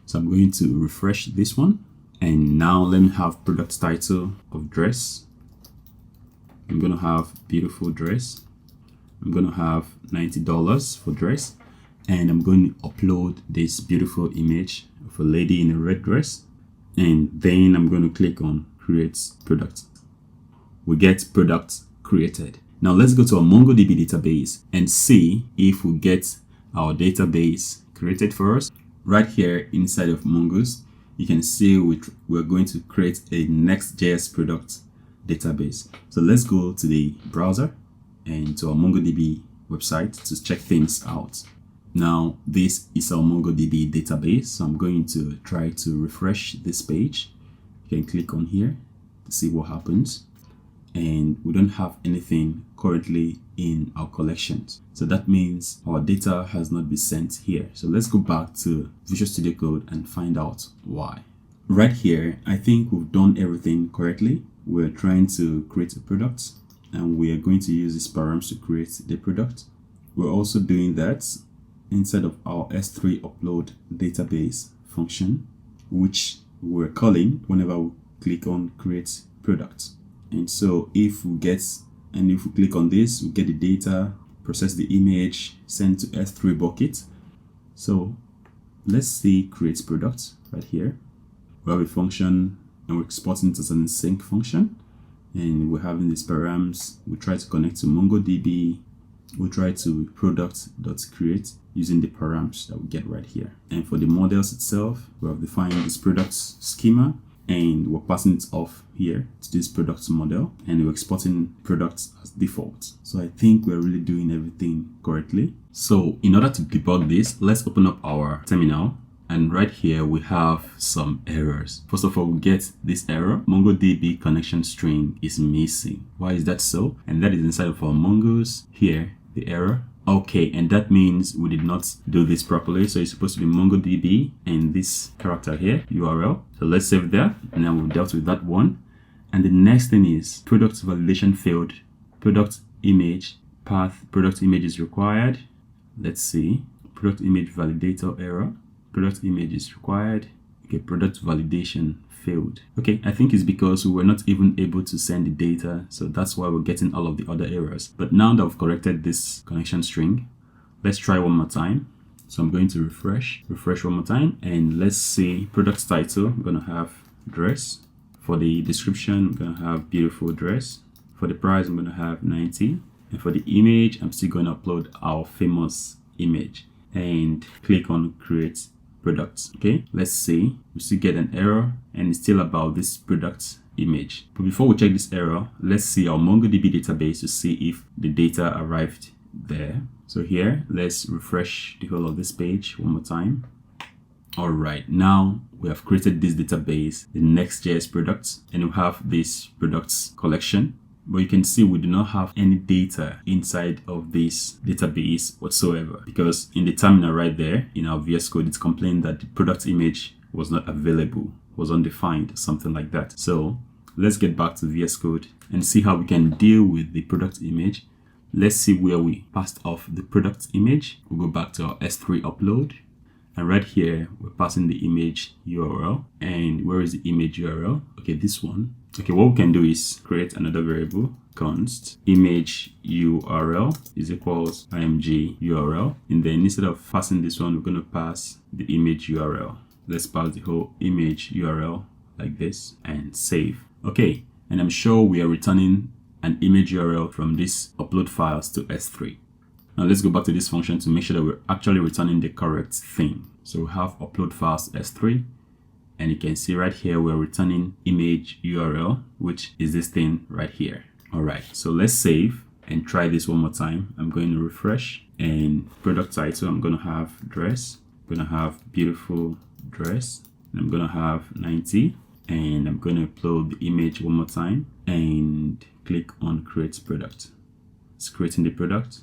So I'm going to refresh this one. And now let me have product title of dress. I'm going to have beautiful dress. I'm going to have $90 for dress. And I'm going to upload this beautiful image of a lady in a red dress. And then I'm going to click on create product. We get product created. Now let's go to our MongoDB database and see if we get our database created for us. Right here inside of Mongoose, you can see we're going to create a NextJS product database. So let's go to the browser and to our MongoDB website to check things out. Now this is our MongoDB database. So I'm going to try to refresh this page. You can click on here to see what happens. And we don't have anything currently in our collections. So that means our data has not been sent here. So let's go back to Visual Studio Code and find out why. Right here, I think we've done everything correctly. We're trying to create a product, and we are going to use these params to create the product. We're also doing that inside of our S3 upload database function, which we're calling whenever we click on create product. And so if we click on this, we get the data, process the image, send to S3 bucket. So let's see create product right here. We have a function and we're exporting it as an async function. And we're having these params. We try to connect to MongoDB. We try to product.create using the params that we get right here. And for the models itself, we have defined this product schema, and we're passing it off here to this product model, and we're exporting products as default. So I think we're really doing everything correctly. So in order to debug this, let's open up our terminal, and right here we have some errors. First of all, we get this error: MongoDB connection string is missing. Why is that so? And that is inside of our Mongoose. Here the error. Okay, and that means we did not do this properly. So it's supposed to be MongoDB and this character here, URL. So let's save that. And now we've dealt with that one. And the next thing is product validation failed. Product image path, product image is required. Let's see. Product image validator error. Product image is required. Okay, product validation failed. Okay, I think it's because we were not even able to send the data, so that's why we're getting all of the other errors. But now that we've corrected this connection string, let's try one more time. So I'm going to refresh one more time, and let's see product title. I'm gonna have dress. For the description, I'm gonna have beautiful dress. For the price, I'm gonna have 90. And for the image, I'm still gonna upload our famous image and click on create products. Okay, let's see. We still get an error, and it's still about this product image. But before we check this error, let's see our MongoDB database to see if the data arrived there. So here, let's refresh the whole of this page one more time. All right, now we have created this database, the NextJS products, and we have this products collection. But you can see we do not have any data inside of this database whatsoever, because in the terminal right there in our VS Code, it's complained that the product image was not available, was undefined, something like that. So let's get back to VS Code and see how we can deal with the product image. Let's see where we passed off the product image. We'll go back to our S3 upload. And right here, we're passing the image URL. And where is the image URL? Okay, this one. Okay, what we can do is create another variable, const image URL is equals img URL. And then instead of passing this one, we're going to pass the image URL. Let's pass the whole image URL like this and save. Okay, and I'm sure we are returning an image URL from this upload files to S3. Now let's go back to this function to make sure that we're actually returning the correct thing. So we have upload files S3, and you can see right here we're returning image URL, which is this thing right here. All right, so let's save and try this one more time. I'm going to refresh, and product title, I'm going to have dress. I'm going to have beautiful dress, and I'm going to have 90, and I'm going to upload the image one more time and click on create product. It's creating the product.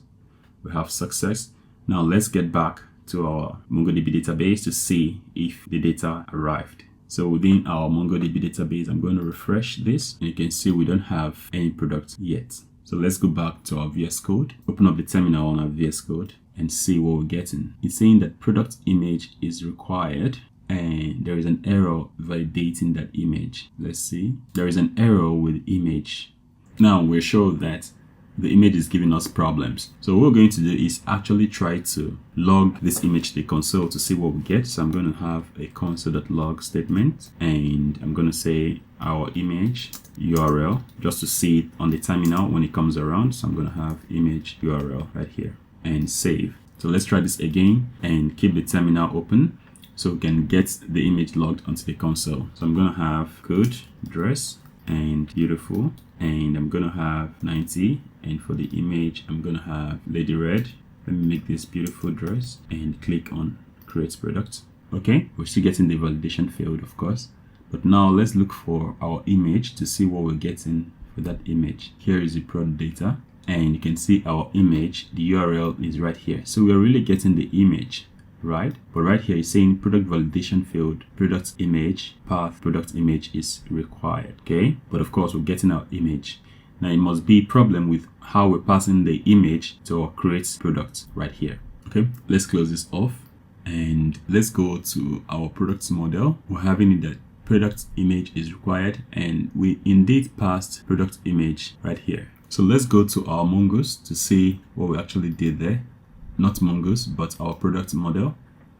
We have success. Now let's get back to our MongoDB database to see if the data arrived. So within our MongoDB database, I'm going to refresh this, and you can see we don't have any product yet. So let's go back to our VS Code, open up the terminal on our VS Code and see what we're getting. It's saying that product image is required, and there is an error validating that image. Let's see. There is an error with image. Now we're sure that the image is giving us problems. So what we're going to do is actually try to log this image to the console to see what we get. So I'm going to have a console.log statement, and I'm going to say our image URL just to see it on the terminal when it comes around. So I'm going to have image URL right here and save. So let's try this again and keep the terminal open so we can get the image logged onto the console. So I'm going to have code dress and beautiful, and I'm going to have 90, and for the image I'm going to have lady red. Let me make this beautiful dress and click on create product. Okay, we're still getting the validation failed, of course, but now let's look for our image to see what we're getting for that image. Here is the product data, and you can see our image, the URL is right here. So we're really getting the image, right? But right here it's saying product validation failed, product image path, product image is required. Okay, but of course we're getting our image. Now it must be a problem with how we're passing the image to our create product right here. Okay, let's close this off and let's go to our product model. We're having it that product image is required, and we indeed passed product image right here. So let's go to our Mongoose to see what we actually did there. Not Mongoose, but our product model.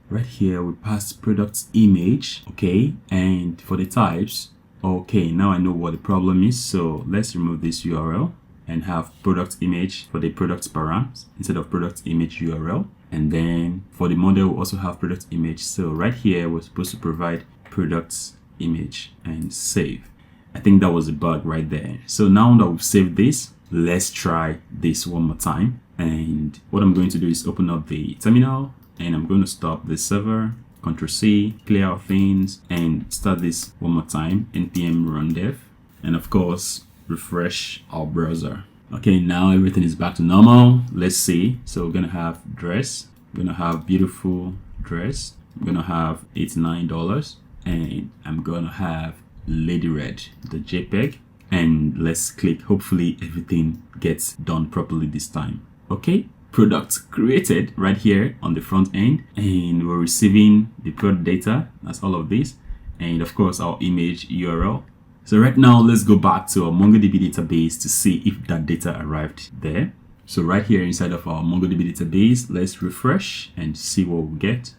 Right here we passed product image. Okay, and for the types, okay, now I know what the problem is. So let's remove this URL and have product image for the product params instead of product image URL. And then for the model we also have product image. So right here we're supposed to provide product image and save. I think that was a bug right there. So now that we've saved this, let's try this one more time. And what I'm going to do is open up the terminal, and I'm going to stop the server, Ctrl+C, clear our things, and start this one more time, npm run dev, and of course refresh our browser. Okay, now everything is back to normal. Let's see. So we're gonna have dress, we're gonna have beautiful dress, I'm gonna have $89, and I'm gonna have lady red, the JPEG, and let's click. Hopefully everything gets done properly this time. Okay, product created right here on the front end, and we're receiving the product data. That's all of this, and of course our image URL. So right now let's go back to our MongoDB database to see if that data arrived there. So right here inside of our MongoDB database, let's refresh and see what we get.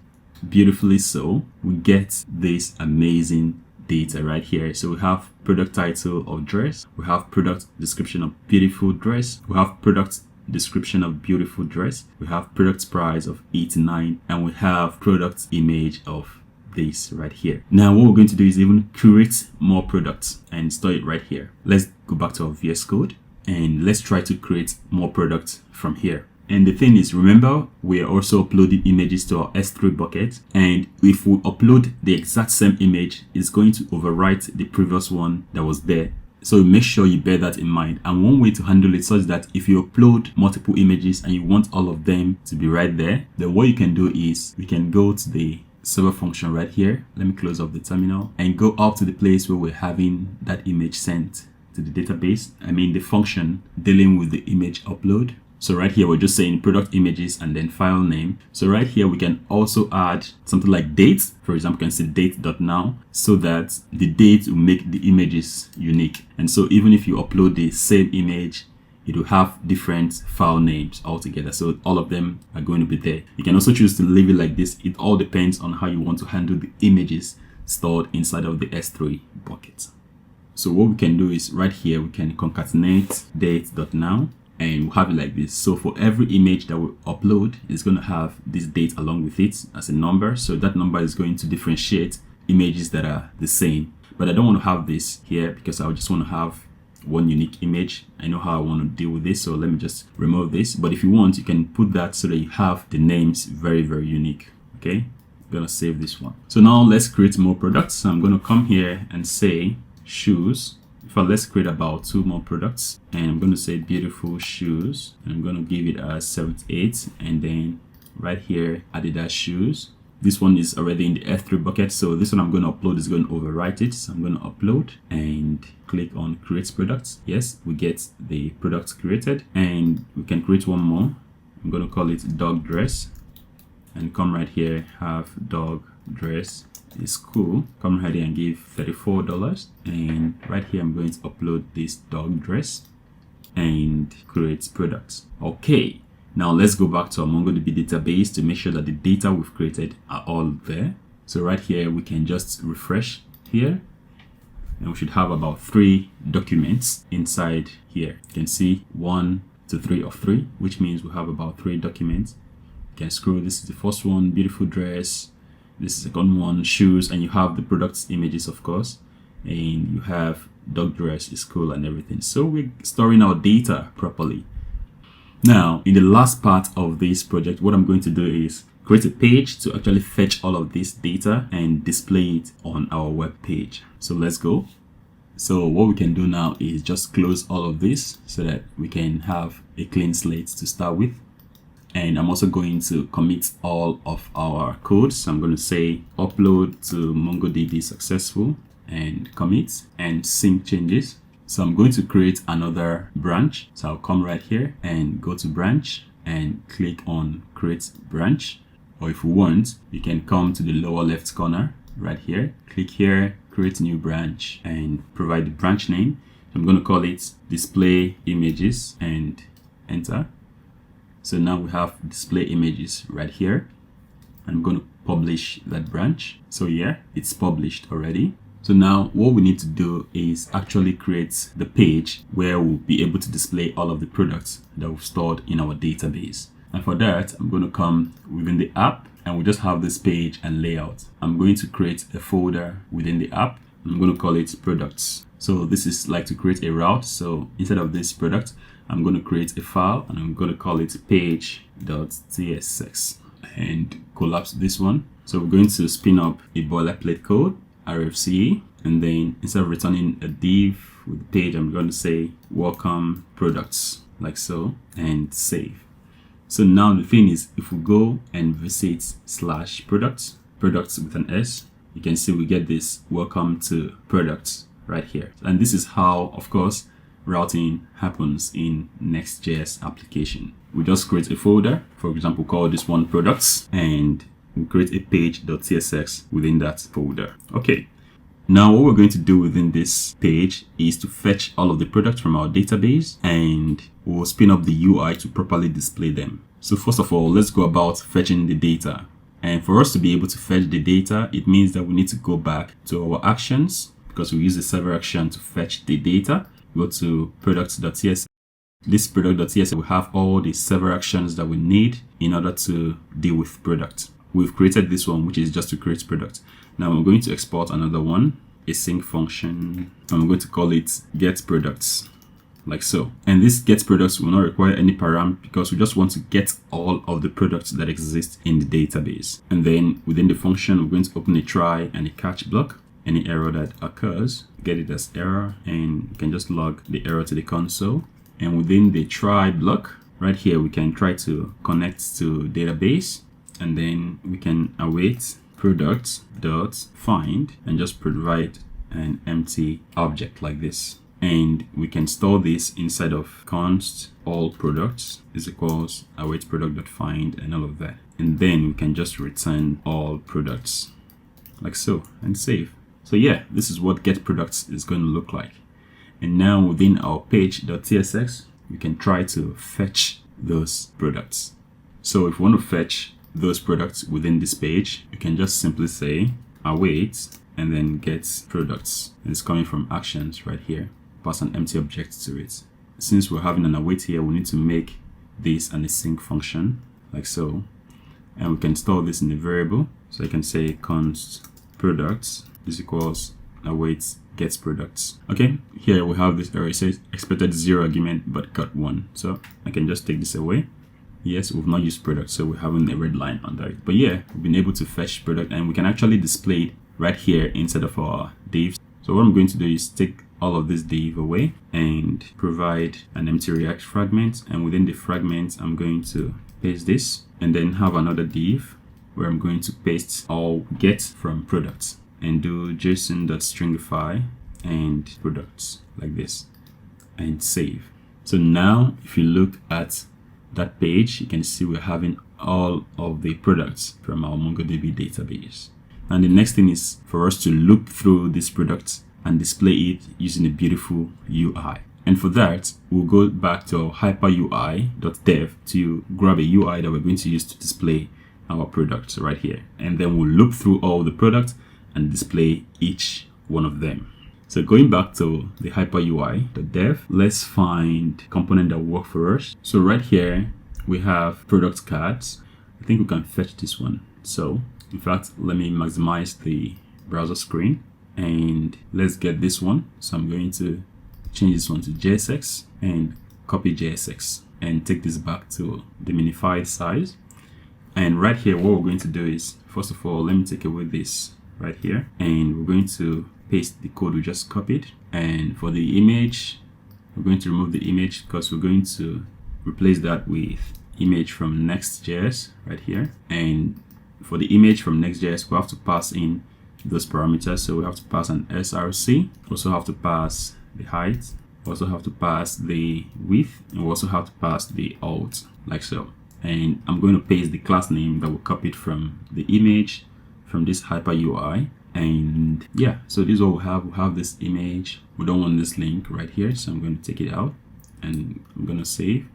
Beautifully so, we get this amazing data right here. So we have product title of dress, we have product description of beautiful dress, we have product description of beautiful dress, we have product price of 89, and we have product image of this right here. Now what we're going to do is even create more products and store it right here. Let's go back to our VS Code and let's try to create more products from here. And the thing is, remember, we are also uploading images to our S3 bucket. And if we upload the exact same image, it's going to overwrite the previous one that was there. So make sure you bear that in mind. And one way to handle it such that if you upload multiple images and you want all of them to be right there, then what you can do is we can go to the server function right here. Let me close up the terminal and go up to the place where we're having that image sent to the database. I mean the function dealing with the image upload. So right here, we're just saying product images and then file name. So right here, we can also add something like date. For example, you can say date.now so that the date will make the images unique. And so even if you upload the same image, it will have different file names altogether. So all of them are going to be there. You can also choose to leave it like this. It all depends on how you want to handle the images stored inside of the S3 bucket. So what we can do is right here, we can concatenate date.now. And we'll have it like this. So for every image that we upload, it's going to have this date along with it as a number. So that number is going to differentiate images that are the same. But I don't want to have this here because I just want to have one unique image. I know how I want to deal with this. So let me just remove this. But if you want, you can put that so that you have the names very, very unique. Okay, I'm going to save this one. So now let's create more products. So I'm going to come here and say shoes. Let's create about 2 more products, and I'm going to say beautiful shoes, and I'm going to give it a 78, and then right here Adidas shoes. This one is already in the S3 bucket, so this one I'm going to upload is going to overwrite it. So I'm going to upload and click on create products. Yes, we get the products created, and we can create one more. I'm going to call it dog dress, and come right here, have dog dress is cool. Come right here and give $34, and right here I'm going to upload this dog dress and create products. Okay, now let's go back to our MongoDB database to make sure that the data we've created are all there. So right here we can just refresh here, and we should have about 3 documents inside here. You can see 1 to 3 of 3, which means we have about 3 documents. You can scroll. This is the first one, beautiful dress. This is the second one, shoes, and you have the products images, of course, and you have dog dress is cool and everything. So we're storing our data properly. Now, in the last part of this project, what I'm going to do is create a page to actually fetch all of this data and display it on our web page. So let's go. So what we can do now is just close all of this so that we can have a clean slate to start with. And I'm also going to commit all of our code. So I'm going to say upload to MongoDB successful and commit and sync changes. So I'm going to create another branch. So I'll come right here and go to branch and click on create branch. Or if you want, you can come to the lower left corner right here, click here, create new branch and provide the branch name. I'm going to call it display images and enter. So now we have display images right here. I'm going to publish that branch. So yeah, it's published already. So now what we need to do is actually create the page where we'll be able to display all of the products that we've stored in our database. And for that, I'm going to come within the app and we just have this page and layout. I'm going to create a folder within the app. I'm going to call it products. So this is like to create a route. So instead of this product, I'm going to create a file and I'm going to call it page.tsx and collapse this one. So we're going to spin up a boilerplate code, RFC, and then instead of returning a div with the page, I'm going to say welcome products like so and save. So now the thing is, if we go and visit /products, products with an S, you can see we get this welcome to products right here. And this is how, of course, routing happens in NextJS application. We just create a folder, for example, call this one products, and we create a page.tsx within that folder. Okay. Now what we're going to do within this page is to fetch all of the products from our database and we'll spin up the UI to properly display them. So first of all, let's go about fetching the data. And for us to be able to fetch the data, it means that we need to go back to our actions because we use the server action to fetch the data. Go to products.tsx. This product.tsx will have all the server actions that we need in order to deal with product. We've created this one, which is just to create product. Now I'm going to export another one, a sync function. I'm going to call it get products. like so. And this get products will not require any param because we just want to get all of the products that exist in the database. And then within the function, we're going to open a try and a catch block. Any error that occurs, get it as error, and you can just log the error to the console. And within the try block, right here, we can try to connect to database, and then we can await products.find and just provide an empty object like this. And we can store this inside of const all products is equals await product.find and all of that. And then we can just return all products like so and save. So yeah, this is what get products is going to look like. And now within our page.tsx, we can try to fetch those products. So if we want to fetch those products within this page, you can just simply say await and then get products. And it's coming from actions right here. Pass an empty object to it. Since we're having an await here, we need to make this an async function like so. And we can store this in a variable. So I can say const products is equals await gets products. Okay, here we have this error. It says expected 0 argument but got 1. So I can just take this away. Yes, we've not used product, so we're having a red line under it. But yeah, we've been able to fetch product, and we can actually display it right here instead of our divs. So what I'm going to do is take all of this div away and provide an empty React fragment. And within the fragment, I'm going to paste this and then have another div where I'm going to paste all get from products and do json.stringify and products like this and save. So now if you look at that page, you can see we're having all of the products from our MongoDB database. And the next thing is for us to loop through these products and display it using a beautiful UI. And for that, we'll go back to our hyperui.dev to grab a UI that we're going to use to display our products right here. And then we'll loop through all the products and display each one of them. So going back to the hyperui.dev, let's find component that will work for us. So right here, we have product cards. I think we can fetch this one. So in fact, let me maximize the browser screen and let's get this one. So I'm going to change this one to JSX and copy JSX and take this back to the minified size. And right here, what we're going to do is, first of all, let me take away this right here, and we're going to paste the code we just copied. And for the image, we're going to remove the image because we're going to replace that with image from Next.js right here. And for the image from Next.js, we have to pass in those parameters. So we have to pass an src, also have to pass the height, also have to pass the width, and we also have to pass the alt like so. And I'm going to paste the class name that we copied from the image from this hyperui. And yeah, so this is what we have. We have this image. We don't want this link right here, so I'm going to take it out and I'm going to save.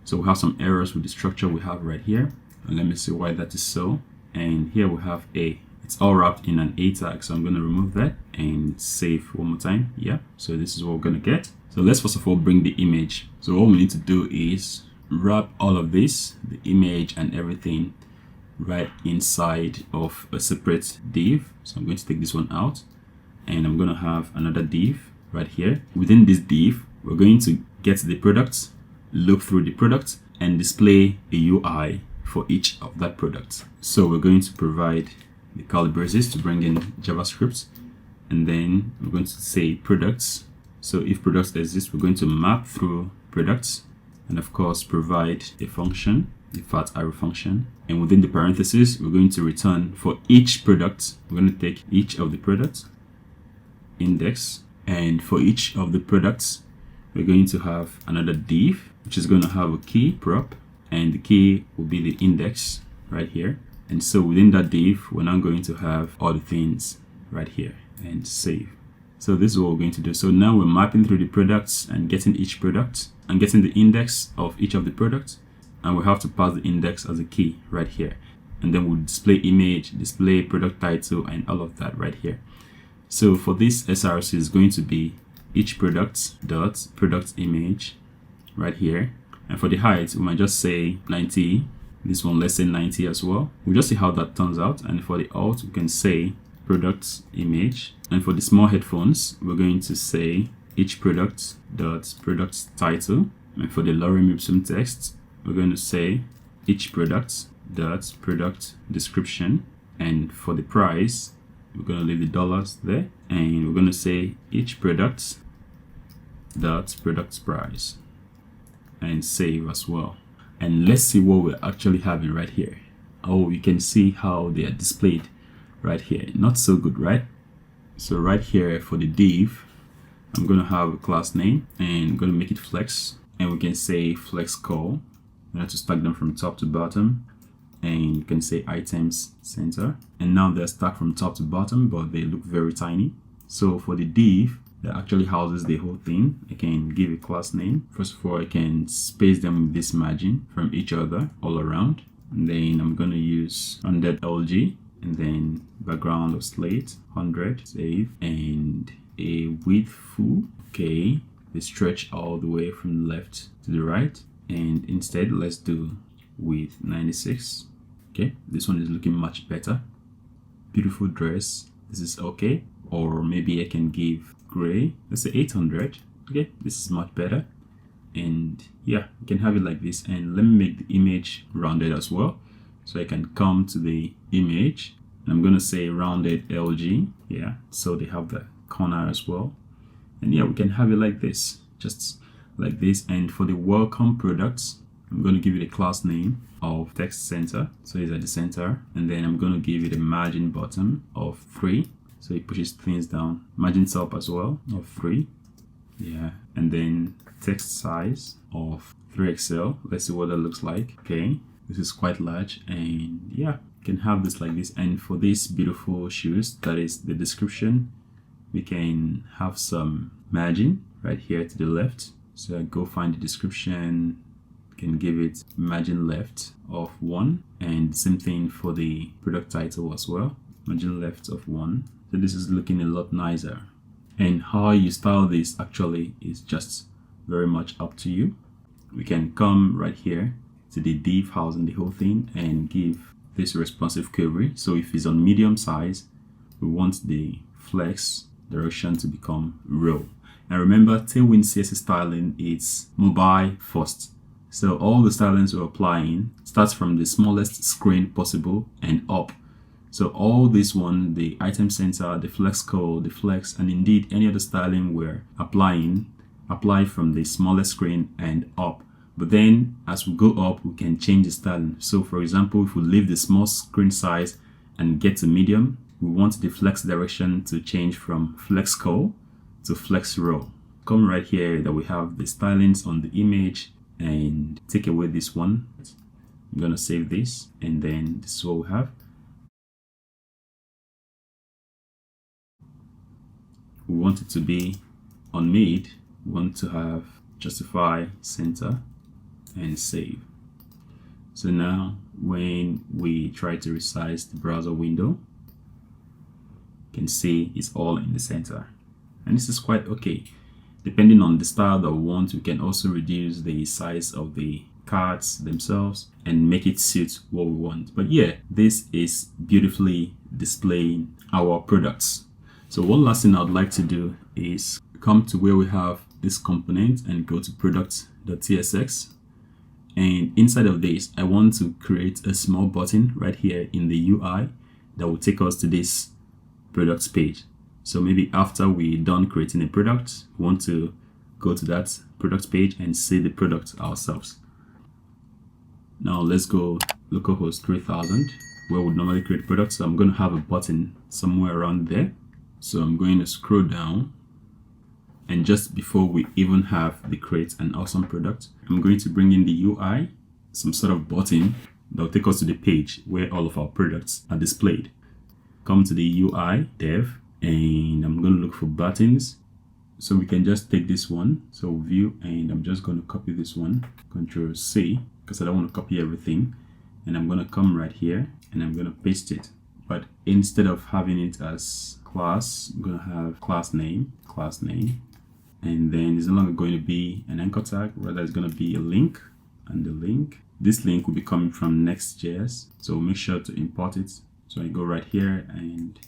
So we have some errors with the structure we have right here, and let me see why that is so. And here we have it's all wrapped in an A tag, so I'm going to remove that and save one more time. Yeah, so this is what we're going to get. So let's first of all bring the image. So what we need to do is wrap all of this, the image and everything, right inside of a separate div. So I'm going to take this one out and I'm going to have another div right here. Within this div, we're going to get the products, loop through the product, and display a UI for each of that product. So we're going to provide the curly braces to bring in JavaScript, and then we're going to say products. So if products exist, we're going to map through products, and of course provide a function, the fat arrow function, and within the parentheses we're going to return for each product. We're going to take each of the products index, and for each of the products we're going to have another div which is going to have a key prop, and the key will be the index right here. And so within that div we're now going to have all the things right here and save. So this is what we're going to do. So now we're mapping through the products and getting each product and getting the index of each of the products, and we have to pass the index as a key right here, and then we'll display image, display product title, and all of that right here. So for this src is going to be each product dot product image right here, and for the height we might just say 90. This one, let's say 90 as well. We'll just see how that turns out. And for the alt we can say product image, and for the small headphones we're going to say each product dot product title, and for the lorem ipsum text, we're going to say each product dot product description, and for the price, we're going to leave the dollars there, and we're going to say each product dot product price, and save as well. And let's see what we're actually having right here. Oh, you can see how they are displayed right here. Not so good, right? So right here for the div, I'm going to have a class name, and I'm going to make it flex, and we can say flex call. We have to stack them from top to bottom, and you can say items center, and now they're stacked from top to bottom, but they look very tiny. So for the div that actually houses the whole thing, I can give a class name. First of all, I can space them with this margin from each other all around, and then I'm going to use 100 LG, and then background of slate 100, save, and a width full. Okay, they stretch all the way from the left to the right, and instead let's do width 96. Okay, this one is looking much better. Beautiful dress, this is okay. Or maybe I can give gray, let's say 800. Okay, this is much better. And yeah, you can have it like this. And let me make the image rounded as well, so I can come to the image, and I'm going to say rounded LG. Yeah, so they have the corner as well. And yeah, we can have it like this, just like this. And for the welcome products, I'm going to give it a class name of text center, so it's at the center, and then I'm going to give it a margin bottom of 3, so it pushes things down. Margin top as well of 3. Yeah, and then text size of 3XL. Let's see what that looks like. Okay, this is quite large, and yeah, you can have this like this. And for these beautiful shoes, that is the description, we can have some margin right here to the left. So I go find the description, can give it margin left of 1, and same thing for the product title as well, margin left of 1. So this is looking a lot nicer. And how you style this actually is just very much up to you. We can come right here to the div housing the whole thing and give this responsive query. So if it's on medium size, we want the flex direction to become row. And remember, Tailwind CSS styling is mobile first. So all the stylings we're applying starts from the smallest screen possible and up. So all this one, the item center, the flex code, the flex, and indeed any other styling we're applying, apply from the smallest screen and up. But then as we go up, we can change the styling. So for example, if we leave the small screen size and get to medium, we want the flex direction to change from flex call to flex row. Come right here that we have the stylings on the image, and take away this one. I'm going to save this, and then this is what we have. We want it to be on mid. We want to have justify center and save. So now when we try to resize the browser window, you can see it's all in the center, and this is quite okay. Depending on the style that we want, we can also reduce the size of the cards themselves and make it suit what we want. But yeah, this is beautifully displaying our products. So one last thing I'd like to do is come to where we have this component and go to product.tsx. And inside of this, I want to create a small button right here in the UI that will take us to this products page. So maybe after we're done creating a product, we want to go to that product page and see the product ourselves. Now let's go localhost 3000, where we normally create products. So I'm going to have a button somewhere around there. So I'm going to scroll down, and just before we even have the create an awesome product, I'm going to bring in the UI, some sort of button that will take us to the page where all of our products are displayed. Come to the UI dev, and I'm going to look for buttons. So we can just take this one, so view, and I'm just going to copy this one, Control C, because I don't want to copy everything. And I'm going to come right here and I'm going to paste it. But instead of having it as class, I'm going to have class name, and then it's no longer going to be an anchor tag, rather it's going to be a link, and the link, this link will be coming from NextJS, so make sure to import it. So I go right here and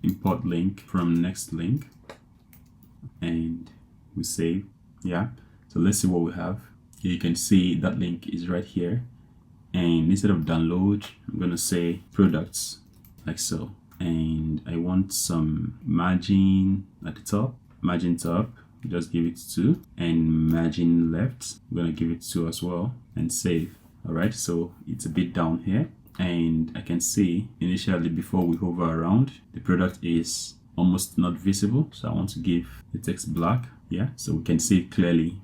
import link from next link, and we save. Yeah, so let's see what we have. Here you can see that link is right here, and instead of download, I'm gonna say products, like so. And I want some margin at the top, margin top, just give it 2, and margin left, I'm gonna give it 2 as well, and save. All right, so it's a bit down here, and I can see initially before we hover around, the product is almost not visible, so I want to give the text black. Yeah, so we can see it clearly.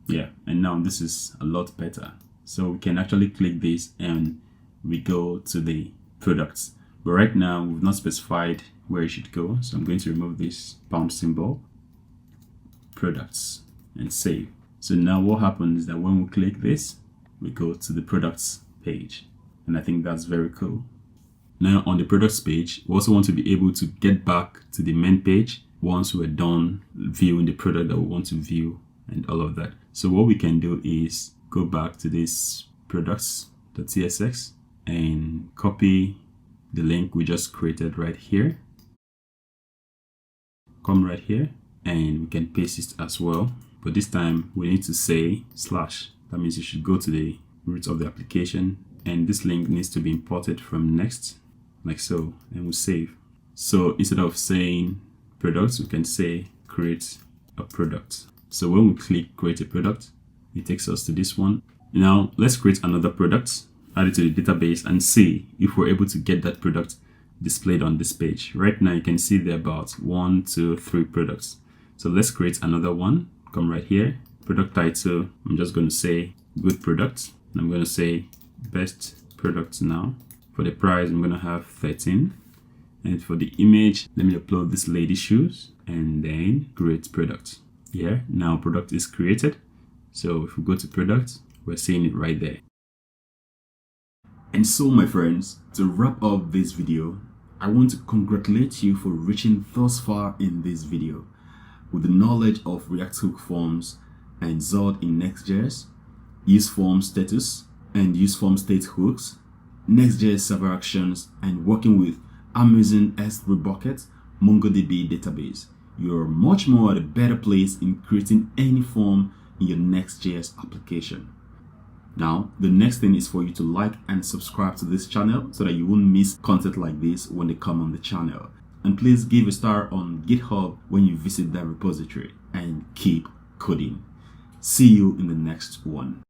Yeah, and now this is a lot better. So we can actually click this and we go to the products. But right now we've not specified where it should go, so I'm going to remove this pound symbol, products, and save. So now what happens is that when we click this, we go to the products page, and I think that's very cool. Now on the products page, we also want to be able to get back to the main page once we're done viewing the product that we want to view and all of that. So what we can do is go back to this products.tsx and copy the link we just created right here. Come right here, and we can paste it as well. But this time we need to say slash. That means you should go to the root of the application, and this link needs to be imported from Next, like so, and we save. So instead of saying products, we can say create a product. So when we click create a product, it takes us to this one. Now let's create another product, add it to the database, and see if we're able to get that product displayed on this page. Right now you can see there are about 1, 2, 3 products. So let's create another one. Come right here, product title, I'm just going to say good product, and I'm going to say best product now. For the price, I'm going to have 13, and for the image, let me upload this lady's shoes, and then create product. Yeah, now product is created. So if we go to product, we're seeing it right there. And so my friends, to wrap up this video, I want to congratulate you for reaching thus far in this video. With the knowledge of React hook forms and Zod in Next.js, useFormStatus and useFormStatusHooks, NextJS Server actions, and working with Amazon S3 bucket, MongoDB database, you're much more at a better place in creating any form in your Next.js application. Now, the next thing is for you to like and subscribe to this channel so that you won't miss content like this when they come on the channel. And please give a star on GitHub when you visit that repository, and keep coding. See you in the next one.